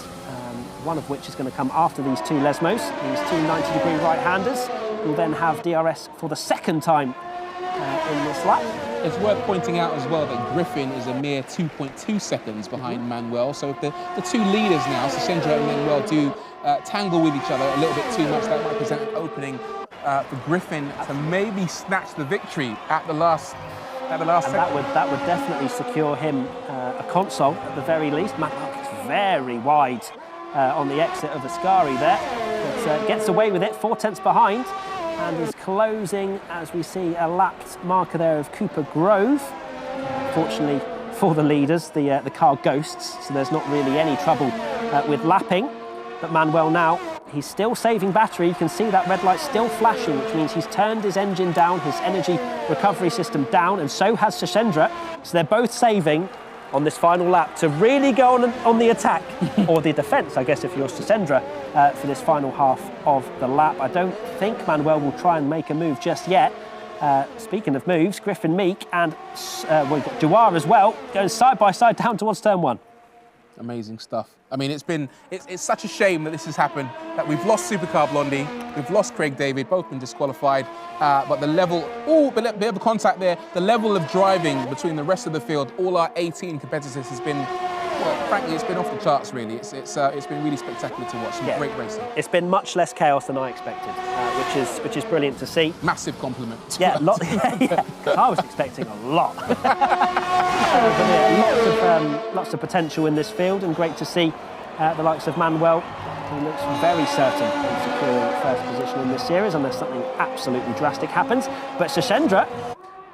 one of which is going to come after these two Lesmos, these two 90-degree right-handers, who then have DRS for the second time in this lap. It's worth pointing out as well that Griffin is a mere 2.2 seconds behind Manuel. So if the two leaders now, Sesendra and Manuel, do tangle with each other a little bit too much, that might present an opening for Griffin to maybe snatch the victory at the last second. That would definitely secure him a console at the very least. Manuel gets very wide on the exit of Ascari there, but gets away with it, 4/10 behind, and is closing, as we see a lapped marker there of Cooper Grove. Fortunately for the leaders, the car ghosts, so there's not really any trouble with lapping. But Manuel now, he's still saving battery. You can see that red light still flashing, which means he's turned his engine down, his energy recovery system down, and so has Sesendra. So they're both saving on this final lap to really go on the attack, or the defence, I guess, if you're Sesendra, for this final half of the lap. I don't think Manuel will try and make a move just yet. Speaking of moves, Griffin Meek and we've got Dewar as well, going side by side down towards turn 1. Amazing stuff. I mean, it's such a shame that this has happened, that we've lost Supercar Blondie, we've lost Craig David, both been disqualified, but the level, a bit of a contact there, the level of driving between the rest of the field, all our 18 competitors has been, well, frankly, it's been off the charts, really. It's been really spectacular to watch, some great racing. It's been much less chaos than I expected, which is brilliant to see. Massive compliment. Yeah, I was expecting a lot. Lots of potential in this field, and great to see the likes of Manuel, who looks very certain of securing first position in this series, unless something absolutely drastic happens. But Sesendra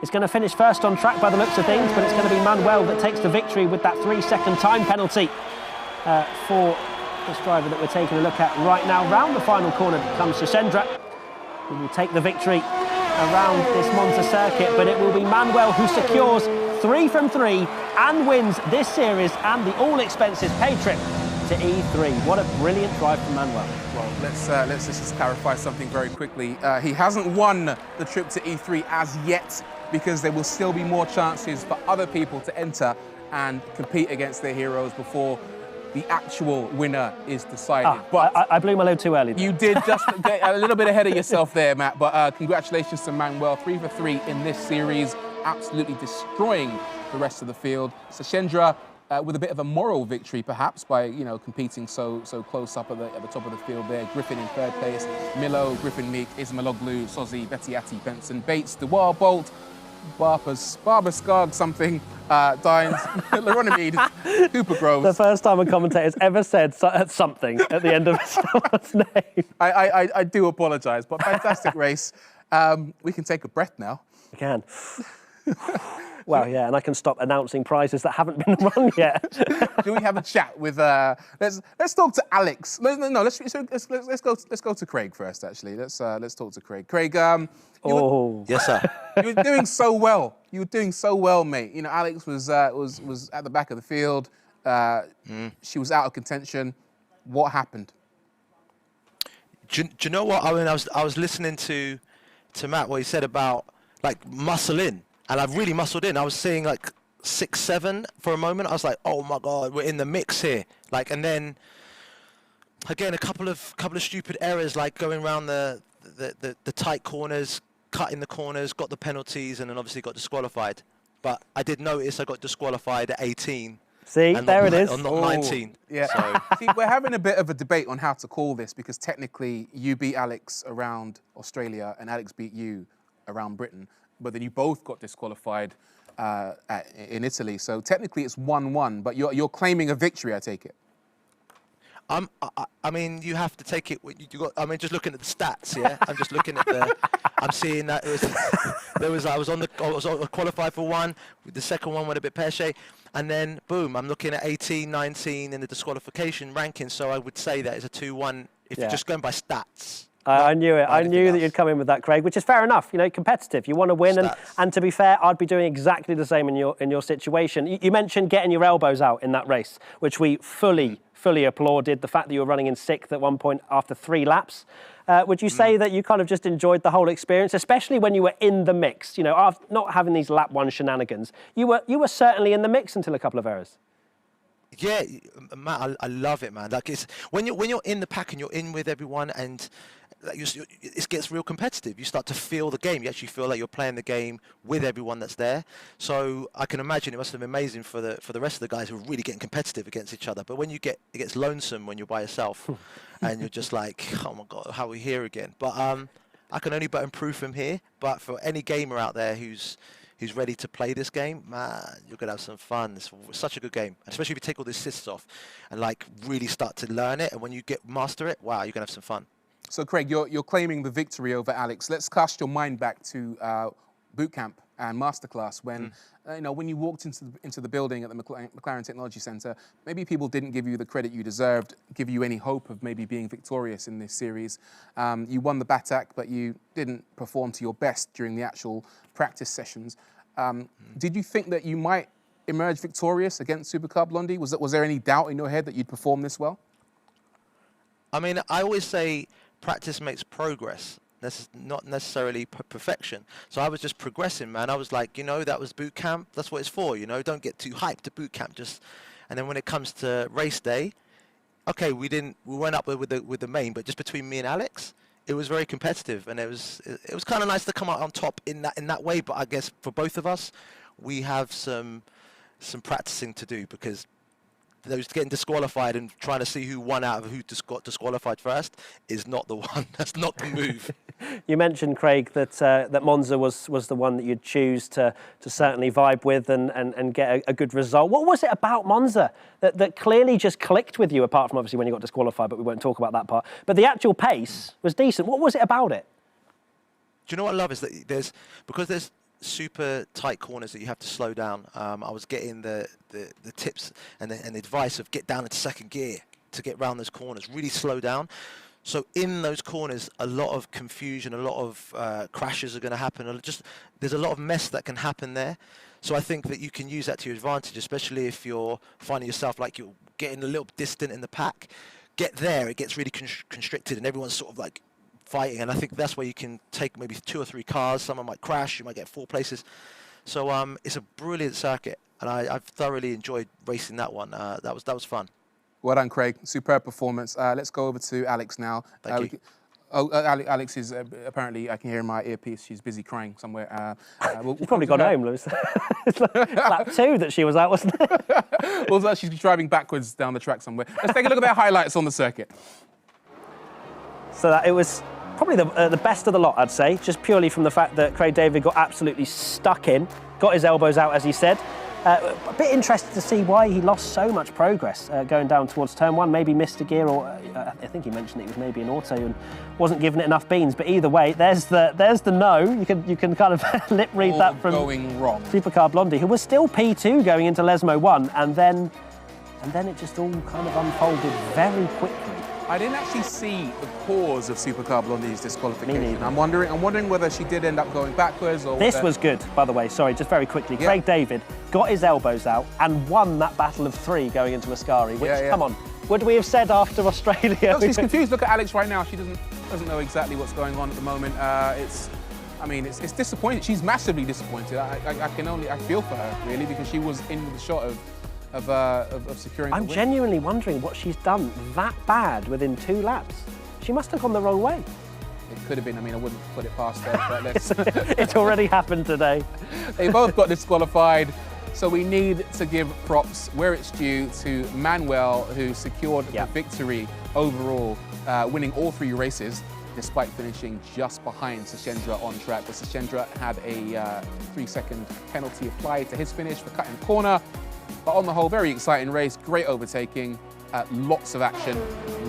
is going to finish first on track by the looks of things, but it's going to be Manuel that takes the victory with that 3-second time penalty for this driver that we're taking a look at right now. Round the final corner comes Sesendra, who will take the victory around this Monza circuit, but it will be Manuel who secures 3 from 3 and wins this series and the all-expenses paid trip to E3. What a brilliant drive from Manuel. Well, let's just clarify something very quickly. He hasn't won the trip to E3 as yet, because there will still be more chances for other people to enter and compete against their heroes before the actual winner is decided. But I blew my load too early there. You did just get a little bit ahead of yourself there, Matt, but congratulations to Manuel, 3 for 3 in this series, absolutely destroying the rest of the field. Sesendra with a bit of a moral victory, perhaps, by competing so close up at the top of the field there. Griffin in 3rd place, Milo, Griffin Meek, Ismailoglu, Sozi, Bettiati, Benson, Bates, Dewar, Bolt, Barber Skog, something, Dines, Laronimede, Cooper Groves. The first time a commentator's ever said something at the end of someone's name. I do apologise, but fantastic race. We can take a breath now. We can. Well, yeah, and I can stop announcing prizes that haven't been run yet. Do we have a chat with? Let's talk to Alex. No, let's go to Craig first. Actually, let's talk to Craig. Craig, Yes, sir. you were doing so well. You were doing so well, mate. You know, Alex was at the back of the field. She was out of contention. What happened? Do you know what? I mean, I was listening to Matt what he said about like muscle in, and I've really muscled in. I was seeing like 6-7 for a moment. I was like, oh my God, we're in the mix here. Like, and then again, a couple of stupid errors, like going around the tight corners, cutting the corners, got the penalties, and then obviously got disqualified. But I did notice I got disqualified at 18. See, there it is. Not 19. Yeah. So. See, we're having a bit of a debate on how to call this because technically you beat Alex around Australia and Alex beat you around Britain, but then you both got disqualified in Italy. So technically it's 1-1, but you're claiming a victory, I take it. I mean, you have to take it. You got. I mean, just looking at the stats, yeah. I'm just looking at the. I'm seeing that I was qualified for one. The second one went a bit pear-shaped, and then boom, I'm looking at 18, 19 in the disqualification ranking. So I would say that it's a 2-1 if you're just going by stats. I knew it. I knew that you'd come in with that, Craig, which is fair enough. You know, competitive. You want to win, and to be fair, I'd be doing exactly the same in your situation. You mentioned getting your elbows out in that race, which we fully applauded. The fact that you were running in 6th at one point after 3 laps. Would you say that you kind of just enjoyed the whole experience, especially when you were in the mix? You know, after not having these lap 1 shenanigans, you were certainly in the mix until a couple of errors. Yeah, Matt, I love it, man. Like it's when you're in the pack and you're in with everyone, and like it gets real competitive. You start to feel the game. You actually feel like you're playing the game with everyone that's there. So I can imagine it must have been amazing for the rest of the guys who are really getting competitive against each other. But when it gets lonesome when you're by yourself, and you're just like, oh my God, how are we here again? But I can only but improve from here. But for any gamer out there who's ready to play this game, man, you're gonna have some fun. It's such a good game, especially if you take all the assists off and like really start to learn it. And when you master it, wow, you're gonna have some fun. So, Craig, you're claiming the victory over Alex. Let's cast your mind back to boot camp and masterclass when when you walked into the building at the McLaren Technology Centre. Maybe people didn't give you the credit you deserved, give you any hope of maybe being victorious in this series. You won the BATAC, but you didn't perform to your best during the actual practice sessions. Did you think that you might emerge victorious against Supercar Blondie? Was there any doubt in your head that you'd perform this well? I mean, I always say practice makes progress. That's not necessarily perfection. So I was just progressing, man. I was like, that was boot camp. That's what it's for, Don't get too hyped to boot camp. And then when it comes to race day, okay, we went up with the main, but just between me and Alex, it was very competitive, and it was kind of nice to come out on top in that way. But I guess for both of us, we have some practicing to do, because those getting disqualified and trying to see who won out of who got disqualified first is not the one. That's not the move. You mentioned, Craig, that Monza was the one that you'd choose to certainly vibe with and get a good result. What was it about Monza that clearly just clicked with you, apart from obviously when you got disqualified, but we won't talk about that part. But the actual pace was decent. What was it about it? Do you know what I love is that there's super tight corners that you have to slow down. I was getting the tips and the advice of get down into second gear to get around those corners, really slow down. So in those corners, a lot of confusion, a lot of crashes are going to happen. There's a lot of mess that can happen there. So I think that you can use that to your advantage, especially if you're finding yourself like you're getting a little distant in the pack. Get there, it gets really constricted, and everyone's sort of like fighting, and I think that's where you can take maybe 2 or 3 cars. Someone might crash, you might get 4 places. So it's a brilliant circuit, and I've thoroughly enjoyed racing that one. That was fun. Well done, Craig. Superb performance. Let's go over to Alex now. Thank you. Alex is apparently, I can hear in my earpiece, she's busy crying somewhere. She's probably gone home, Lewis. It's like lap 2 that she was out, wasn't it? Well, she's driving backwards down the track somewhere. Let's take a look at their highlights on the circuit. So that it was probably the best of the lot, I'd say, just purely from the fact that Craig David got absolutely stuck in, got his elbows out, as he said. A bit interested to see why he lost so much progress going down towards turn 1. Maybe missed a gear, or I think he mentioned it was maybe an auto and wasn't given it enough beans. But either way, there's the no. You can kind of lip read that from going wrong. Supercar Blondie, who was still P2 going into Lesmo 1, and then it just all kind of unfolded very quickly. I didn't actually see the cause of Supercar Blondie's disqualification. Me neither. I'm wondering whether she did end up going backwards or. This was good, by the way. Sorry, just very quickly. Yeah. Craig David got his elbows out and won that battle of 3 going into Ascari. Which, come on, would we have said after Australia? No, she's confused. Look at Alex right now. She doesn't know exactly what's going on at the moment. It's disappointing. She's massively disappointed. I feel for her really, because she was in the shot of securing. I'm genuinely wondering what she's done that bad within 2 laps. She must have gone the wrong way. It could have been. I mean, I wouldn't put it past her, but let's. It's already happened today. They both got disqualified, so we need to give props where it's due to Manuel, who secured the victory overall, winning all 3 races, despite finishing just behind Sachendra on track. But Sachendra had a 3-second penalty applied to his finish for cutting the corner. But on the whole, very exciting race, great overtaking, lots of action,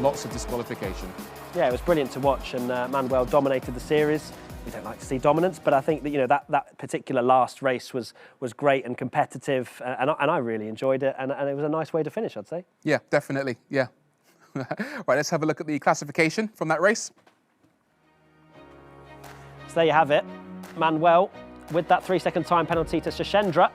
lots of disqualification. Yeah, it was brilliant to watch, and Manuel dominated the series. We don't like to see dominance, but I think that that particular last race was great and competitive, and I really enjoyed it, and it was a nice way to finish, I'd say. Yeah, definitely, yeah. Right, let's have a look at the classification from that race. So there you have it. Manuel, with that 3-second time penalty to Sachendra,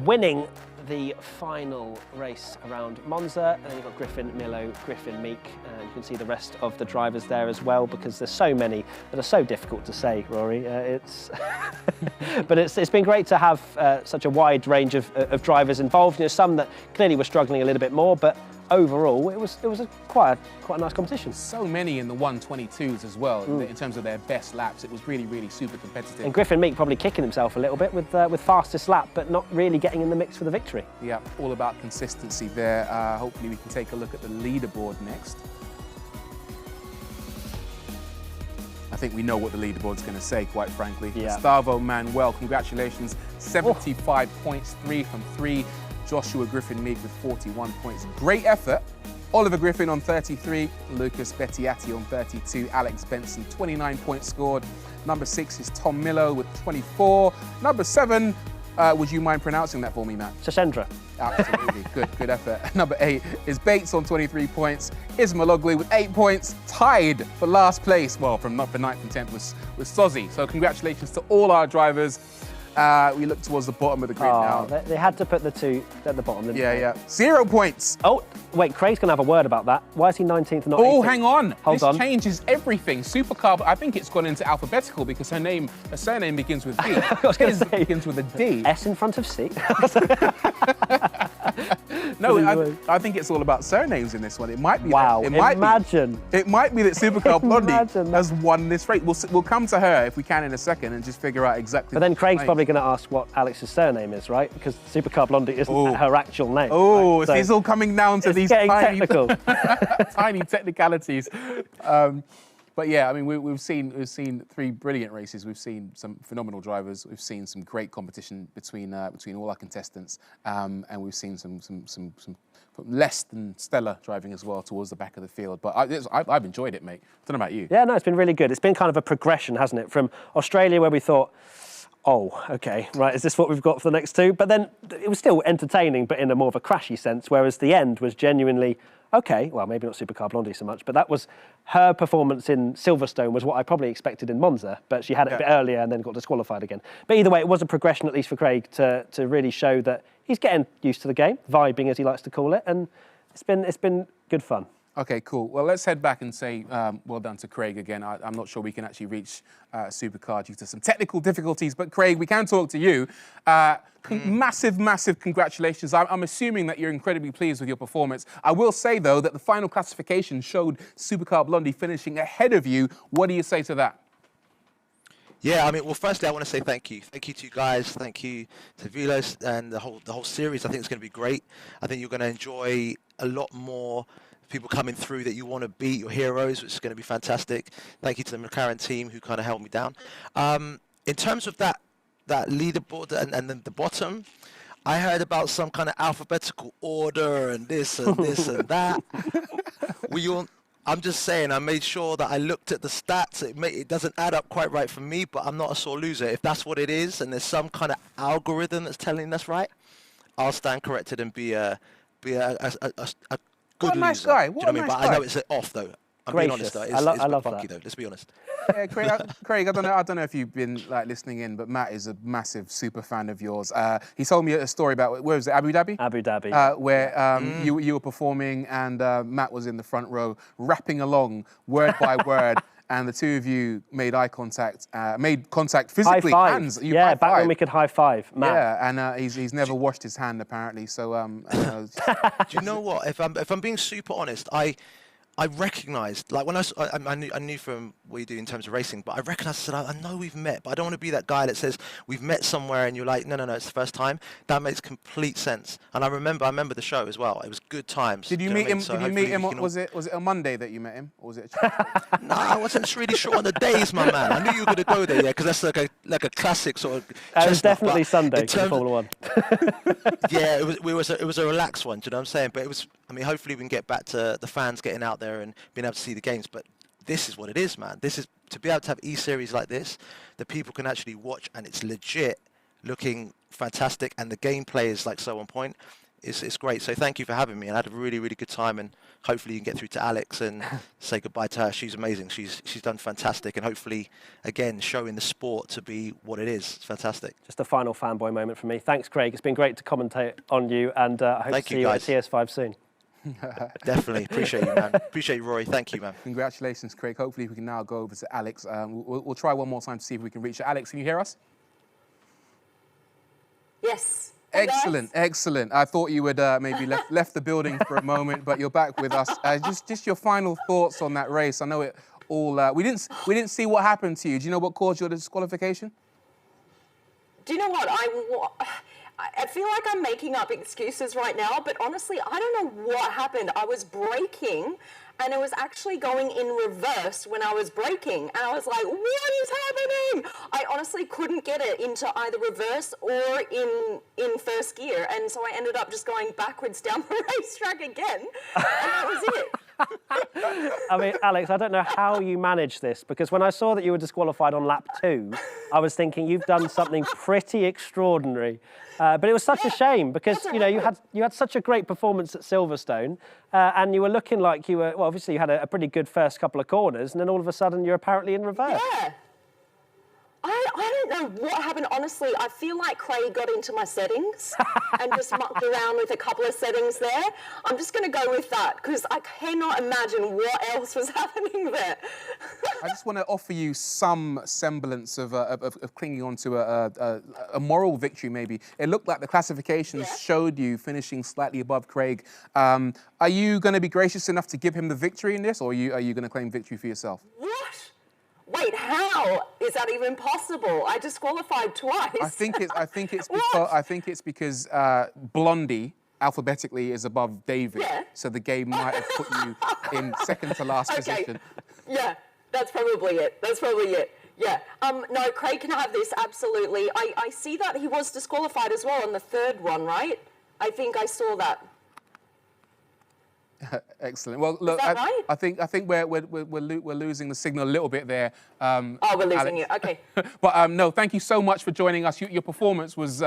winning the final race around Monza. And then you've got Griffin, Milo, Griffin, Meek, and you can see the rest of the drivers there as well, because there's so many that are so difficult to say, Rory. But it's been great to have such a wide range of drivers involved. Some that clearly were struggling a little bit more, but overall, it was quite a nice competition. So many in the 122s as well, in terms of their best laps. It was really, really super competitive. And Griffin Meek probably kicking himself a little bit with fastest lap, but not really getting in the mix for the victory. Yeah, all about consistency there. Hopefully we can take a look at the leaderboard next. I think we know what the leaderboard's going to say, quite frankly. Yeah. Gustavo Manuel, congratulations. 75 points, 3 from 3. Joshua Griffin Meek with 41 points. Great effort. Oliver Griffin on 33, Lucas Bettiatti on 32, Alex Benson 29 points scored. Number 6 is Tom Milo with 24. Number 7, would you mind pronouncing that for me, Matt? Sachendra. Absolutely, good effort. Number 8 is Bates on 23 points. Ismailoglu with 8 points, tied for last place. Well, for 9th and 10th was Sozzi. So congratulations to all our drivers. We look towards the bottom of the grid now. They had to put the 2 at the bottom, didn't they? Yeah. 0 points. Oh, wait, Craig's going to have a word about that. Why is he 19th and not 18th? Oh, hang on. Hold on. This changes everything. Supercar, I think it's gone into alphabetical because her surname begins with D. I was going to say. Begins with a D. S in front of C. No, I think it's all about surnames in this one. It might be. Wow, It might imagine. It might be that Supercar Blondie Imagine. has won this race. We'll come to her if we can in a second and just figure out exactly. But then Craig's name. probably going to ask what Alex's surname is, right? Because Supercar Blondie isn't her actual name. Oh, right? so it's all coming down to these getting tiny, technical. tiny technicalities. But yeah, I mean, we've seen 3 brilliant races. We've seen some phenomenal drivers. We've seen some great competition between all our contestants, and we've seen some less than stellar driving as well towards the back of the field. But I've enjoyed it, mate. I don't know about you. Yeah, no, it's been really good. It's been kind of a progression, hasn't it? From Australia, where we thought, oh, okay, right, is this what we've got for the next 2? But then it was still entertaining, but in a more of a crashy sense, whereas the end was genuinely, okay, well, maybe not Supercar Blondie so much, but that was her performance in Silverstone was what I probably expected in Monza, but she had it a bit earlier and then got disqualified again. But either way, it was a progression, at least for Craig, to really show that he's getting used to the game, vibing as he likes to call it, and it's been good fun. Okay, cool. Well, let's head back and say well done to Craig again. I'm not sure we can actually reach Supercar due to some technical difficulties, but Craig, we can talk to you. Massive congratulations. I'm assuming that you're incredibly pleased with your performance. I will say, though, that the final classification showed Supercar Blondie finishing ahead of you. What do you say to that? Yeah, I mean, well, firstly, I want to say thank you. Thank you to you guys. Thank you to VELO and the whole series. I think it's going to be great. I think you're going to enjoy a lot more people coming through that you want to beat, your heroes, which is going to be fantastic. Thank you to the McLaren team who kind of held me down. In terms of that leaderboard and then the bottom, I heard about some kind of alphabetical order and this and this and that. I'm just saying, I made sure that I looked at the stats. It doesn't add up quite right for me, but I'm not a sore loser. If that's what it is, and there's some kind of algorithm that's telling us right, I'll stand corrected and be a good What a nice loser. guy. Do you know What what a I mean? nice But guy. I know it's off though. I'm being honest though. It's I love funky that. though. Let's be honest. Yeah, Craig, I don't know if you've been like listening in, but Matt is a massive super fan of yours. He told me a story about, where was it, Abu Dhabi? Abu Dhabi. Where you were performing and Matt was in the front row, rapping along word by word, and the two of you made eye contact, physically, high five. hands. You Yeah, high back when five. we could high five, Matt. Yeah, and he's never washed his hand apparently. So Do you know what? If I'm being super honest, I recognised, like when I knew from what you do in terms of racing, but I recognised, I know we've met, but I don't want to be that guy that says we've met somewhere and you're like, no, it's the first time. That makes complete sense. And I remember the show as well. It was good times. did you meet him? Did you meet him? Was it a Monday that you met him, or was it? No, I wasn't really sure on the days, my man. I knew you were going to go there, yeah, because that's like a classic sort of. It was definitely but Sunday in for terms- Formula One. Yeah, it was a relaxed one. Do you know what I'm saying? But it was. I mean, hopefully we can get back to the fans getting out there and being able to see the games. But this is what it is, man. This is to be able to have E-Series like this that people can actually watch, and it's legit looking fantastic, and the gameplay is like so on point. It's great. So thank you for having me, and I had a really, really good time. And hopefully you can get through to Alex and say goodbye to her. She's amazing. She's done fantastic, and hopefully again showing the sport to be what it is. It's fantastic. Just a final fanboy moment for me. Thanks, Craig. It's been great to commentate on you, and I hope to see you at TS5 soon. Definitely. Appreciate you, man. Appreciate you, Rory. Thank you, man. Congratulations, Craig. Hopefully we can now go over to Alex. We'll try one more time to see if we can reach Alex. Can you hear us? Yes. Excellent, excellent. I thought you would maybe left the building for a moment, but you're back with us. Just your final thoughts on that race. I know it all. We didn't see what happened to you. Do you know what caused your disqualification? Do you know what? I feel like I'm making up excuses right now, but honestly, I don't know what happened. I was braking, and it was actually going in reverse when I was braking, and I was like, what is happening? I honestly couldn't get it into either reverse or in first gear, and so I ended up just going backwards down the racetrack again, and that was it. I mean, Alex, I don't know how you managed this, because when I saw that you were disqualified on lap 2, I was thinking you've done something pretty extraordinary. But it was such a shame because you had such a great performance at Silverstone, and you were looking like you were. Well, obviously you had a pretty good first couple of corners, and then all of a sudden you're apparently in reverse. Yeah. I don't know what happened. Honestly, I feel like Craig got into my settings and just mucked around with a couple of settings there. I'm just going to go with that because I cannot imagine what else was happening there. I just want to offer you some semblance of clinging on to a moral victory, maybe. It looked like the classifications showed you finishing slightly above Craig. Are you going to be gracious enough to give him the victory in this, or are you going to claim victory for yourself? What? Wait, how is that even possible? I disqualified twice. I think it's because Blondie alphabetically is above David, so the game might have put you in second to last position. Yeah, that's probably it. Yeah. No, Craig can have this, absolutely. I see that he was disqualified as well on the third one, right? I think I saw that. Excellent. Well, look, right? I think we're losing the signal a little bit there. We're losing it. Okay. But no, thank you so much for joining us. Your performance was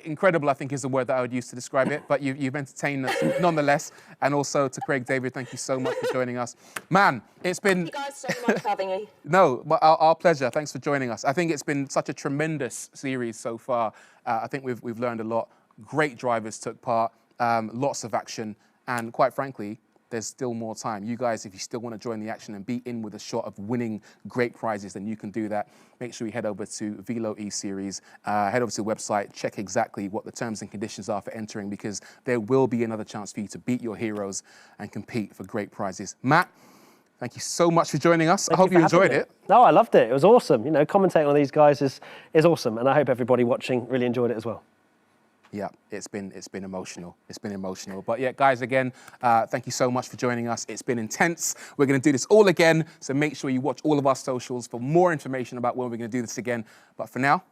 incredible, I think is the word that I would use to describe it. But you've entertained us nonetheless. And also to Craig David, thank you so much for joining us. Man, it's been... Thank you guys so much for having me. No, but our pleasure. Thanks for joining us. I think it's been such a tremendous series so far. I think we've learned a lot. Great drivers took part, lots of action. And quite frankly, there's still more time. You guys, if you still want to join the action and be in with a shot of winning great prizes, then you can do that. Make sure you head over to VELO E-Series, head over to the website, check exactly what the terms and conditions are for entering, because there will be another chance for you to beat your heroes and compete for great prizes. Matt, thank you so much for joining us. I hope you enjoyed it. No, I loved it. It was awesome. You know, commentating on these guys is awesome, and I hope everybody watching really enjoyed it as well. Yeah, it's been emotional. It's been emotional. But yeah, guys, again, thank you so much for joining us. It's been intense. We're going to do this all again. So make sure you watch all of our socials for more information about when we're going to do this again. But for now,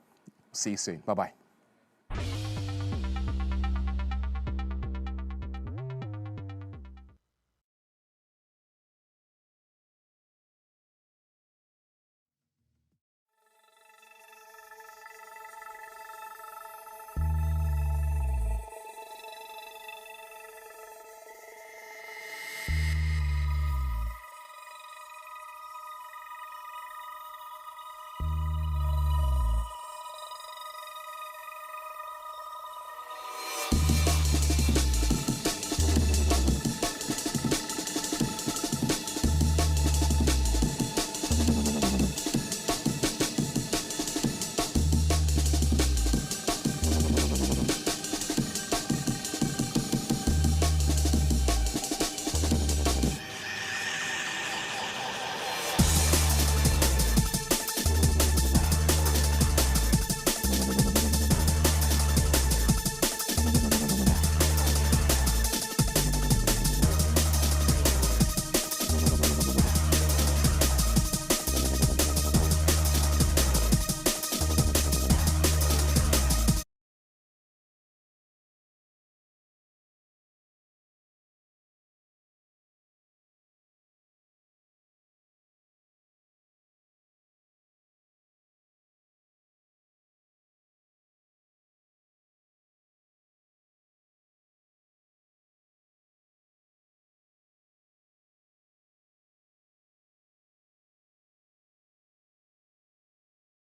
see you soon. Bye-bye.